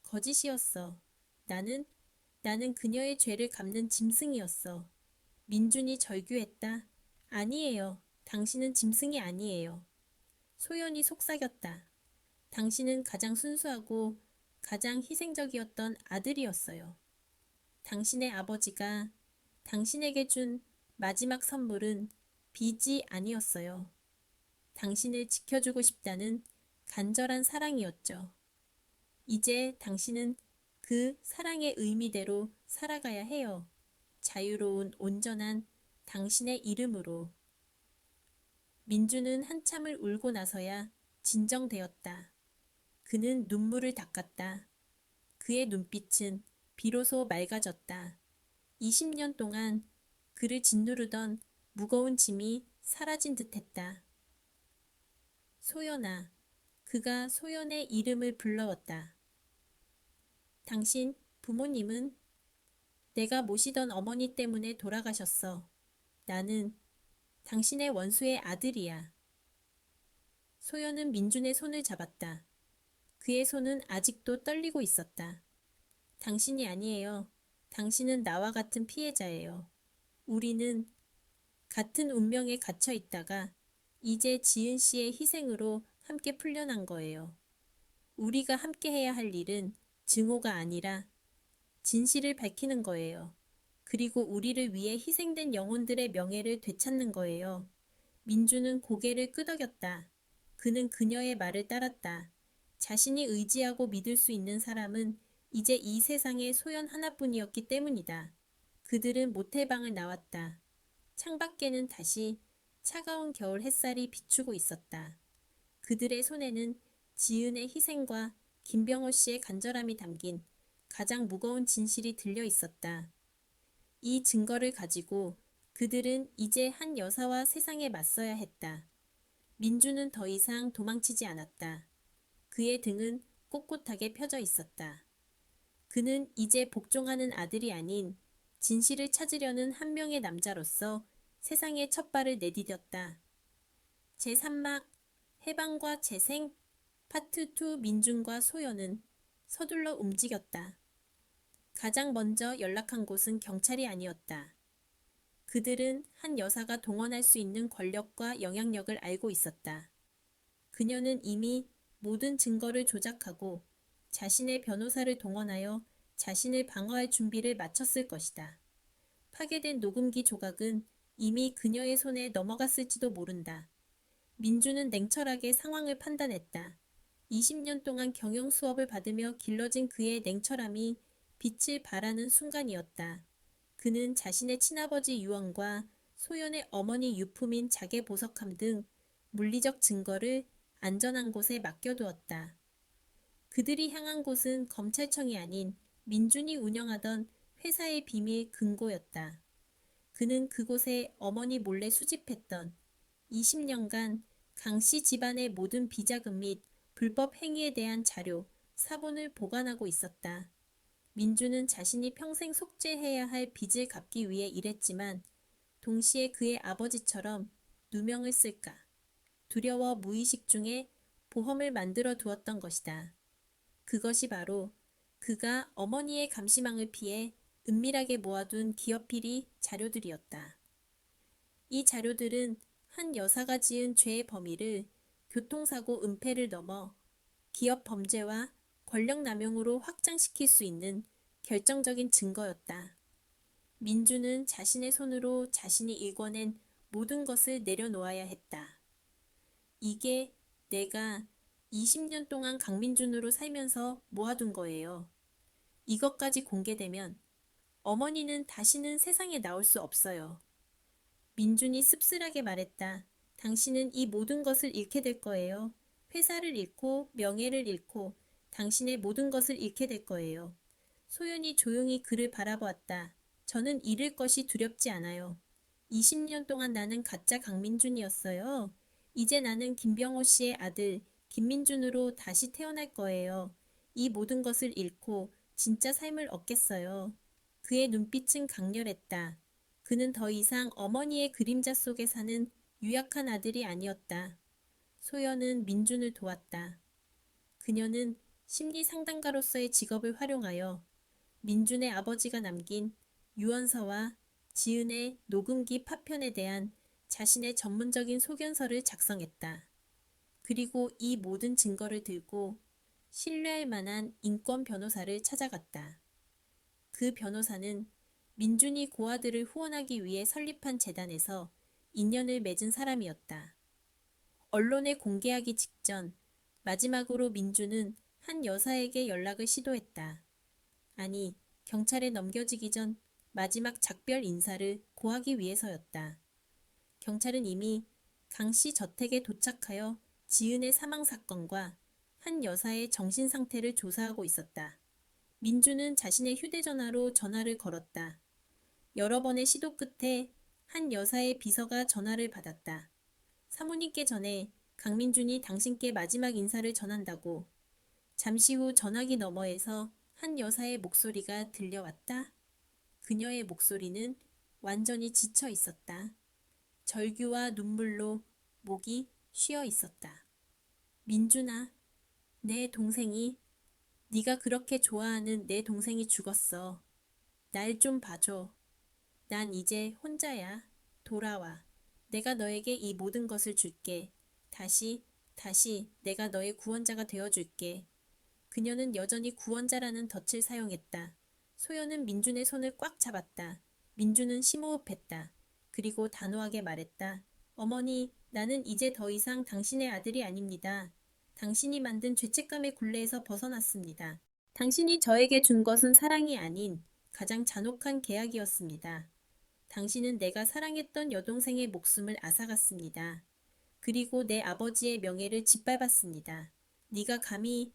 거짓이었어. 나는 그녀의 죄를 갚는 짐승이었어. 민준이 절규했다. 아니에요. 당신은 짐승이 아니에요. 소연이 속삭였다. 당신은 가장 순수하고 가장 희생적이었던 아들이었어요. 당신의 아버지가 당신에게 준 마지막 선물은 빚이 아니었어요. 당신을 지켜주고 싶다는 간절한 사랑이었죠. 이제 당신은 그 사랑의 의미대로 살아가야 해요. 자유로운 온전한 당신의 이름으로. 민주는 한참을 울고 나서야 진정되었다. 그는 눈물을 닦았다. 그의 눈빛은 비로소 맑아졌다. 20년 동안 그를 짓누르던 무거운 짐이 사라진 듯했다. 소연아, 그가 소연의 이름을 불러왔다. 당신 부모님은 내가 모시던 어머니 때문에 돌아가셨어. 나는 당신의 원수의 아들이야. 소연은 민준의 손을 잡았다. 그의 손은 아직도 떨리고 있었다. 당신이 아니에요. 당신은 나와 같은 피해자예요. 우리는 같은 운명에 갇혀 있다가 이제 지은 씨의 희생으로 함께 풀려난 거예요. 우리가 함께 해야 할 일은 증오가 아니라 진실을 밝히는 거예요. 그리고 우리를 위해 희생된 영혼들의 명예를 되찾는 거예요. 민주는 고개를 끄덕였다. 그는 그녀의 말을 따랐다. 자신이 의지하고 믿을 수 있는 사람은 이제 이 세상에 소연 하나뿐이었기 때문이다. 그들은 모텔방을 나왔다. 창밖에는 다시 차가운 겨울 햇살이 비추고 있었다. 그들의 손에는 지은의 희생과 김병호 씨의 간절함이 담긴 가장 무거운 진실이 들려 있었다. 이 증거를 가지고 그들은 이제 한 여사와 세상에 맞서야 했다. 민주는 더 이상 도망치지 않았다. 그의 등은 꼿꼿하게 펴져 있었다. 그는 이제 복종하는 아들이 아닌 진실을 찾으려는 한 명의 남자로서 세상에 첫 발을 내디뎠다. 제3막 해방과 재생 파트 2 민준과 소연은 서둘러 움직였다. 가장 먼저 연락한 곳은 경찰이 아니었다. 그들은 한 여사가 동원할 수 있는 권력과 영향력을 알고 있었다. 그녀는 이미 모든 증거를 조작하고 자신의 변호사를 동원하여 자신을 방어할 준비를 마쳤을 것이다. 파괴된 녹음기 조각은 이미 그녀의 손에 넘어갔을지도 모른다. 민주는 냉철하게 상황을 판단했다. 20년 동안 경영 수업을 받으며 길러진 그의 냉철함이 빛을 발하는 순간이었다. 그는 자신의 친아버지 유언과 소연의 어머니 유품인 자개 보석함 등 물리적 증거를 안전한 곳에 맡겨두었다. 그들이 향한 곳은 검찰청이 아닌 민준이 운영하던 회사의 비밀 금고였다. 그는 그곳에 어머니 몰래 수집했던 20년간 강씨 집안의 모든 비자금 및 불법 행위에 대한 자료, 사본을 보관하고 있었다. 민주는 자신이 평생 속죄해야 할 빚을 갚기 위해 일했지만 동시에 그의 아버지처럼 누명을 쓸까 두려워 무의식 중에 보험을 만들어 두었던 것이다. 그것이 바로 그가 어머니의 감시망을 피해 은밀하게 모아둔 기업비리 자료들이었다. 이 자료들은 한 여사가 지은 죄의 범위를 교통사고 은폐를 넘어 기업 범죄와 권력남용으로 확장시킬 수 있는 결정적인 증거였다. 민주는 자신의 손으로 자신이 일궈낸 모든 것을 내려놓아야 했다. 이게 내가 20년 동안 강민준으로 살면서 모아둔 거예요. 이것까지 공개되면 어머니는 다시는 세상에 나올 수 없어요. 민준이 씁쓸하게 말했다. 당신은 이 모든 것을 잃게 될 거예요. 회사를 잃고 명예를 잃고 당신의 모든 것을 잃게 될 거예요. 소연이 조용히 그를 바라보았다. 저는 잃을 것이 두렵지 않아요. 20년 동안 나는 가짜 강민준이었어요. 이제 나는 김병호 씨의 아들 김민준으로 다시 태어날 거예요. 이 모든 것을 잃고 진짜 삶을 얻겠어요. 그의 눈빛은 강렬했다. 그는 더 이상 어머니의 그림자 속에 사는 유약한 아들이 아니었다. 소연은 민준을 도왔다. 그녀는 심리 상담가로서의 직업을 활용하여 민준의 아버지가 남긴 유언서와 지은의 녹음기 파편에 대한 자신의 전문적인 소견서를 작성했다. 그리고 이 모든 증거를 들고 신뢰할 만한 인권 변호사를 찾아갔다. 그 변호사는 민준이 고아들을 후원하기 위해 설립한 재단에서 인연을 맺은 사람이었다. 언론에 공개하기 직전 마지막으로 민준은 한 여사에게 연락을 시도했다. 아니, 경찰에 넘겨지기 전 마지막 작별 인사를 고하기 위해서였다. 경찰은 이미 강씨 저택에 도착하여 지은의 사망 사건과 한 여사의 정신 상태를 조사하고 있었다. 민준은 자신의 휴대전화로 전화를 걸었다. 여러 번의 시도 끝에 한 여사의 비서가 전화를 받았다. 사모님께 전해 강민준이 당신께 마지막 인사를 전한다고. 잠시 후 전화기 너머에서 한 여사의 목소리가 들려왔다. 그녀의 목소리는 완전히 지쳐 있었다. 절규와 눈물로 목이 쉬어 있었다. 민준아, 내 동생이, 네가 그렇게 좋아하는 내 동생이 죽었어. 날 좀 봐줘. 난 이제 혼자야. 돌아와. 내가 너에게 이 모든 것을 줄게. 다시 내가 너의 구원자가 되어줄게. 그녀는 여전히 구원자라는 덫을 사용했다. 소연은 민준의 손을 꽉 잡았다. 민준은 심호흡했다. 그리고 단호하게 말했다. 어머니, 나는 이제 더 이상 당신의 아들이 아닙니다. 당신이 만든 죄책감의 굴레에서 벗어났습니다. 당신이 저에게 준 것은 사랑이 아닌 가장 잔혹한 계약이었습니다. 당신은 내가 사랑했던 여동생의 목숨을 앗아갔습니다. 그리고 내 아버지의 명예를 짓밟았습니다. 네가 감히...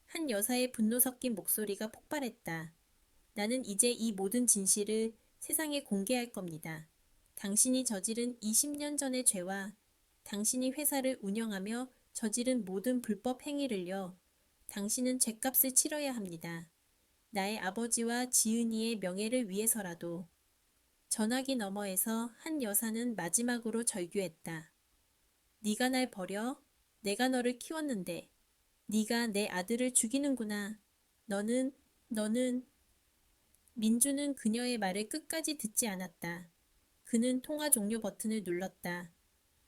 한 여사의 분노 섞인 목소리가 폭발했다. 나는 이제 이 모든 진실을 세상에 공개할 겁니다. 당신이 저지른 20년 전의 죄와 당신이 회사를 운영하며 저지른 모든 불법 행위를요. 당신은 죗값을 치러야 합니다. 나의 아버지와 지은이의 명예를 위해서라도. 전화기 너머에서 한 여사는 마지막으로 절규했다. 네가 날 버려? 내가 너를 키웠는데. 네가 내 아들을 죽이는구나. 너는. 민주는 그녀의 말을 끝까지 듣지 않았다. 그는 통화 종료 버튼을 눌렀다.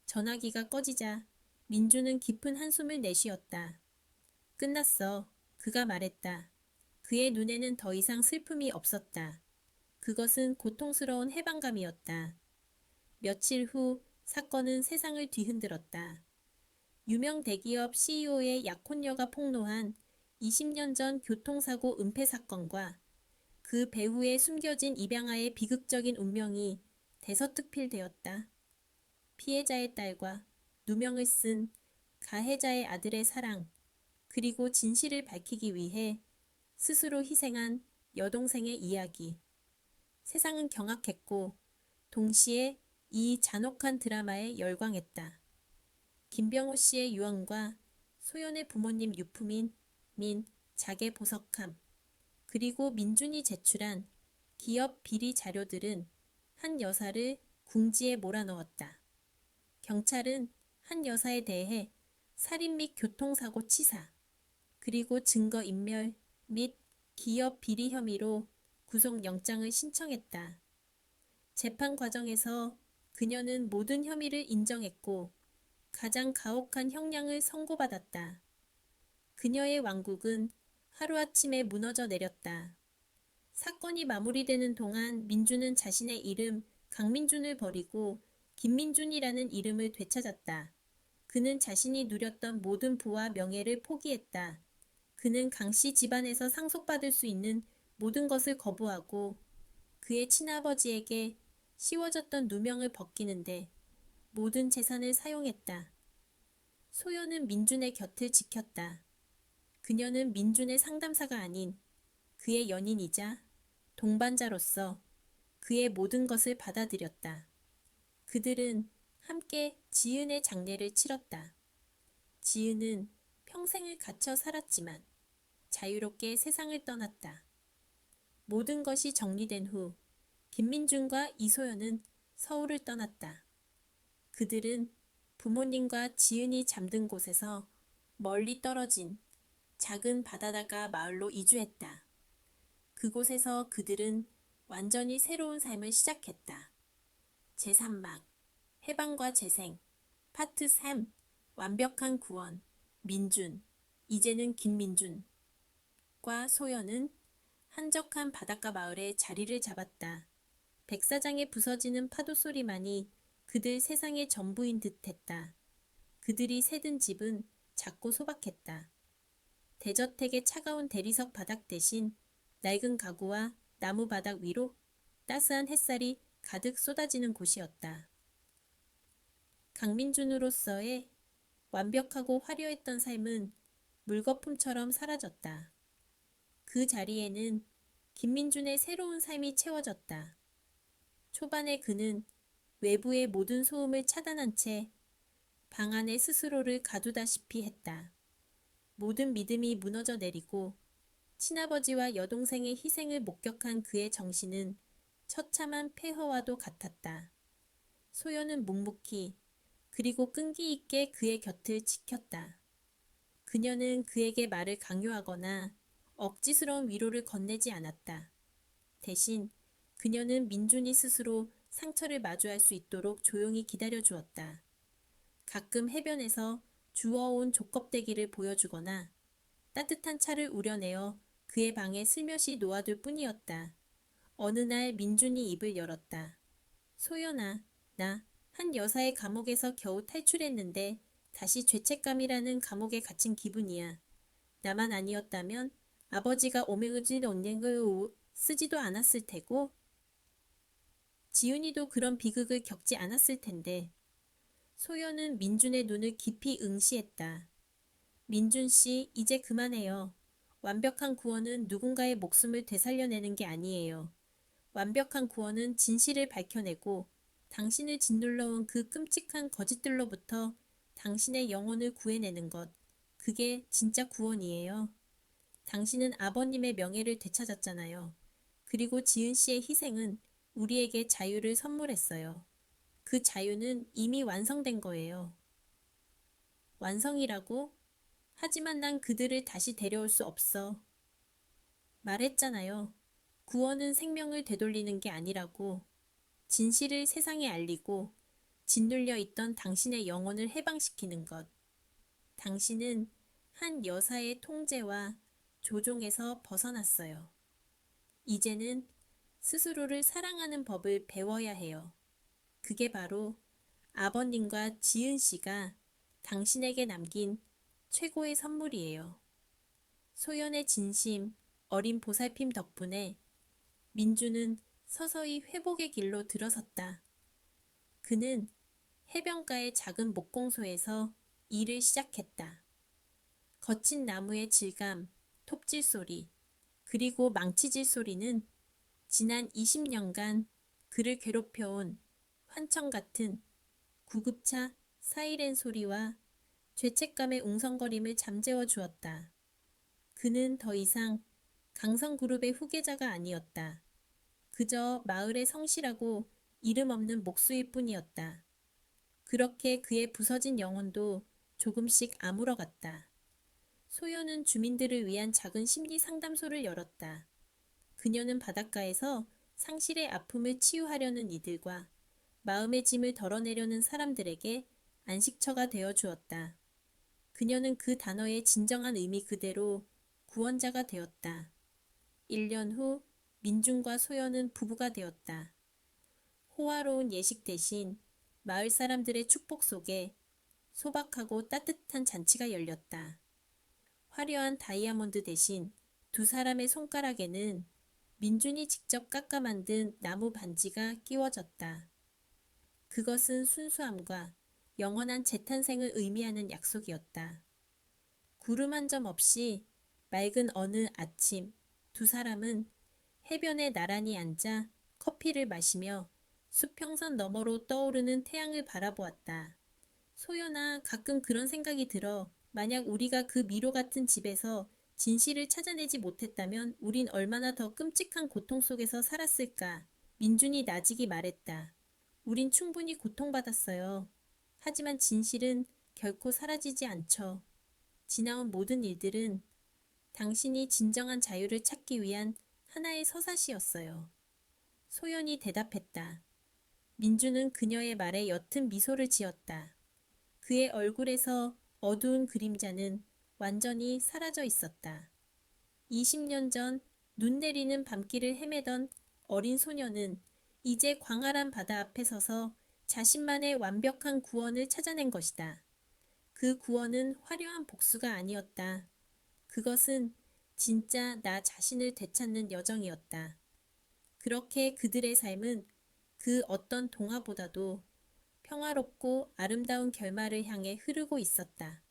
전화기가 꺼지자 민주는 깊은 한숨을 내쉬었다. 끝났어. 그가 말했다. 그의 눈에는 더 이상 슬픔이 없었다. 그것은 고통스러운 해방감이었다. 며칠 후 사건은 세상을 뒤흔들었다. 유명 대기업 CEO의 약혼녀가 폭로한 20년 전 교통사고 은폐 사건과 그 배후에 숨겨진 입양아의 비극적인 운명이 대서특필되었다. 피해자의 딸과 누명을 쓴 가해자의 아들의 사랑, 그리고 진실을 밝히기 위해 스스로 희생한 여동생의 이야기. 세상은 경악했고 동시에 이 잔혹한 드라마에 열광했다. 김병호 씨의 유언과 소연의 부모님 유품인 자개 보석함, 그리고 민준이 제출한 기업 비리 자료들은 한 여사를 궁지에 몰아넣었다. 경찰은 한 여사에 대해 살인 및 교통사고 치사, 그리고 증거인멸 및 기업 비리 혐의로 구속영장을 신청했다. 재판 과정에서 그녀는 모든 혐의를 인정했고 가장 가혹한 형량을 선고받았다. 그녀의 왕국은 하루아침에 무너져 내렸다. 사건이 마무리되는 동안 민주는 자신의 이름 강민준을 버리고 김민준이라는 이름을 되찾았다. 그는 자신이 누렸던 모든 부와 명예를 포기했다. 그는 강씨 집안에서 상속받을 수 있는 모든 것을 거부하고 그의 친아버지에게 씌워졌던 누명을 벗기는데 모든 재산을 사용했다. 소연은 민준의 곁을 지켰다. 그녀는 민준의 상담사가 아닌 그의 연인이자 동반자로서 그의 모든 것을 받아들였다. 그들은 함께 지은의 장례를 치렀다. 지은은 평생을 갇혀 살았지만 자유롭게 세상을 떠났다. 모든 것이 정리된 후 김민준과 이소연은 서울을 떠났다. 그들은 부모님과 지은이 잠든 곳에서 멀리 떨어진 작은 바다다가 마을로 이주했다. 그곳에서 그들은 완전히 새로운 삶을 시작했다. 제3막 해방과 재생 파트 3 완벽한 구원 민준 이제는 김민준과 소연은 한적한 바닷가 마을에 자리를 잡았다. 백사장의 부서지는 파도 소리만이 그들 세상의 전부인 듯 했다. 그들이 새든 집은 작고 소박했다. 대저택의 차가운 대리석 바닥 대신 낡은 가구와 나무 바닥 위로 따스한 햇살이 가득 쏟아지는 곳이었다. 강민준으로서의 완벽하고 화려했던 삶은 물거품처럼 사라졌다. 그 자리에는 김민준의 새로운 삶이 채워졌다. 초반에 그는 외부의 모든 소음을 차단한 채 방 안에 스스로를 가두다시피 했다. 모든 믿음이 무너져 내리고 친아버지와 여동생의 희생을 목격한 그의 정신은 처참한 폐허와도 같았다. 소연은 묵묵히 그리고 끈기 있게 그의 곁을 지켰다. 그녀는 그에게 말을 강요하거나 억지스러운 위로를 건네지 않았다. 대신 그녀는 민준이 스스로 상처를 마주할 수 있도록 조용히 기다려주었다. 가끔 해변에서 주워온 족껍데기를 보여주거나 따뜻한 차를 우려내어 그의 방에 슬며시 놓아둘 뿐이었다. 어느 날 민준이 입을 열었다. 소연아, 나 한 여사의 감옥에서 겨우 탈출했는데 다시 죄책감이라는 감옥에 갇힌 기분이야. 나만 아니었다면 아버지가 오메그질 언행을 쓰지도 않았을 테고 지훈이도 그런 비극을 겪지 않았을 텐데. 소연은 민준의 눈을 깊이 응시했다. 민준 씨, 이제 그만해요. 완벽한 구원은 누군가의 목숨을 되살려내는 게 아니에요. 완벽한 구원은 진실을 밝혀내고 당신을 짓눌러온 그 끔찍한 거짓들로부터 당신의 영혼을 구해내는 것. 그게 진짜 구원이에요. 당신은 아버님의 명예를 되찾았잖아요. 그리고 지은 씨의 희생은 우리에게 자유를 선물했어요. 그 자유는 이미 완성된 거예요. 완성이라고? 하지만 난 그들을 다시 데려올 수 없어. 말했잖아요. 구원은 생명을 되돌리는 게 아니라고. 진실을 세상에 알리고 짓눌려 있던 당신의 영혼을 해방시키는 것. 당신은 한 여사의 통제와 조종에서 벗어났어요. 이제는 스스로를 사랑하는 법을 배워야 해요. 그게 바로 아버님과 지은 씨가 당신에게 남긴 최고의 선물이에요. 소연의 진심, 어린 보살핌 덕분에 민주는 서서히 회복의 길로 들어섰다. 그는 해변가의 작은 목공소에서 일을 시작했다. 거친 나무의 질감, 톱질 소리, 그리고 망치질 소리는 지난 20년간 그를 괴롭혀온 환청 같은 구급차 사이렌 소리와 죄책감의 웅성거림을 잠재워 주었다. 그는 더 이상 강성그룹의 후계자가 아니었다. 그저 마을의 성실하고 이름 없는 목수일 뿐이었다. 그렇게 그의 부서진 영혼도 조금씩 아물어갔다. 소연은 주민들을 위한 작은 심리 상담소를 열었다. 그녀는 바닷가에서 상실의 아픔을 치유하려는 이들과 마음의 짐을 덜어내려는 사람들에게 안식처가 되어 주었다. 그녀는 그 단어의 진정한 의미 그대로 구원자가 되었다. 1년 후 민중과 소연은 부부가 되었다. 호화로운 예식 대신 마을 사람들의 축복 속에 소박하고 따뜻한 잔치가 열렸다. 화려한 다이아몬드 대신 두 사람의 손가락에는 민준이 직접 깎아 만든 나무 반지가 끼워졌다. 그것은 순수함과 영원한 재탄생을 의미하는 약속이었다. 구름 한 점 없이 맑은 어느 아침, 두 사람은 해변에 나란히 앉아 커피를 마시며 수평선 너머로 떠오르는 태양을 바라보았다. 소연아, 가끔 그런 생각이 들어. 만약 우리가 그 미로 같은 집에서 진실을 찾아내지 못했다면 우린 얼마나 더 끔찍한 고통 속에서 살았을까. 민준이 나직이 말했다. 우린 충분히 고통받았어요. 하지만 진실은 결코 사라지지 않죠. 지나온 모든 일들은 당신이 진정한 자유를 찾기 위한 하나의 서사시였어요. 소연이 대답했다. 민주는 그녀의 말에 옅은 미소를 지었다. 그의 얼굴에서 어두운 그림자는 완전히 사라져 있었다. 20년 전 눈 내리는 밤길을 헤매던 어린 소녀는 이제 광활한 바다 앞에 서서 자신만의 완벽한 구원을 찾아낸 것이다. 그 구원은 화려한 복수가 아니었다. 그것은 진짜 나 자신을 되찾는 여정이었다. 그렇게 그들의 삶은 그 어떤 동화보다도 평화롭고 아름다운 결말을 향해 흐르고 있었다.